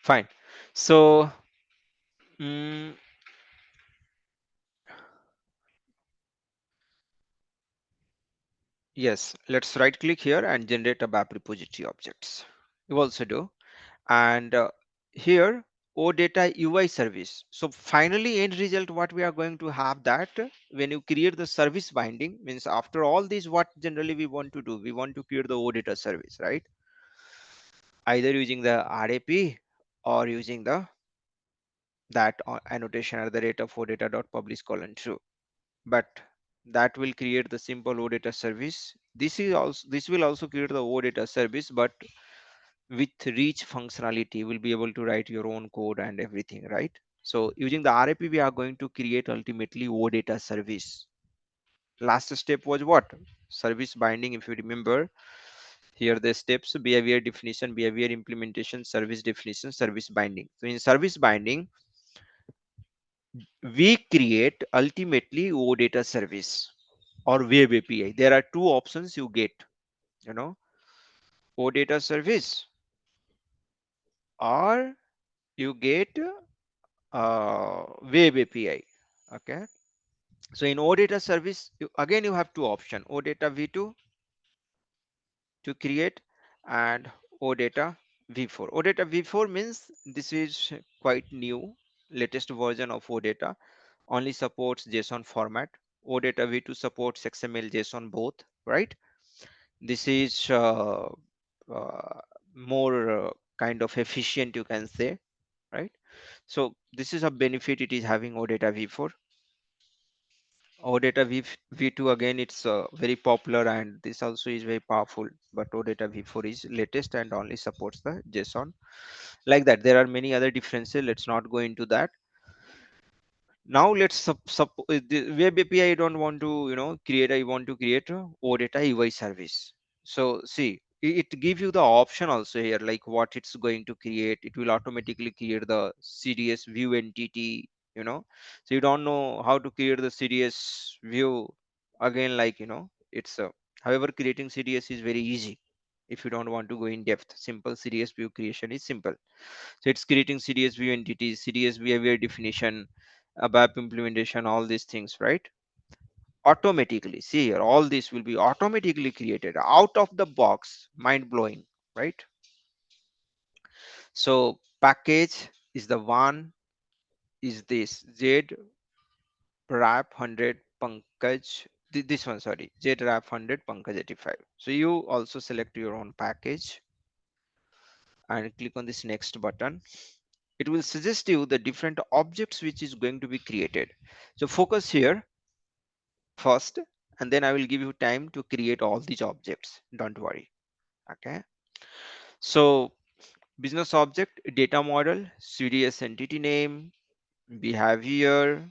Fine. So mm, yes, let's right click here and generate a ABAP repository objects. You also do. And here OData UI service. So finally end result what we are going to have, that when you create the service binding, means after all this, what generally we want to do, we want to create the OData service, right? either using the RAP or using the that annotation at the rate of odata dot publish colon true. But that will create the simple OData service. This will also create the OData service, but with rich functionality. Will be able to write your own code and everything, right? So using the RAP, we are going to create ultimately OData service. Last step was what? Service binding. If you remember, here the steps: behavior definition, behavior implementation, service definition, service binding. So in service binding, we create ultimately OData service or web API. There are two options you get, you know, OData service, or you get web API. Okay. So in OData service, again you have two options: OData V2 to create and OData V4. OData V4 means this is quite new, latest version of OData. Only supports JSON format. OData V2 supports XML, JSON both, right? This is more kind of efficient, you can say, right? So this is a benefit it is having OData V4. OData V2 again, it's very popular, and this also is very powerful, but OData V4 is latest and only supports the JSON. Like that, there are many other differences. Let's not go into that. Now let's the web API. I don't want to create. I want to create a OData UI service. So see, it gives you the option also here, like what it's going to create. It will automatically create the CDS view entity. So you don't know how to create the CDS view again. Like it's however, creating CDS is very easy. If you don't want to go in depth, simple CDS view creation is simple. So it's creating CDS view entities, CDS behavior definition, ABAP implementation, all these things, right? Automatically. See here, all this will be automatically created out of the box. Mind blowing, right? So package is the one, is this Z wrap 100 Pankaj. This one, sorry, Z wrap 100 Pankaj 85. So you also select your own package and click on this next button. It will suggest you the different objects which is going to be created. So focus here first, and then I will give you time to create all these objects. Don't worry. Okay. So business object, data model, CDS entity name, behavior,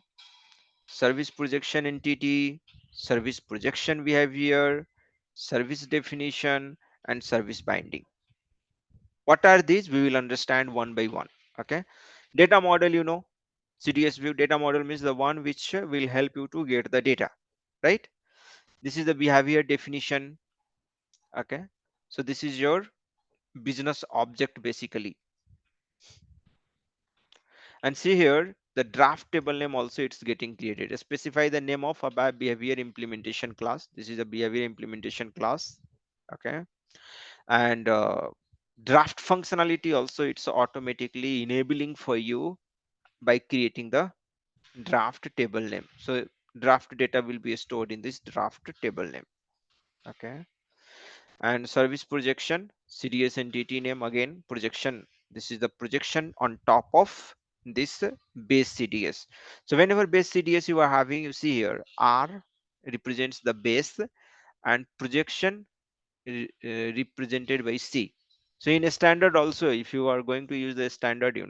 service projection entity, service projection behavior, service definition, and service binding. What are these? We will understand one by one. Okay. Data model, CDS view data model means the one which will help you to get the data, right? This is the behavior definition. Okay. So this is your business object basically. And see here, the draft table name also it's getting created. Specify the name of ABAP behavior implementation class. This is a behavior implementation class. Okay. And draft functionality also it's automatically enabling for you by creating the draft table name. So draft data will be stored in this draft table name. Okay. And service projection, CDS entity name, again projection. This is the projection on top of this base CDS. So whenever base CDS you are having, you see here R represents the base and projection represented by C. So in a standard also, if you are going to use the standard,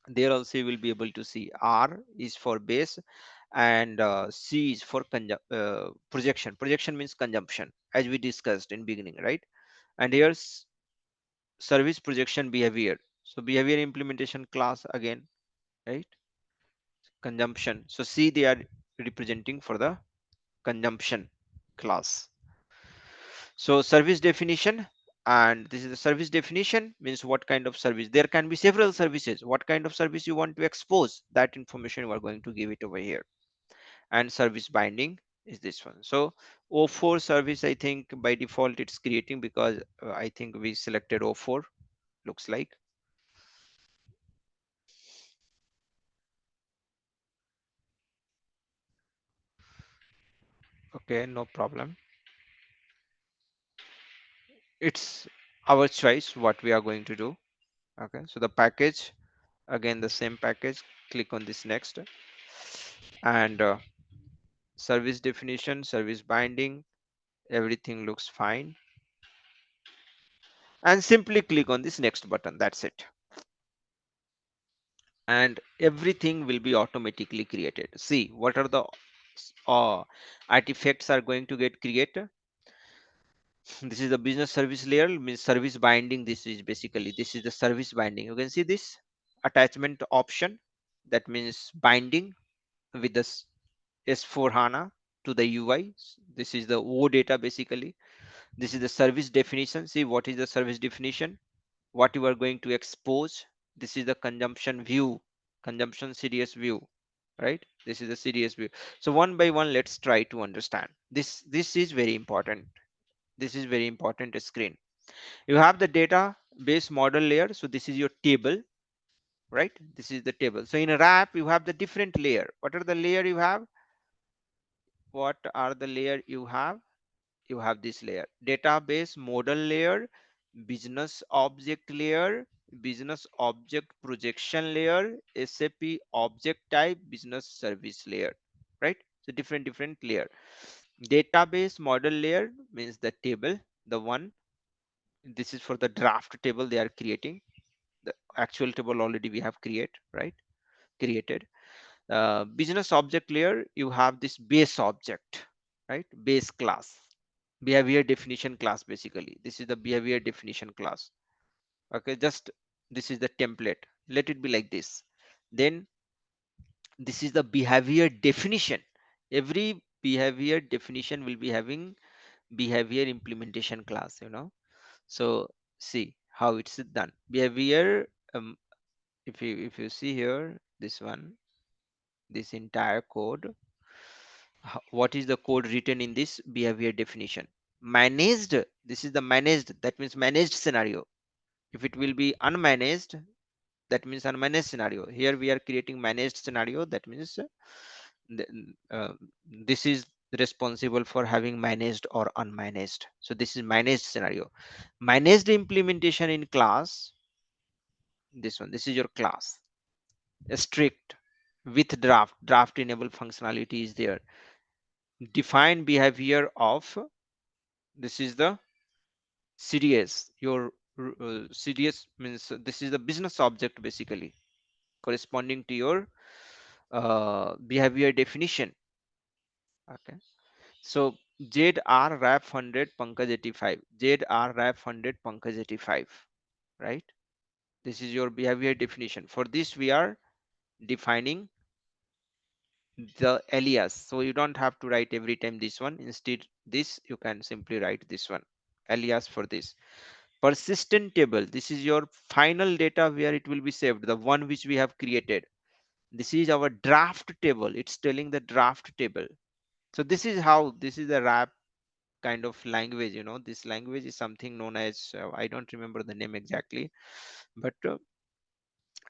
there also you will be able to see R is for base and C is for projection. Projection means consumption, as we discussed in beginning, right? And here's service projection behavior. So behavior implementation class again, right? Consumption. So C they are representing for the consumption class. So service definition, and this is the service definition means what kind of service. There can be several services. What kind of service you want to expose, that information we are going to give it over here. And service binding is this one. So O4 service, I think by default it's creating because I think we selected O4, looks like. Okay, no problem. It's our choice what we are going to do. Okay, so the package, again the same package, click on this next, and service definition, service binding, everything looks fine, and simply click on this next button. That's it, and everything will be automatically created. See what are the artifacts are going to get created. This is the business service layer, means service binding. This is basically, this is the service binding. You can see this attachment option, that means binding with the S4 HANA to the UI. This is the O data basically. This is the service definition. See what is the service definition, what you are going to expose. This is the consumption view, consumption CDS view, right? This is the CDS view. So one by one, let's try to understand this. This is very important. This is very important screen. You have the database model layer. So this is your table, right? This is the table. So in a wrap, you have the different layer. What are the layer you have? What are the layer you have? You have this layer, database model layer, business object layer, business object projection layer, SAP object type, business service layer, right? So different layer. Database model layer means the table, the one, this is for the draft table they are creating. The actual table already we have created. Business object layer, you have this base object, right? Base class, behavior definition class. Basically this is the behavior definition class. Okay, just this is the template, let it be like this. Then this is the behavior definition. Every behavior definition will be having behavior implementation class, so see how it's done. Behavior, if you see here, this one, this entire code, what is the code written in this behavior definition? Managed, this is the managed, that means managed scenario. If it will be unmanaged, that means unmanaged scenario. Here we are creating managed scenario, that means uh, this is responsible for having managed or unmanaged. So this is managed scenario. Managed implementation in class, this one, this is your class. Strict with draft enable functionality is there. Define behavior of, this is the CDS. Your CDS means this is the business object basically, corresponding to your behavior definition. Okay, so ZR RAP 100 Pankaj 85, ZR RAP 100 Pankaj 85, right? This is your behavior definition. For this we are defining the alias, so you don't have to write every time this one. Instead this you can simply write this one, alias for this. Persistent table, this is your final data where it will be saved, the one which we have created. This is our draft table, it's telling the draft table. So this is how, this is the wrap kind of language. This language is something known as, I don't remember the name exactly, but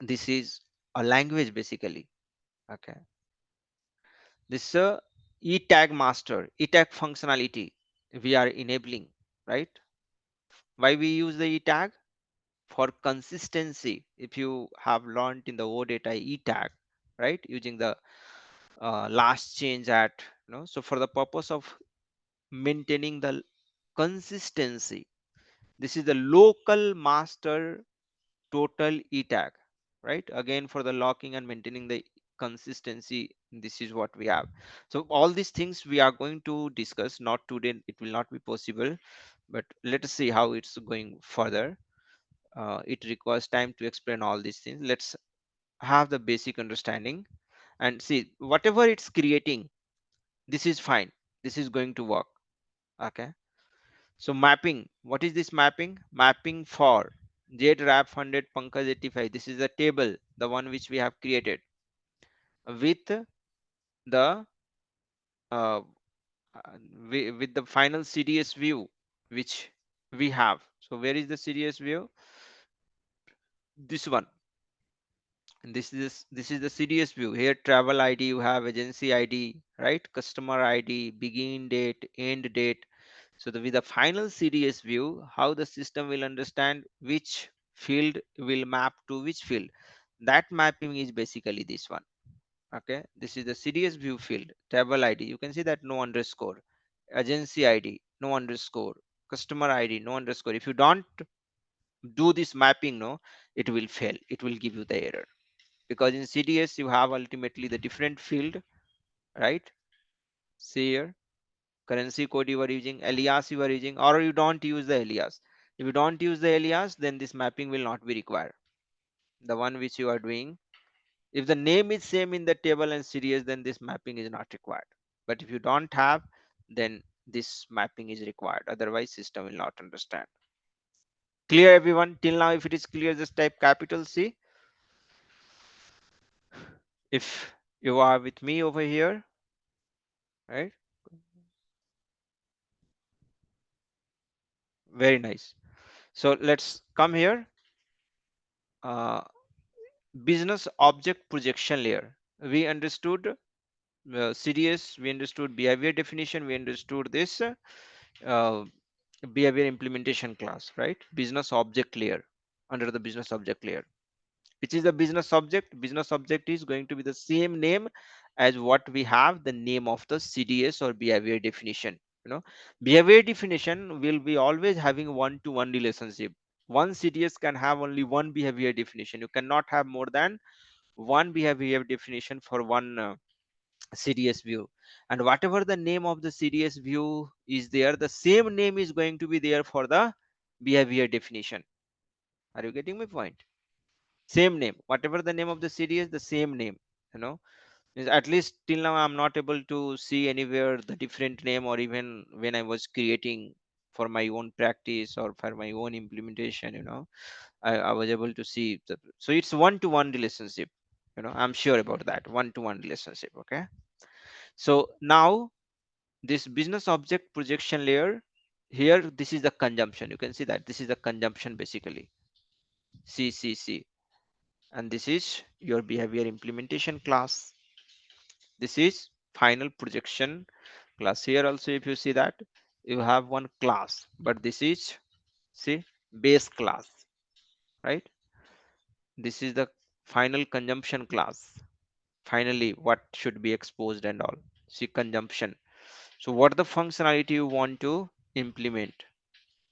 this is a language basically. Okay, this e tag master, e tag functionality we are enabling, right? Why we use the e tag? For consistency. If you have learned in the OData e tag, right, using the last change at, so for the purpose of maintaining the consistency, this is the local master total e tag, right? Again, for the locking and maintaining the consistency, this is what we have. So all these things we are going to discuss, not today, it will not be possible, but let us see how it's going further. It requires time to explain all these things. Let's have the basic understanding and see whatever it's creating, this is fine, this is going to work. Okay, so mapping, what is this mapping? Mapping for JRAP 100 Pankaj 85, this is the table, the one which we have created with the uh, with the final CDS view which we have. So where is the CDS view? This one. And this is the CDS view. Here travel ID, you have agency ID, right? Customer ID, begin date, end date. So with the final CDS view, how the system will understand which field will map to which field. That mapping is basically this one. Okay, this is the CDS view field, table ID. You can see that no underscore, agency ID, no underscore, customer ID, no underscore. If you don't do this mapping, no, it will fail. It will give you the error because in CDS you have ultimately the different field, right? See here, currency code you are using, alias you are using, or you don't use the alias. If you don't use the alias, then this mapping will not be required. The one which you are doing, if the name is same in the table and series, then this mapping is not required. But if you don't have, then this mapping is required. Otherwise, system will not understand. Clear everyone? Till now, if it is clear, just type capital C. If you are with me over here, right? Very nice. So let's come here. Business object projection layer. We understood CDS, we understood behavior definition, we understood this uh, behavior implementation class, right? Business object layer. Under the business object layer, which is the business object. Business object is going to be the same name as what we have the name of the CDS or behavior definition. You know, behavior definition will be always having one-to-one relationship. One CDS can have only one behavior definition. You cannot have more than one behavior definition for one CDS view. And whatever the name of the CDS view is there, the same name is going to be there for the behavior definition. Are you getting my point? Same name, whatever the name of the CDS, the same name. You know, at least till now I'm not able to see anywhere the different name, or even when I was creating for my own practice or for my own implementation, you know, I was able to see so it's one-to-one relationship. You know, I'm sure about that one-to-one relationship. Okay, so now this business object projection layer, here this is the consumption. You can see that this is the consumption basically, CCC, and this is your behavior implementation class. This is final projection class. Here also, if you see that you have one class, but this is, see, base class, right? This is the final consumption class. Finally, what should be exposed and all. See, consumption. So what the functionality you want to implement,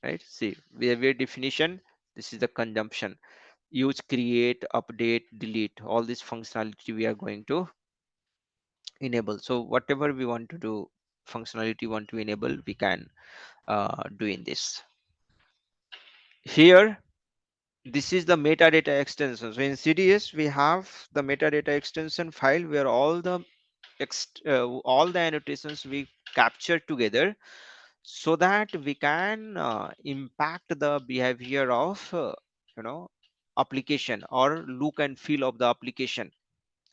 right? See, behavior definition. This is the consumption. Use, create, update, delete. All this functionality we are going to enable. So whatever we want to do, functionality want to enable, we can do in this. Here, this is the metadata extension. So in CDS, we have the metadata extension file where all the annotations we capture together, so that we can impact the behavior of you know, application or look and feel of the application,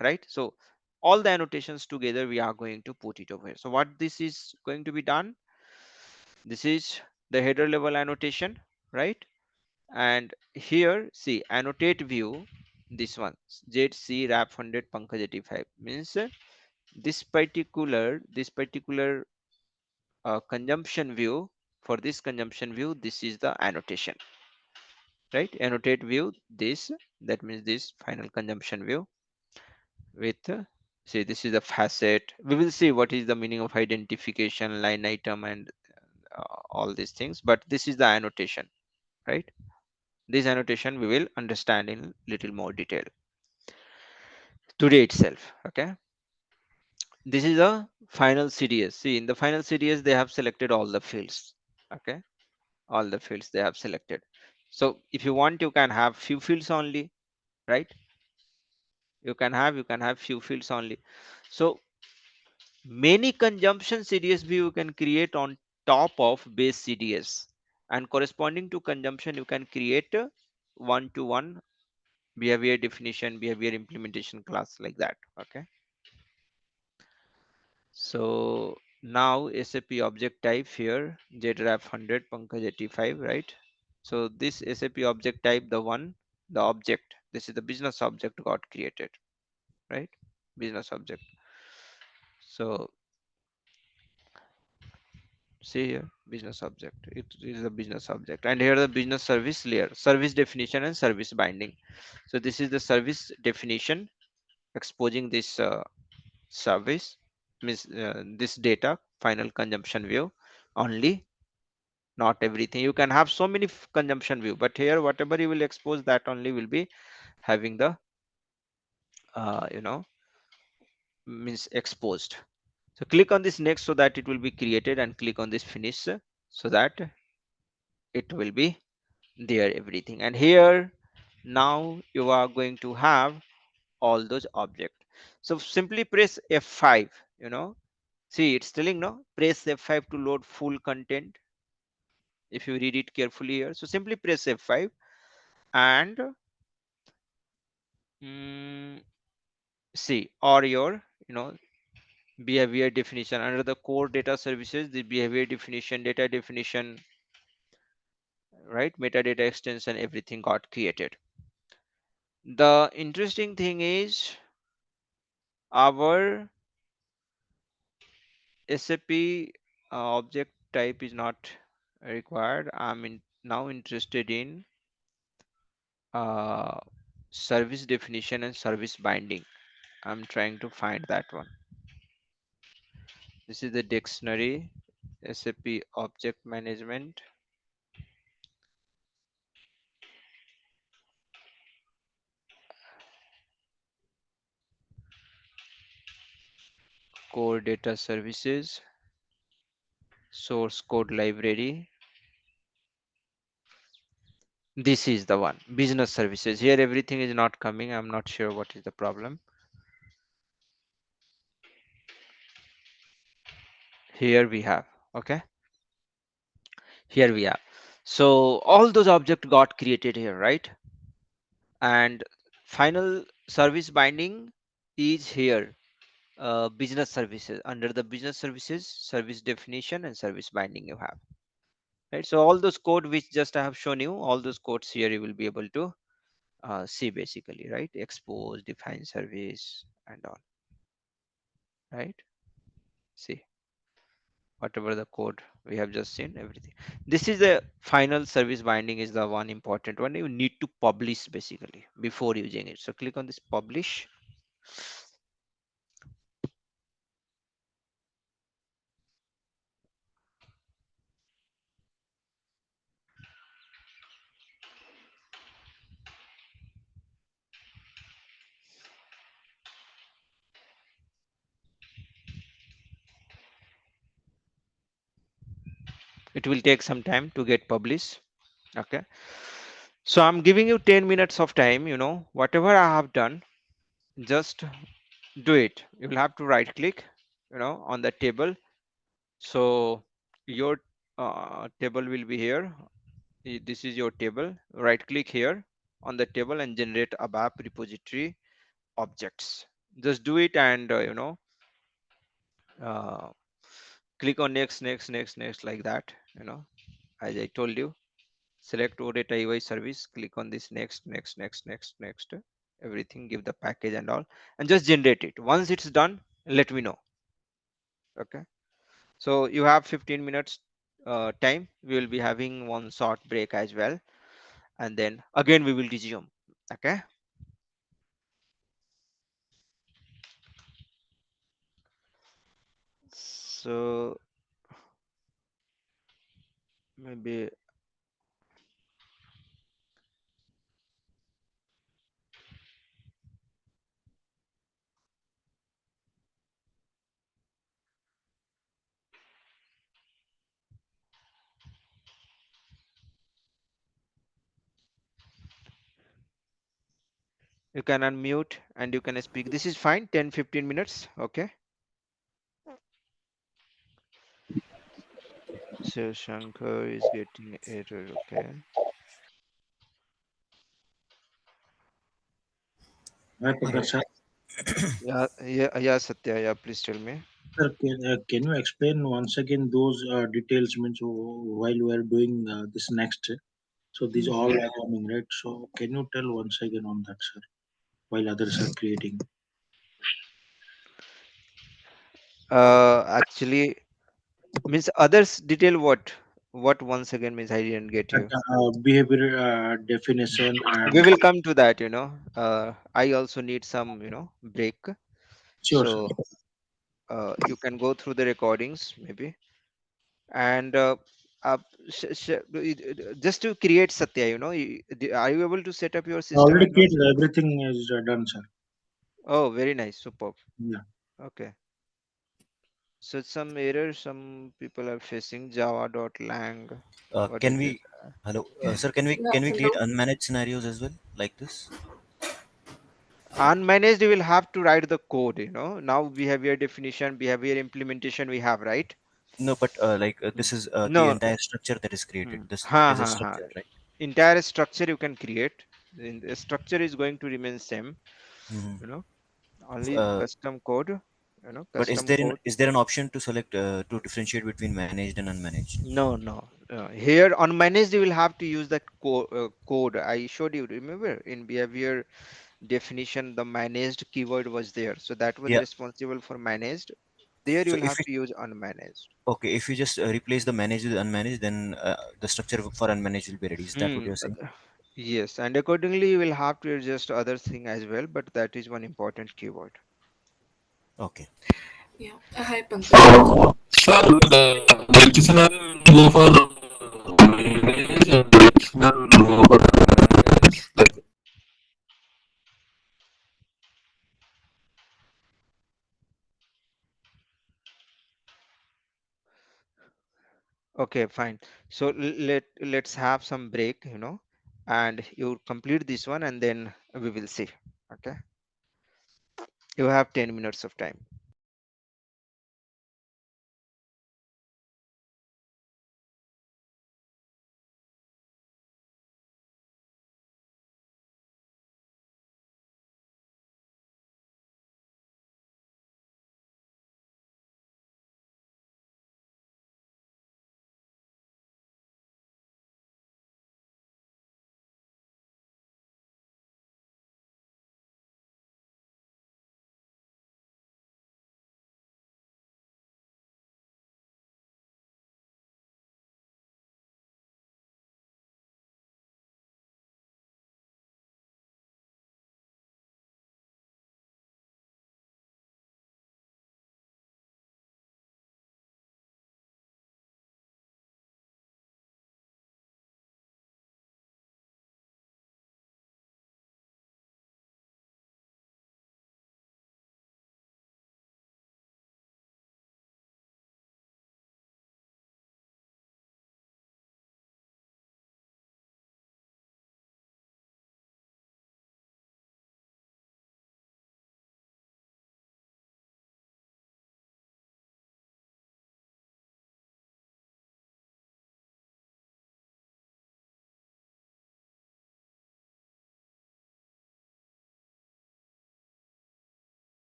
right? So all the annotations together we are going to put it over here. So what this is going to be done, this is the header level annotation, right? And here, see, annotate view, this one, ZC wrap 100 Pankaj 85, means this particular consumption view. For this consumption view, this is the annotation, right? Annotate view, this, that means this final consumption view with see, this is a facet. We will see what is the meaning of identification, line item, and all these things, but this is the annotation, right? This annotation we will understand in little more detail today itself. Okay, this is a final CDS. See, in the final CDS they have selected all the fields. Okay, all the fields they have selected. So if you want, you can have few fields only, right? You can have few fields only. So many consumption CDS view you can create on top of base CDS, and corresponding to consumption you can create a one-to-one behavior definition, behavior implementation class, like that. Okay, so now SAP object type here, JDRAF 100 Pankaj 85, right? So this SAP object type, the object, this is the business object got created, right? Business object. So See here, business object. It is a business object, and here the business service layer, service definition and service binding. So this is the service definition exposing this service, means this data final consumption view only, not everything. You can have so many consumption view, but here whatever you will expose, that only will be having the you know, means exposed. So click on this next so that it will be created, and click on this finish so that it will be there everything. And here now you are going to have all those objects. So simply press F5, you know, see it's telling no, press F5 to load full content. If you read it carefully here, so simply press F5 and mm, see, or your, you know, behavior definition under the core data services, the behavior definition, data definition, right, metadata extension, everything got created. The interesting thing is our SAP object type is not required. Now interested in uh, service definition and service binding. I'm trying to find that one. This is the dictionary, SAP object management, core data services, source code library. This is the one, business services. Here everything is not coming. I'm not sure what is the problem. Here we have, okay, here we have. So all those objects got created here, right? And final service binding is here, business services. Under the business services, service definition and service binding you have, right? So all those code which just I have shown you, all those codes here you will be able to see basically, right? Expose, define service and all, right? See, whatever the code we have just seen, everything. This is the final service binding, is the one important one you need to publish basically before using it. So click on this publish. It will take some time to get published, okay? So I'm giving you 10 minutes of time, you know, whatever I have done, just do it. You will have to right click, you know, on the table. So your table will be here. This is your table. Right click here on the table and generate ABAP repository objects. Just do it, and you know, uh, click on next, next, next, next, like that, you know, as I told you. Select OData UI service, click on this next, next, next, next, next, everything, give the package and all, and just generate it. Once it's done, let me know, okay? So you have 15 minutes time. We will be having one short break as well, and then again we will resume, okay? So maybe you can unmute and you can speak. This is fine, 10-15 minutes, okay? So Shankar is getting error, okay? Hi, Pankaj sir. Yeah, yeah, yeah, Satya, yeah, please tell me. Sir, can you explain once again those details means while we are doing this next? So these all are coming, right? So can you tell once again on that, sir, while others are creating? Actually, Means others detail what? What once again means I didn't get That you. behavior definition We and will come to that, I also need some, break. sure, sir. So you can go through the recordings maybe. And uh, just to create Satya, are you able to set up your I system already and all? created everything is done, sir. Oh, very nice, superb. Yeah. Okay. So some errors some people are facing java.lang. What Can is we, this? hello, sir, can we create unmanaged scenarios as well like this? Unmanaged, you will have to write the code, now behavior definition, behavior implementation we have, right? No, but like Hmm. this is the No. entire structure that is created. Hmm. This Ha is a ha ha. structure, right? Entire structure you can create. The structure is going to remain same, Hmm. you know. Only Uh, custom code, but is custom there code. an option to select to differentiate between managed and unmanaged? No, no. Here on managed, you will have to use that code I showed you. Remember, in behavior definition, the managed keyword was there. So that was Yeah. responsible for managed. There you So will if have we to use unmanaged. okay, if you just replace the managed with unmanaged, then the structure for unmanaged will be ready. Is that what Hmm. you're saying? Yes, and accordingly, you will have to adjust other thing as well, but that is one important keyword. Okay. Yeah. Hi, Pankaj. Sir, the which scenario will go for manage and which scenario will go for unmanaged? Like, Okay, fine. So let's have some break, and you complete this one, and then we will see. Okay, you have 10 minutes of time.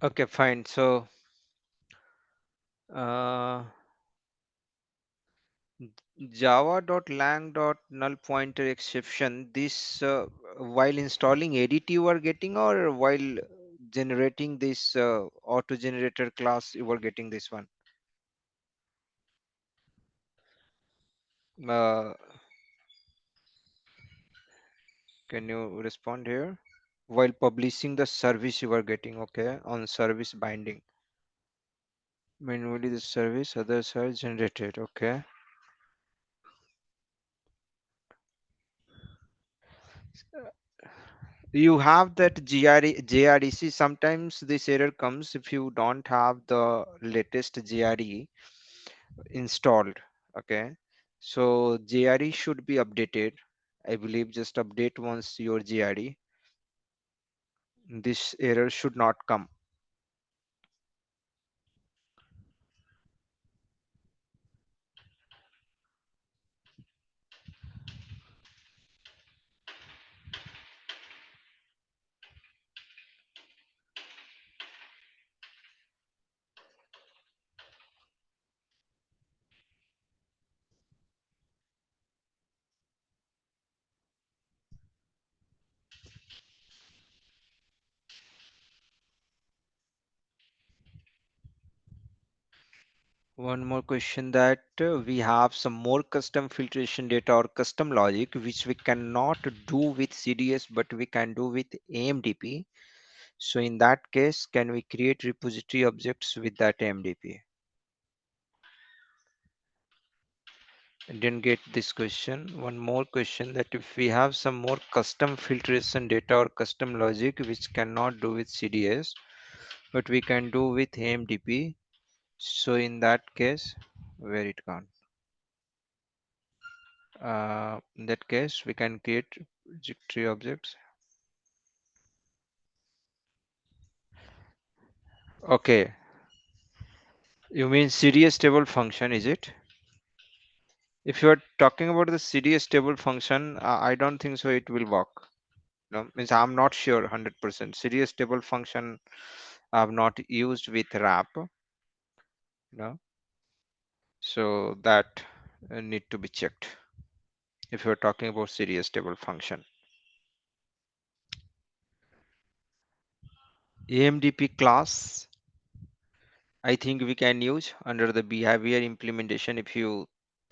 Okay, fine. So uh, java.lang.null pointer exception, this while installing ADT you are getting, or while generating this auto generator class you are getting this one? Uh, can you respond here? While publishing the service you are getting, okay, on service binding. Manually the service, others are generated, okay. You have that JREC. Sometimes this error comes if you don't have the latest JRE installed, okay. So JRE should be updated. I believe just update once your JRE. This error should not come. One more question, that we have some more custom filtration data or custom logic which we cannot do with CDS but we can do with AMDP. So in that case, can we create repository objects with that AMDP? I didn't get this question. One more question, that if we have some more custom filtration data or custom logic which cannot do with CDS but we can do with AMDP. So in that case, where it gone? In that case, we can create tree objects. Okay, you mean CDS table function, is it? If you are talking about the CDS table function, I don't think so it will work. No, means I'm not sure 100%. CDS table function I have not used with RAP, no, so that need to be checked if you're talking about CDS table function. AMDP class, I think we can use under the behavior implementation if you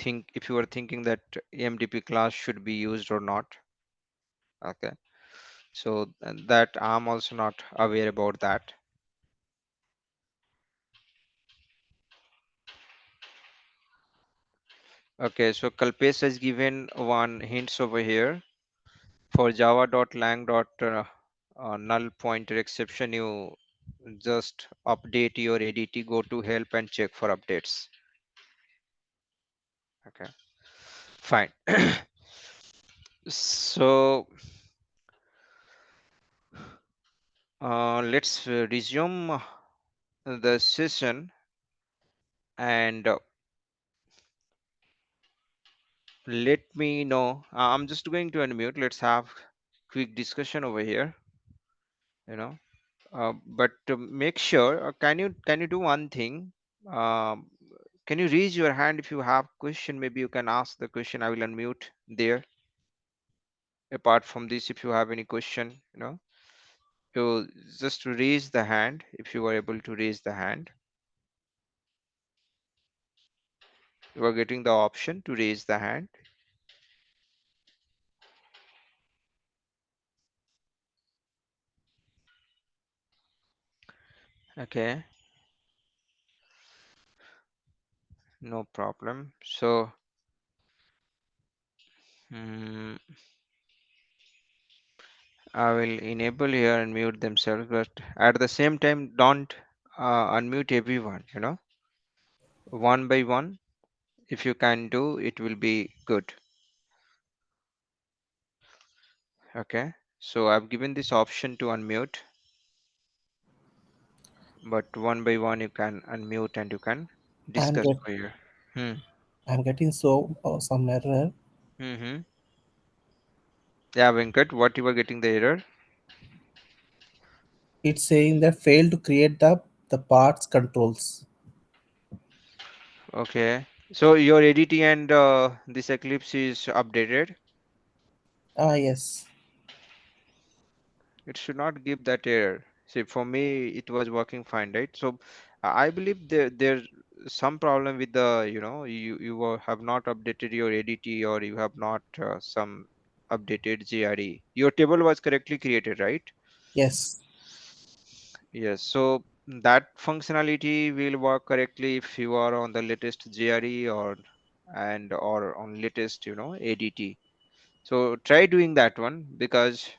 are thinking that AMDP class should be used or not. Okay, so that I'm also not aware about that. Okay, so Kalpesh has given one hints over here for java.lang.null pointer exception. You just update your ADT, go to help and check for updates. Okay, fine. So let's resume the session, and let me know. I'm just going to unmute. Let's have quick discussion over here, you know. But to make sure, can you do one thing? Um, can you raise your hand if you have question? Maybe you can ask the question. I will unmute there. Apart from this, if you have any question, you just raise the hand if you are able to raise the hand. You are getting the option to raise the hand. Okay, no problem. So mm, I will enable here and mute themselves, but at the same time, don't unmute everyone, one by one. If you can do, it will be good. Okay, so I've given this option to unmute, but one by one you can unmute and you can I'm discuss get over here. Hmm. I'm getting some error. Mm-hmm. Yeah, Venkat, what you were getting the error? It's saying that failed to create the parts controls. Okay. So your ADT and this Eclipse is updated. Ah, yes. It should not give that error. See, for me, it was working fine, right? So I believe there's some problem with the, have not updated your ADT, or you have not some updated GRE. Your table was correctly created, right? Yes. Yes. So that functionality will work correctly if you are on the latest GRE or on latest, ADT. So try doing that one, because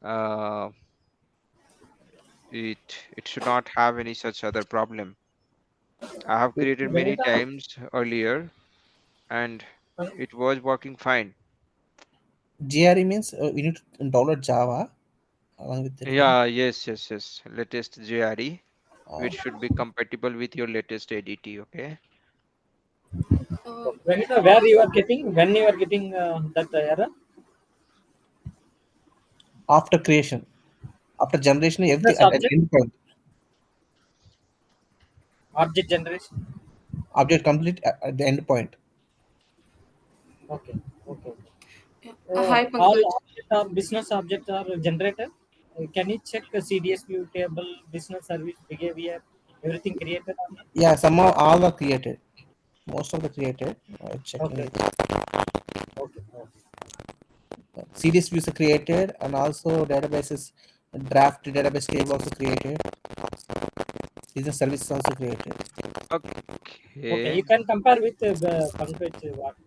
uh, it should not have any such other problem. I have created many times earlier, and it was working fine. GRE means you need to download Java along with that link. Yeah, yes. Latest GRE, Uh, which should be compatible with your latest ADT. Okay. Um, Where you are getting, when you are getting that error? After creation, after generation, everything Business at object, end point. object generation. Object complete at the end point. Okay, okay. yeah. Hi, All Pankaj. object or business objects are generated. Can you check the CDS view table, business service behavior, everything created on it? Yeah, somehow all are created. Most of the created. Checking Okay, it. okay, okay. CDS views are created, and also databases, draft database table also created. Business services also created. Okay, Okay. you can compare with Pankaj what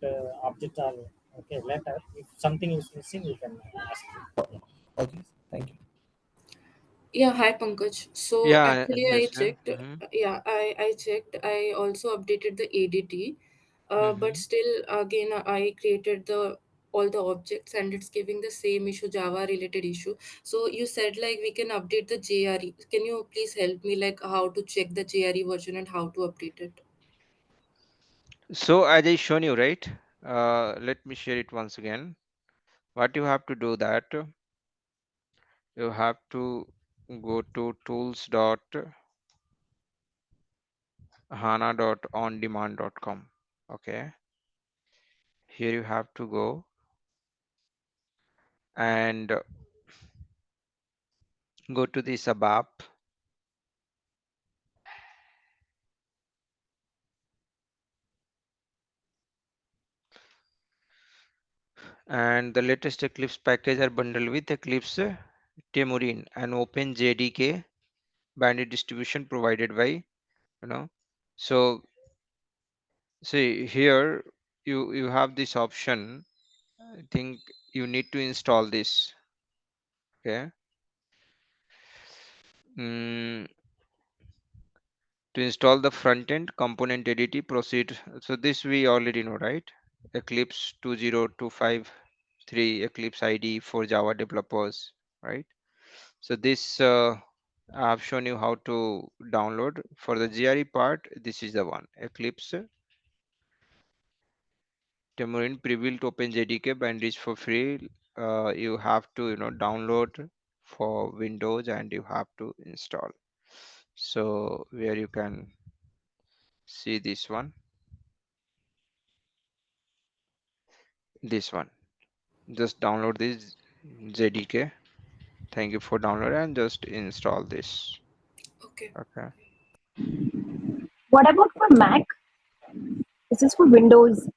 objects are okay later. If something is missing, you can ask. Okay, thank you. Yeah, hi Pankaj. So Yeah. actually I Yes. checked. Mm-hmm. I checked. I also updated the ADT, but Mm-hmm. still again I created the all the objects and it's giving the same issue, Java related issue. So you said like we can update the JRE. Can you please help me like how to check the JRE version and how to update it? So as I shown you, right? Let me share it once again. What you have to do that you have to go to tools.hana.ondemand.com. Okay. Here you have to go and go to this ABAP, and the latest Eclipse package are bundled with Eclipse Temurin and Open JDK banded distribution provided by, you know. So see here you have this option. I think you need to install this. Okay. Mm, to install the front end component ADT, proceed. So this we already know, right? Eclipse 20253 Eclipse ID for Java developers, right? So this I have shown you how to download. For the GRE part, this is the one, Eclipse Temurin pre-built OpenJDK bindage for free. You have to download for Windows, and you have to install. So where you can see this one, just download this JDK. Thank you for download, and just install this. Okay. Okay. What about for Mac? This is for Windows.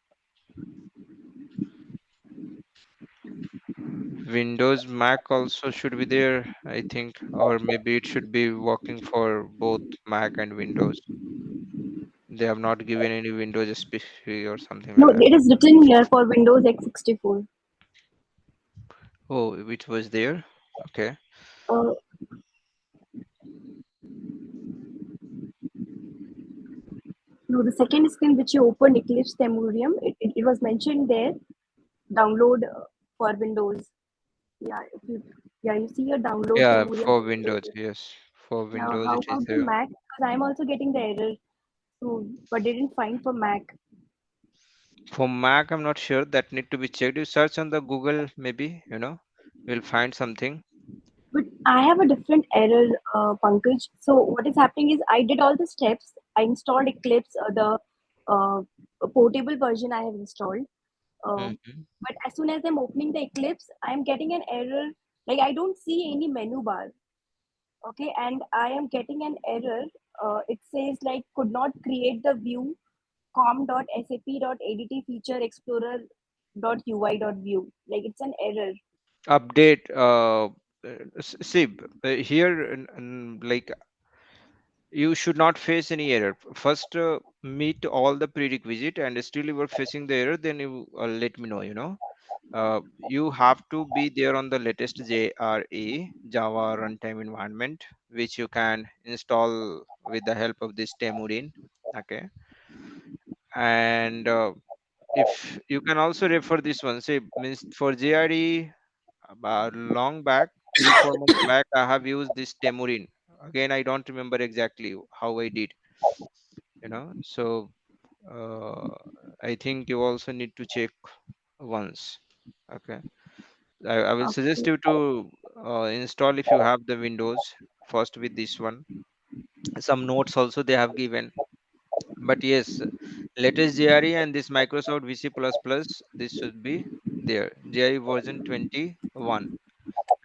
Windows, Mac also should be there, I think, or maybe it should be working for both Mac and Windows. They have not given any Windows specific or something No, like that. it is written here for Windows x64. Oh, which was there. Okay. Uh, no, the second screen which you opened, Eclipse Temurium, it was mentioned there. Download for Windows. Yeah, yeah, you see your download Yeah, Temurium for for Windows, Windows. yes. For Now, Windows how it is about the there. Mac? Because I'm also getting the error. So, but didn't find for Mac. For Mac, I'm not sure. That need to be checked. You search on the Google, maybe, you'll find something. But I have a different error, Pankaj. So what is happening is I did all the steps. I installed Eclipse, the uh, portable version I have installed. Hmm. But as soon as I'm opening the Eclipse, I'm getting an error. Like I don't see any menu bar. Okay, and I am getting an error. It says like could not create the view com.sap.adt feature explorer .ui.view. Like it's an error. Update. See, here, like, you should not face any error. First, meet all the prerequisite, and still you are facing the error, then you let me know. You have to be there on the latest JRE, Java Runtime Environment, which you can install with the help of this Temurin. Okay, and if you can also refer this one, say means for JRE, long back, 3 4 months back, I have used this Temurin. Again, I don't remember exactly how I did. So uh, I think you also need to check once. Okay. I will suggest Okay. you to install if you have the Windows first with this one. Some notes also they have given. But yes, latest JRE and this Microsoft VC++, this should be there. JRE version 21,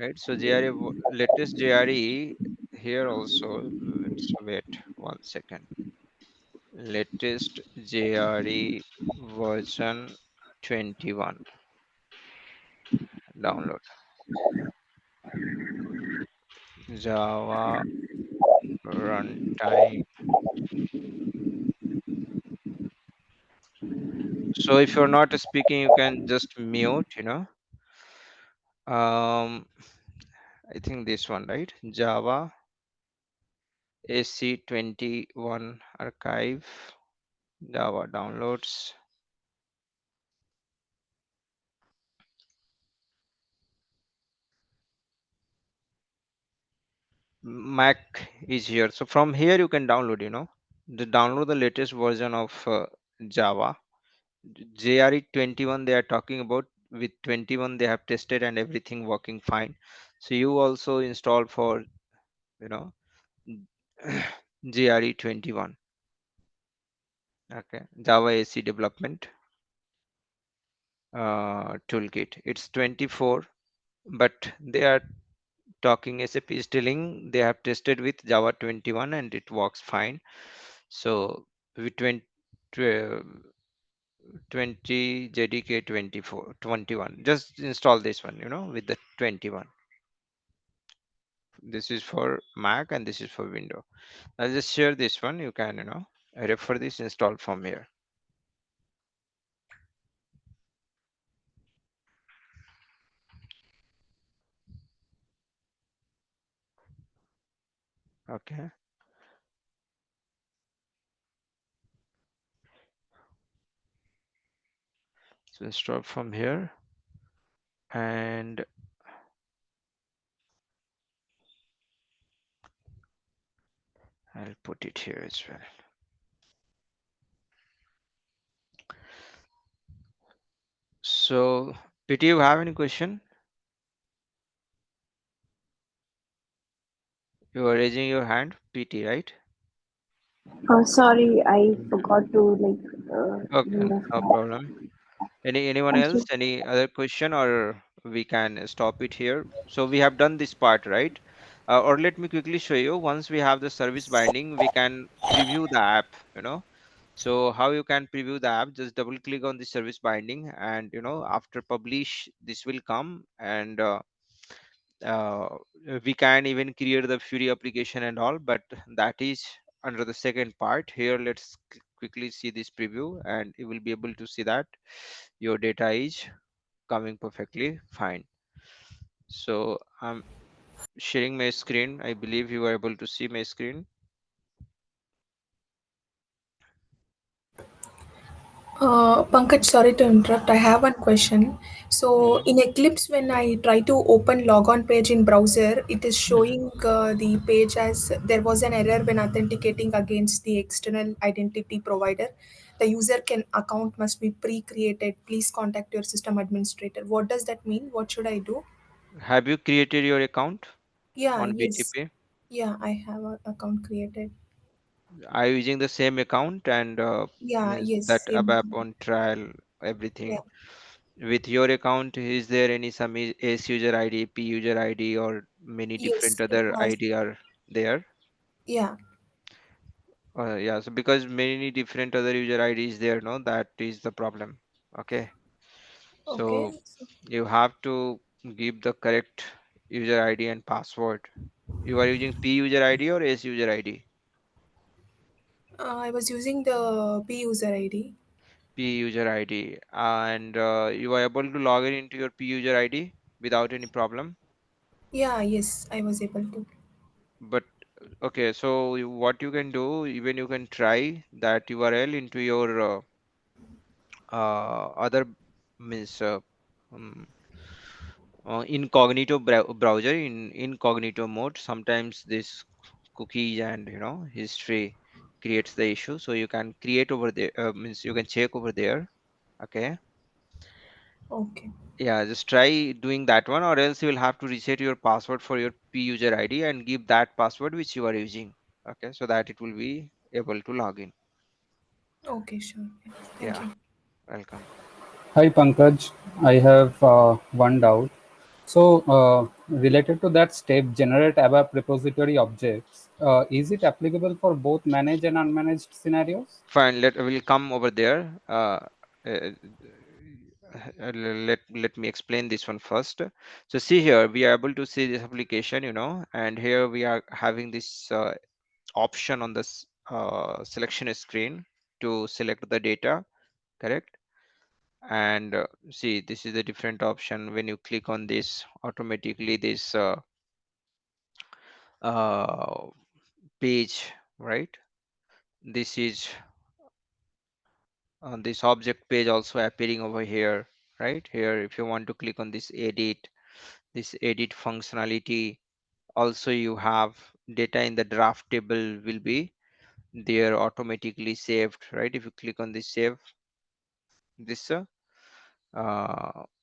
right? So latest JRE here also. Let's wait 1 second. Latest JRE version 21. Download. Java runtime. So if you're not speaking, you can just mute. Um, I think this one, right? Java AC21 archive, Java downloads. Mac is here. So from here you can download, download the latest version of Java. JRE 21 they are talking about. With 21 they have tested and everything working fine. So you also install for, you know, JRE 21. Okay, Java AC development toolkit. It's 24, but they are talking SAP is telling they have tested with Java 21 and it works fine. So with 20 JDK 24 21, just install this one, with the 21. This is for Mac and this is for Windows. I'll just share this one. You can, refer this install from here. Okay. So install from here and I'll put it here as well. So, PT, you have any question? You are raising your hand, PT, right? Sorry, I forgot to like. Okay, Remove no that. problem. Anyone Thank else? you. Any other question, or we can stop it here? So we have done this part, right? Or let me quickly show you. Once we have the service binding, we can preview the app. So how you can preview the app? Just double click on the service binding, and after publish, this will come, and uh, we can even create the Fury application and all, but that is under the second part. Here let's quickly see this preview, and you will be able to see that your data is coming perfectly fine. So I'm sharing my screen. I believe you are able to see my screen. Pankaj, sorry to interrupt. I have one question. So Mhm. in Eclipse, when I try to open logon page in browser, it is Mhm. showing the page as there was an error when authenticating against the external identity provider. The user can account must be pre-created. Please contact your system administrator. What does that mean? What should I do? Have you created your account? Yeah, on yes. BTP? Yeah, I have an account created. Are you using the same account and Yeah, means yes, that same ABAP account. on trial, Yeah. everything? With your account, is there any some S user ID, P user ID, or many different Yes, it other has. ID are there? Yeah. Yeah, so because many different other user IDs there, no, that is the problem. Okay, Okay. so you have to give the correct user ID and password. You are using P user ID or S user ID? I was using the P user ID. P user ID, and you are able to log in into your P user ID without any problem. Yeah, yes, I was able to. But okay, so what you can do, even you can try that URL into your other means um, incognito browser in incognito mode. Sometimes this cookies and history creates the issue, so you can create over there, means you can check over there. Okay, Okay. yeah, just try doing that one, or else you will have to reset your password for your P user ID and give that password which you are using. Okay, so that it will be able to log in. Okay, sure. Yeah. Thank Yeah, you. welcome. Hi Pankaj, I have one doubt. So, related to that step, generate ABAP repository objects, is it applicable for both managed and unmanaged scenarios? Fine, we'll come over there. Uh, let me explain this one first. So see here, we are able to see this application, and here we are having this option on this selection screen to select the data, correct? And see, this is a different option. When you click on this, automatically this uh, page, right? This is this object page also appearing over here, right here. If you want to click on this edit functionality, also you have data in the draft table will be there automatically saved, right? If you click on this save, this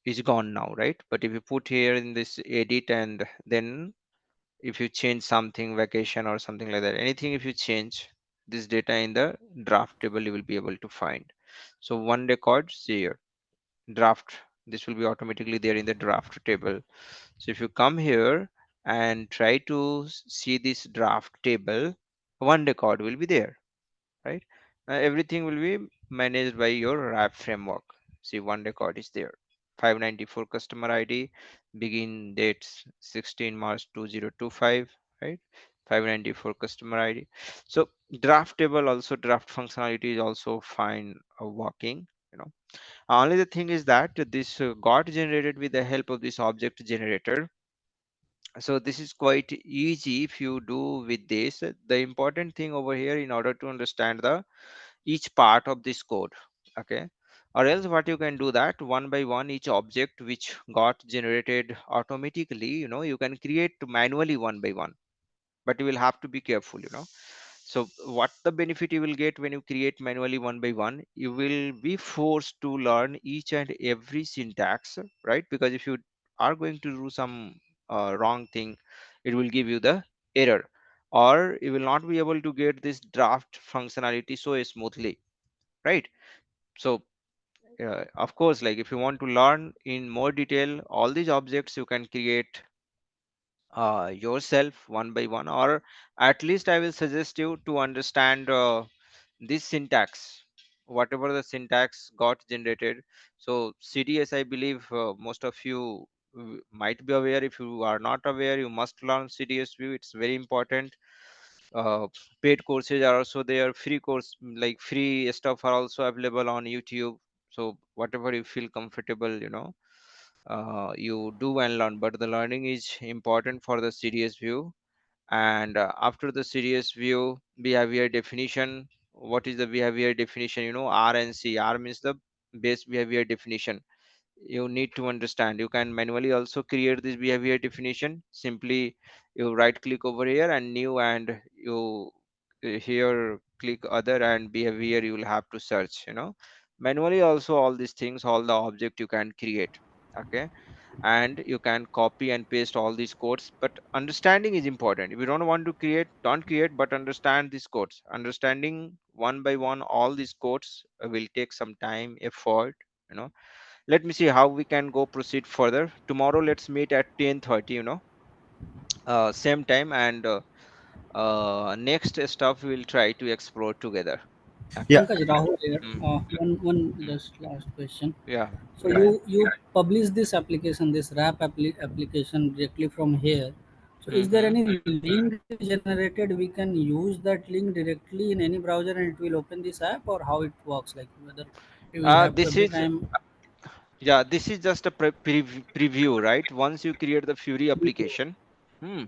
is gone now, right? But if you put here in this edit, and then if you change something, vacation or something like that, anything, if you change this data in the draft table, you will be able to find. So one record, see here, draft, this will be automatically there in the draft table. So if you come here and try to see this draft table, one record will be there, right? Everything will be managed by your RAP framework. See, one record is there, 594 customer ID, begin dates 16 March 2025, right? 594 customer ID. So draft table, also draft functionality is also fine, working, you know. Only the thing is that this got generated with the help of this object generator. So this is quite easy if you do with this. The important thing over here, in order to understand the each part of this code, okay, or else what you can do, that one by one each object which got generated automatically, you can create manually one by one, but you will have to be careful, so what the benefit you will get when you create manually one by one, you will be forced to learn each and every syntax, right? Because if you are going to do some wrong thing, it will give you the error, or you will not be able to get this draft functionality so smoothly, right? So of course, like if you want to learn in more detail all these objects, you can create yourself one by one, or at least I will suggest you to understand this syntax, whatever the syntax got generated. So CDS, I believe most of you might be aware. If you are not aware, you must learn CDS view, it's very important. uh, Paid courses are also there, free course, like free stuff are also available on YouTube. So whatever you feel comfortable, you do and learn, but the learning is important for the serious view. And after the serious view, behavior definition, what is the behavior definition? R and C. R means the base behavior definition. You need to understand, you can manually also create this behavior definition. Simply you right click over here and new, and you here click other, and behavior you will have to search, manually also. All these things, all the object you can create, okay. and you can copy and paste all these codes. But understanding is important. If you don't want to create, don't create, but understand these codes. Understanding one by one all these codes will take some time, effort, you know. Let me see how we can go proceed further. Tomorrow let's meet at 10:30, same time, and next stuff we'll try to explore together. Okay. Yeah. Pankaj, Rahul here. Mm, One mm, just last question. yeah, So right. you publish this application, this application directly from here. So is there Mm-hmm. any link generated? We can use that link directly in any browser and it will open this app, or how it works? Like whether we have to This every is time. Yeah, this is just a preview, right? Once you create the Fury application, hmm,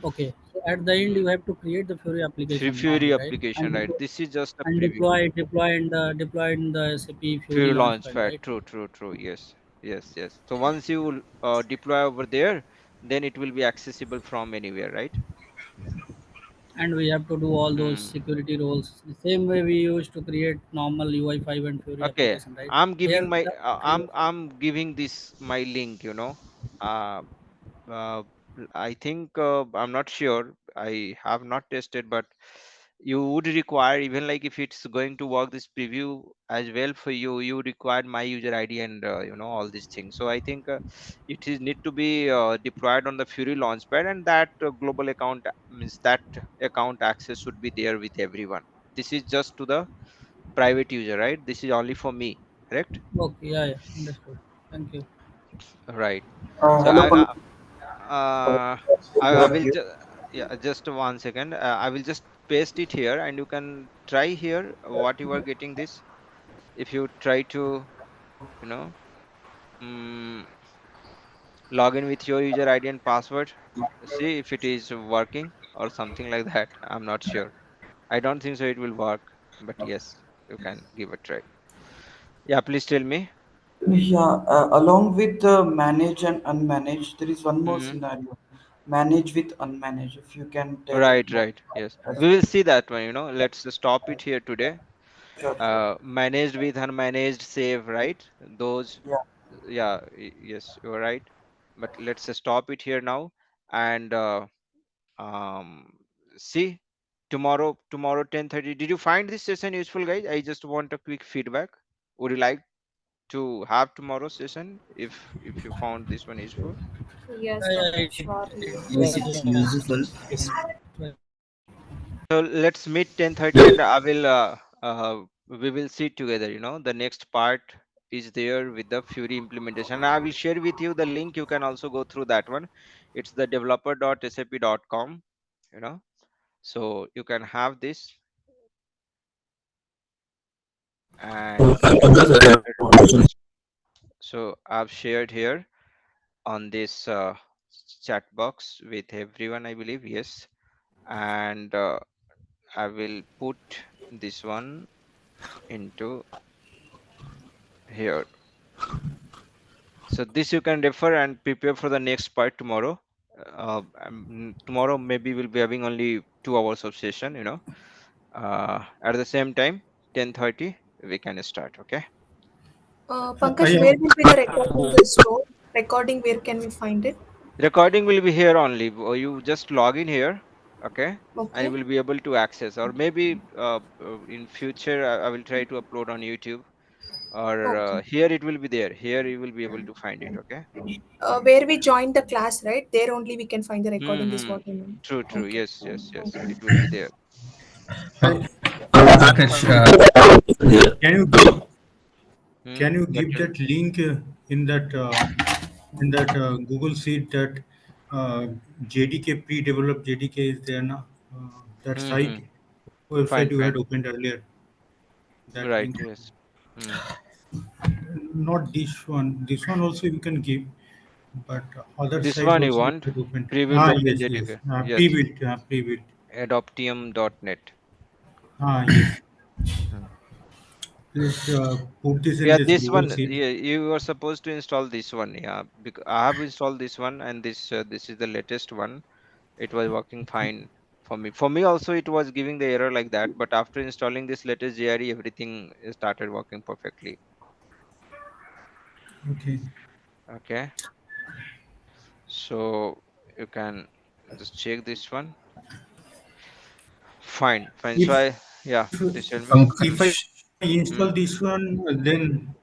Okay. So at the end hmm, you have to create the Fury application Fury normally, right? application, right? This is just a And preview. deploy in the SAP Fury Fury Launchpad, Launchpad, right? true, true, true. Yes, yes, yes. So once you deploy over there, then it will be accessible from anywhere, right? And we have to do all those Hmm. security roles the same way we used to create normal UI5 and Fury Okay, application, right? I'm Here giving my the I'm giving this my link. Uh, uh, I think I'm not sure. I have not tested, but you would require, even like if it's going to work this preview as well for you, you require my user ID and all these things. So I think it is need to be deployed on the Fury Launchpad, and that global account means that account access should be there with everyone. This is just to the private user, right? This is only for me, correct? okay, yeah, yeah, understood. Thank you. Right. So Hello, Pankaj. uh, I Over will here. yeah, just 1 second. I will just paste it here, and you can try here what you are getting this. If you try to, you know, mm, log in with your user ID and password, see if it is working or something like that. I'm not sure. I don't think so it will work, but yes, you can give a try. Yeah, please tell me. Yeah, along with manage and unmanage, there is one more Hmm. scenario. Manage with unmanage. If you can tell Right, more. right. Yes, Yes. we will see that one. Let's stop it here today. Sure, sure. Managed with unmanaged save, right? Those, Yeah. yeah, yes, you're right. But let's stop it here now, and um, see tomorrow 10:30. Did you find this session useful, guys? I just want a quick feedback. Would you like to have tomorrow's session if you found this one useful? Yes, Yeah, Pankaj, yeah, surely. Yes, it's useful. So let's meet 10:30, and I will we will see together. The next part is there with the Fury implementation. I will share with you the link. You can also go through that one. It's the developer.sap.com. You know, so you can have this, and Pankaj, I have one question. so I've shared here on this chat box with everyone, I believe. Yes, and I will put this one into here. So this you can refer and prepare for the next part tomorrow. Tomorrow maybe we'll be having only 2 hours of session. At the same time, 10:30 we can start. Okay. Pankaj, Yeah. where will be the recording stored? Recording, where can we find it? Recording will be here only. You just log in here. Okay. And you Okay. will be able to access, or maybe in future I will try to upload on YouTube, or Okay. here it will be there. Here you will be able to find it. Okay. Where we joined the class, right? There only we can find the recording, is Hmm. what I mean. True. True. Okay. Yes. Yes. Yes. Okay. It will be there. Pankaj, Here. can you Hmm. can you But give that link in that Google Sheet that JDK pre-developed JDK is there now? That hmm. site website Fine. you had Fine. opened earlier. That Right. link. Yes. Hmm. Not this one. This one also you can give, but other This site one you also you want? had opened. Pre-build Ah, of the yes, yes. JDK. Yes. Pre-built. Pre-built. Adoptium.net. Ah, yes. Hmm. Please put this in Yeah, this this Google one. Sheet. Yeah, you were supposed to install this one. Yeah, because I have installed this one, and this is the latest one. It was working fine for me. For me also, it was giving the error like that. But after installing this latest JRE, everything started working perfectly. Okay. Okay. So you can just check this one. Fine, fine. So If yeah, please tell me. if I Pankaj, install Hmm. this one, then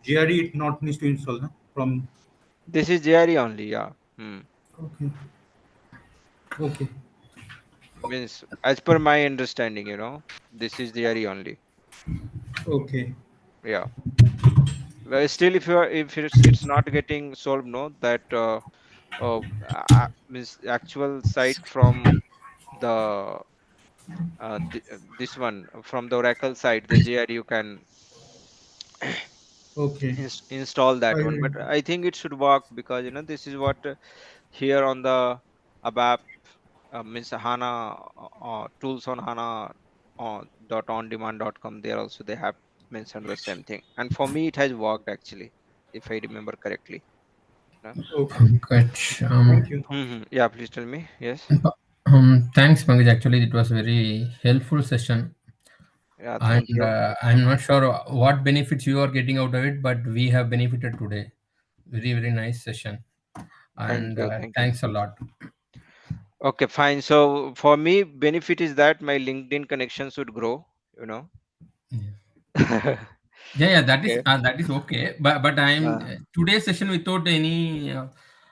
GRE it not needs to install, no? From This is JRE only, yeah. Hmm. okay, okay, Means as per my understanding, this is JRE only. okay, Yeah. Well, still, if it's not getting solved, no, that means actual site from the this one from the Oracle side, the JRE you can okay. install that I one. will. But I think it should work because this is what here on the ABAP means HANA tools on HANA .ondemand.com. There also they have mentioned the same thing, and for me it has worked actually, if I remember correctly. No? Okay. Pankaj, Thank you. Yeah, please tell me. Yes. thanks, Pankaj. Actually, it was very helpful session, Yeah, thank and you. I'm not sure what benefits you are getting out of it, but we have benefited today. Very, very nice session, Thank and you. Thank you. thanks a lot. Okay, fine. So for me, benefit is that my LinkedIn connections would grow. You know. Yeah. Yeah, Okay. that is okay. But I'm Uh, today's session without any.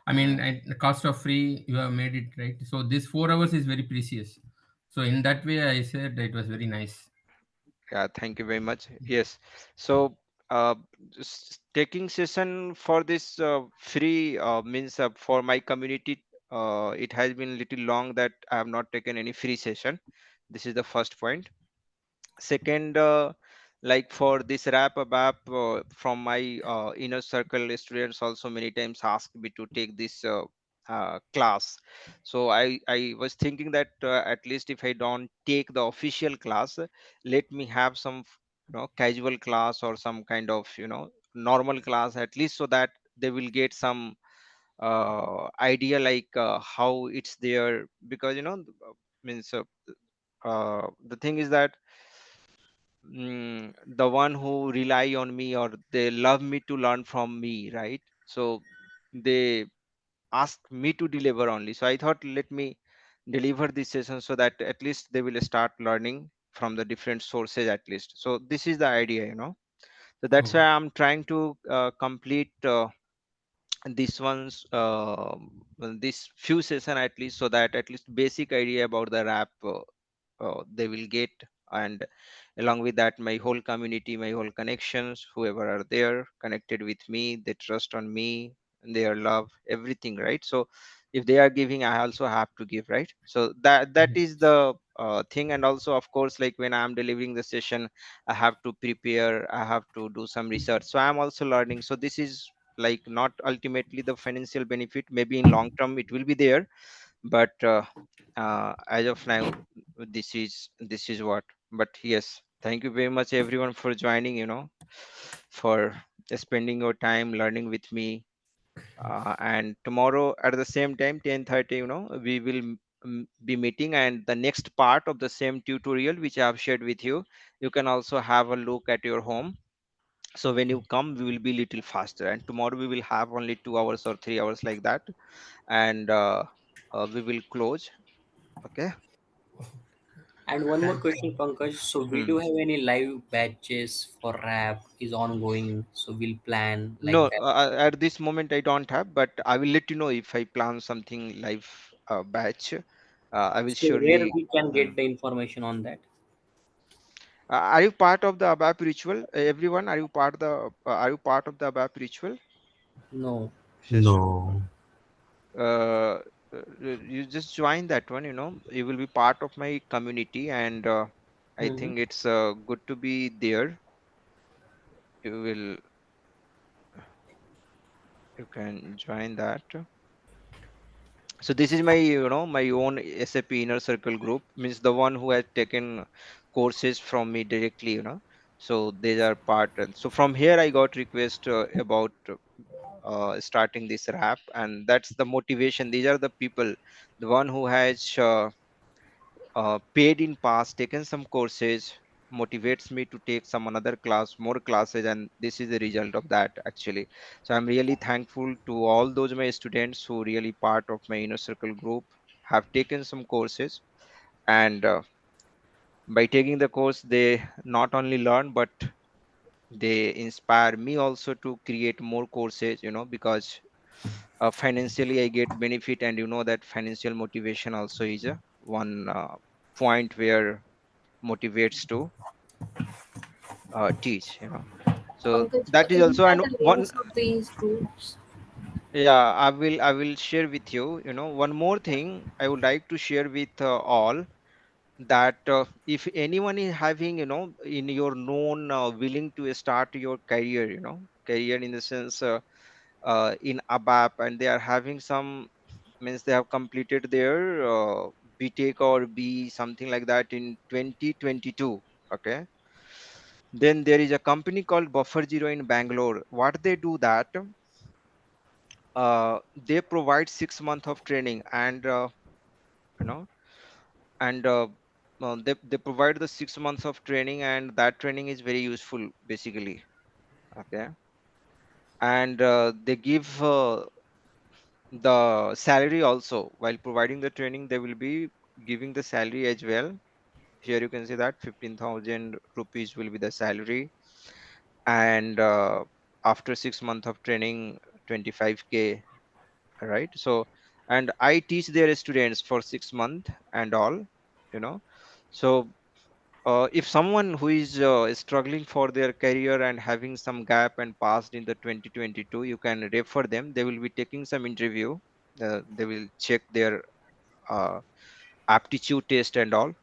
I mean, mm. the cost of free. You have made it right. So this 4 hours is very precious. So in that way, I said it was very nice. Yeah, thank you very much. Yes. So, uh, just taking session for this free means for my community, it has been little long that I have not taken any free session. This is the first point. Second, like for this wrap up app from my inner circle students also many times ask me to take this class. So I was thinking that at least if I don't take the official class, let me have some casual class or some kind of normal class at least, so that they will get some idea like how it's there. Because means the thing is that the one who rely on me or they love me to learn from me, right? So they ask me to deliver only. So I thought, let me deliver this session so that at least they will start learning from the different sources at least. So this is the idea. So that's Oh, why I'm trying to complete this one's this few session at least, so that at least basic idea about the wrap they will get. And along with that, my whole community, my whole connections, whoever are there connected with me, they trust on me, and their love everything, right? So if they are giving, I also have to give, right? So that is the thing. And also, of course, like when I'm delivering the session, I have to prepare, I have to do some research, so I'm also learning. So this is like not ultimately the financial benefit, maybe in long term it will be there, but as of now, this is what. But yes, thank you very much everyone for joining, for spending your time learning with me. And tomorrow at the same time 10:30, we will be meeting, and the next part of the same tutorial which I have shared with you, you can also have a look at your home. So when you come, we will be little faster, and tomorrow we will have only 2 hours or 3 hours like that. And we will close. Okay. And one more thanks. question, Pankaj. So we Hmm. do have any live batches for rap is ongoing. So we'll plan No, like that. at this moment I don't have, but I will let you know if I plan something live batch. I will So where surely. we can Hmm. get the information on that? Are you part of the ABAP ritual? Everyone, are you part of the ABAP ritual No. session? No. Uh, you just join that one. You will be part of my community, and I Mm-hmm. think it's good to be there. You will, you can join that. So this is my own SAP inner circle group, means the one who has taken courses from me directly. So they are part. And so from here I got request about starting this rap, and that's the motivation. These are the people, the one who has paid in past, taken some courses, motivates me to take some another class, more classes, and this is the result of that actually. So I'm really thankful to all those my students who really part of my inner circle group, have taken some courses, and by taking the course they not only learn but they inspire me also to create more courses, because financially I get benefit, and that financial motivation also is a one point where motivates to teach. So Pankaj, that is can you also, share and the one, names of these groups? yeah, I will share with you. One more thing I would like to share with all, that if anyone is having, in your known willing to start your career, career in the sense, in ABAP, and they are having some, means they have completed their BTech or B something like that in 2022. Okay, then there is a company called Buffer Zero in Bangalore. What they do, that they provide 6 months of training, and you know and they provide the 6 months of training, and that training is very useful basically. Okay, and they give the salary also. While providing the training, they will be giving the salary as well. Here you can see that 15,000 rupees will be the salary, and after 6 months of training, 25K, right? So, and I teach their students for 6 months and all, you know so if someone who is struggling for their career and having some gap and passed in the 2022, you can refer them. They will be taking some interview. They will check their uh, aptitude test and all.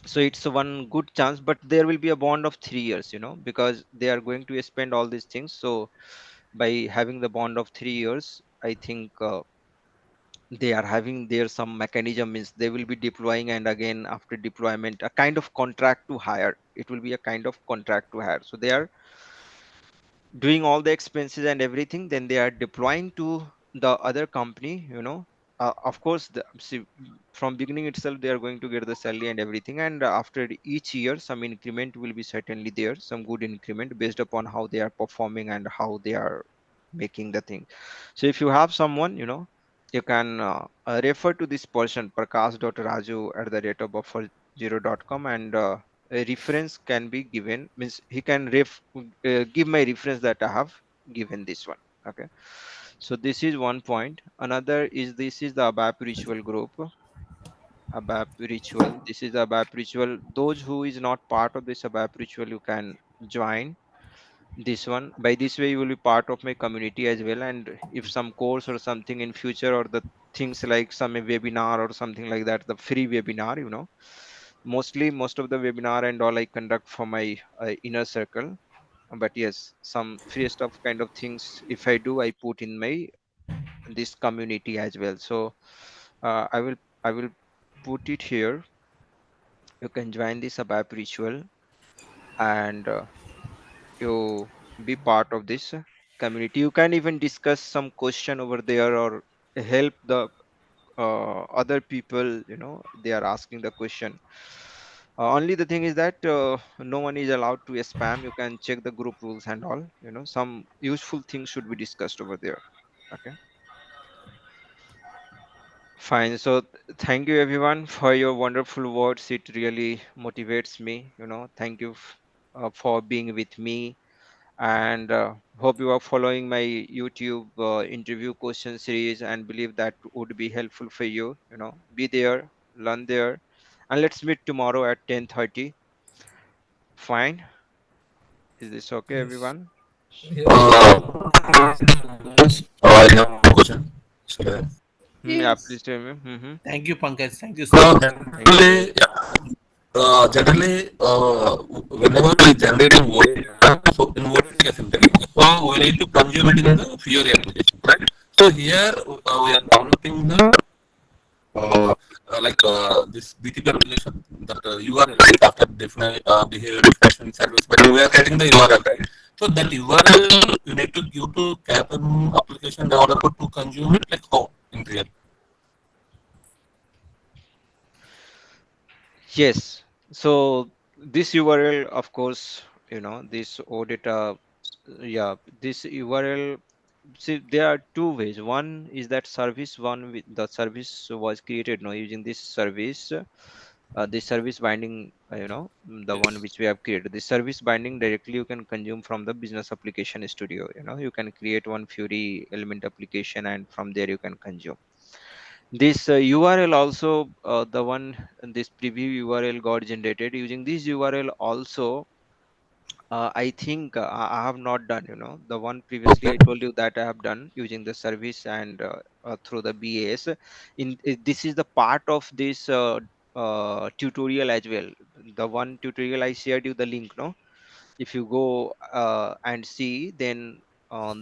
So it's a one good chance, but there will be a bond of 3 years, because they are going to spend all these things. So by having the bond of 3 years, I think they are having there some mechanism, means they will be deploying, and again after deployment, a kind of contract to hire. It will be a kind of contract to hire. So they are doing all the expenses and everything, then they are deploying to the other company. Of course, see, from beginning itself they are going to get the salary and everything, and after each year some increment will be certainly there, some good increment based upon how they are performing and how they are making the thing. So if you have someone, you can refer to this person, prakash.raju@buffer0.com, and a reference can be given, means he can give my reference that I have given this one. Okay, so this is one point. Another is, this is the ABAP ritual group. ABAP ritual, this is the ABAP ritual. Those who is not part of this ABAP ritual, you can join this one. By this way you will be part of my community as well, and if some course or something in future, or the things like some webinar or something like that, the free webinar, mostly most of the webinar and all I conduct for my inner circle. But yes, some free stuff kind of things, if I do, I put in my this community as well. So I will put it here. You can join this ABAP ritual, and you be part of this community. You can even discuss some question over there, or help the other people, they are asking the question. Only the thing is that no one is allowed to spam. You can check the group rules and all, some useful things should be discussed over there. Okay, fine. So thank you everyone for your wonderful words. It really motivates me. Thank you for being with me, and hope you are following my YouTube interview question series, and believe that would be helpful for you. Be there, learn there, and let's meet tomorrow at 10:30. Fine, is this okay, Yes. everyone? Yes. Yes, I have one question. So, Yeah, Yes. please tell me. Mm-hmm. Thank you, Pankaj. Thank you so much. Thank you. generally, yeah, generally, whenever we generate a void data, so in void assembly, so we need to consume it in the Fiori application, right? So here we are developing the this BTP application that URL right after define behavior definition service, but we are getting the URL, right? So that URL you need to give to Cap'n application developer to consume it, like how in real. Yes. So this URL, of course, this OData, yeah, this URL. See, there are two ways. One is that service one with the service was created now using this service, the service binding, the one which we have created. The service binding directly you can consume from the business application studio. You can create one Fury element application, and from there you can consume. This URL also, the one, this preview URL got generated using this URL also. I think I have not done, the one previously I told you that I have done using the service and through the BAS. This is the part of this tutorial as well. The one tutorial I shared you the link, no? If you go and see, then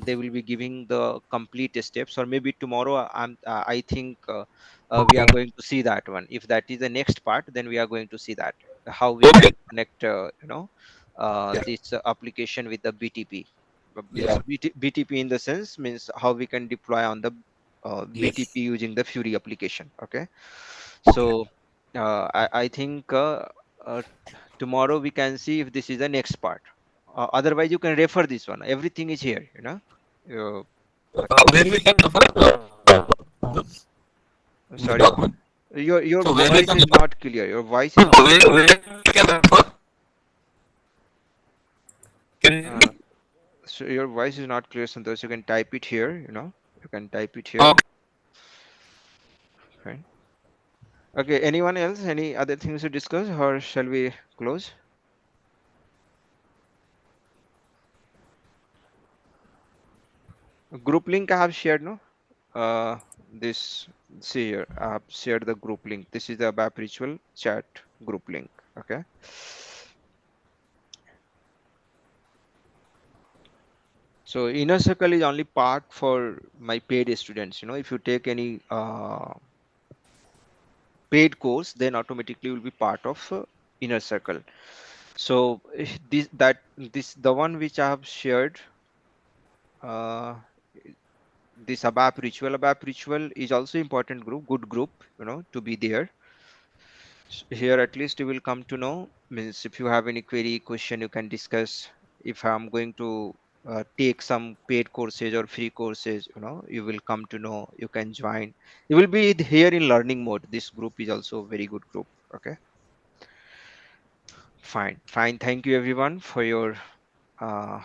they will be giving the complete steps, or maybe tomorrow I think we are going to see that one. If that is the next part, then we are going to see that how we Okay. can connect Yeah. this application with the BTP. Means Yeah. BTP in the sense means how we can deploy on the Yes. BTP using the Fury application. Okay. Okay. So I think uh, tomorrow we can see if this is the next part. Otherwise you can refer this one, everything is here, you, Where we can refer in the sorry, document. your So where we voice can is refer? not clear, your voice No, is not where, clear. where we can refer? Can you hear uh, me? so your voice is not clear, Santosh. You can type it here, you can type it here. Okay. Fine. Okay, anyone else, any other things to discuss, or shall we close? Group link I have shared, no? This, see here, I have shared the group link. This is the ABAP ritual chat group link. Okay. So inner circle is only part for my paid students. If you take any paid course, then automatically will be part of inner circle. So this the one which I have shared. Uh, this ABAP ritual is also important group, good group, to be there. Here at least you will come to know, means if you have any query question you can discuss. If I'm going to take some paid courses or free courses, you will come to know, you can join. You will be here in learning mode. This group is also a very good group. Okay. Fine, thank you everyone for your uh,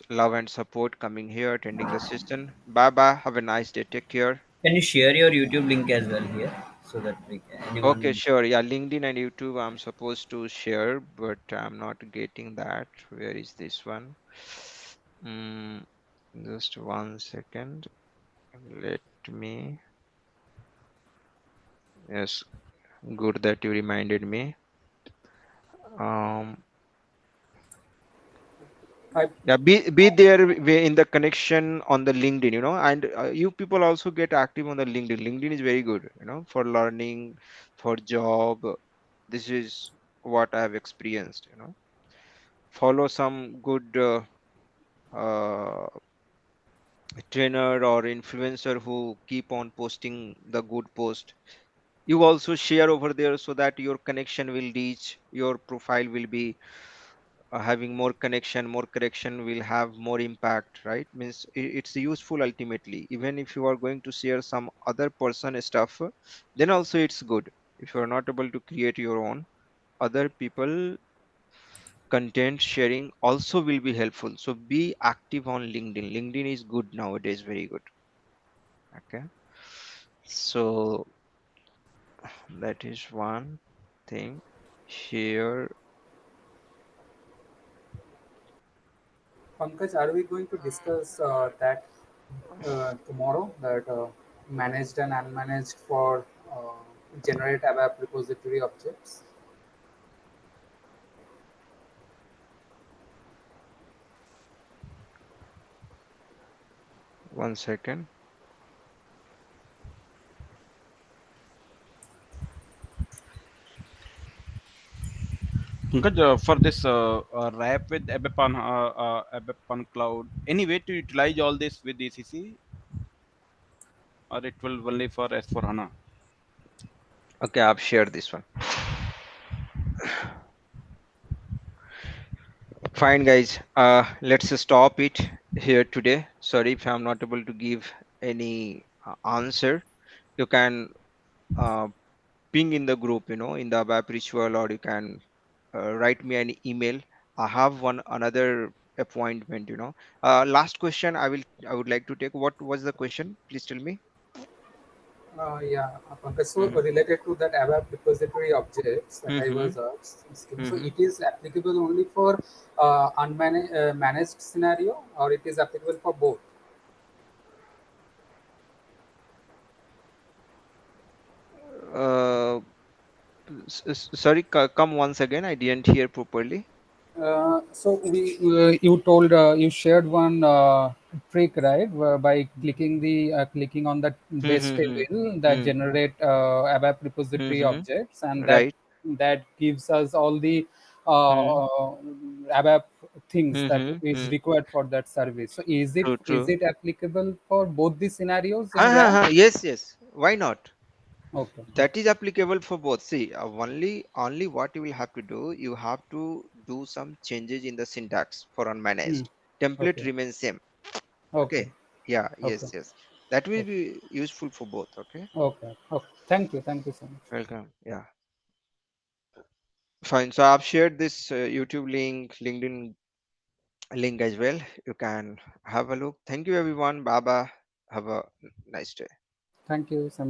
love and support coming here, attending the session. Bye bye, have a nice day, take care. Can you share your YouTube link as well here so that we can, Okay, anyone? sure. Yeah, LinkedIn and YouTube I'm supposed to share, but I'm not getting that. Where is this one? Mm, just 1 second. Let me. Yes, good that you reminded me. Um, I yeah, be there in the connection on the LinkedIn, and you people also get active on the LinkedIn. LinkedIn is very good, for learning, for job. This is what I have experienced. Follow some good. Uh, trainer or influencer who keep on posting the good post, you also share over there so that your connection will reach, your profile will be having more connection will have more impact, right? Means it's useful ultimately. Even if you are going to share some other person stuff, then also it's good. If you are not able to create your own, other people content sharing also will be helpful. So be active on LinkedIn. LinkedIn is good nowadays, very good. Okay. So that is one thing here. Pankaj, are we going to discuss that tomorrow? That managed and unmanaged for generate ABAP repository objects. 1 second. Pankaj, for this wrap with ABAP on cloud, any way to utilize all this with ECC, or it will only for S4 HANA? Okay, I've shared this one. Fine, guys. Let's stop it here today. Sorry if I'm not able to give any answer. You can uh, ping in the group, in the ABAP ritual, or you can write me an email. I have one another appointment. Last question. I would like to take. What was the question? Please tell me. Yeah, Pankaj, so Mm-hmm. related to that ABAP repository objects that I Mm-hmm. was asking, so Mm-hmm. it is applicable only for unmanaged managed scenario, or it is applicable for both? Uh, Sorry, come once again. I didn't hear properly. So you told you shared one trick, right? By clicking on the base table that Mm-hmm. generate ABAP repository Mm-hmm. objects, and that Right. that gives us all the ABAP things that is Mm-hmm. required for that service. So True, is true. it applicable for both the scenarios Ha, in ha, RAM? ha. Yes, yes. Why not? Okay, That is applicable for both. See, only what you will have to do, you have to do some changes in the syntax for Hmm. unmanaged. Template Okay, remains same. okay, Okay. Yeah, okay, yes, yes. That will okay, be useful for both. Okay. okay, okay. Thank you so much. Welcome. Yeah. Fine. So I've shared this YouTube link, LinkedIn link as well. You can have a look. Thank you, everyone. Bye bye. Have a nice day. Thank you.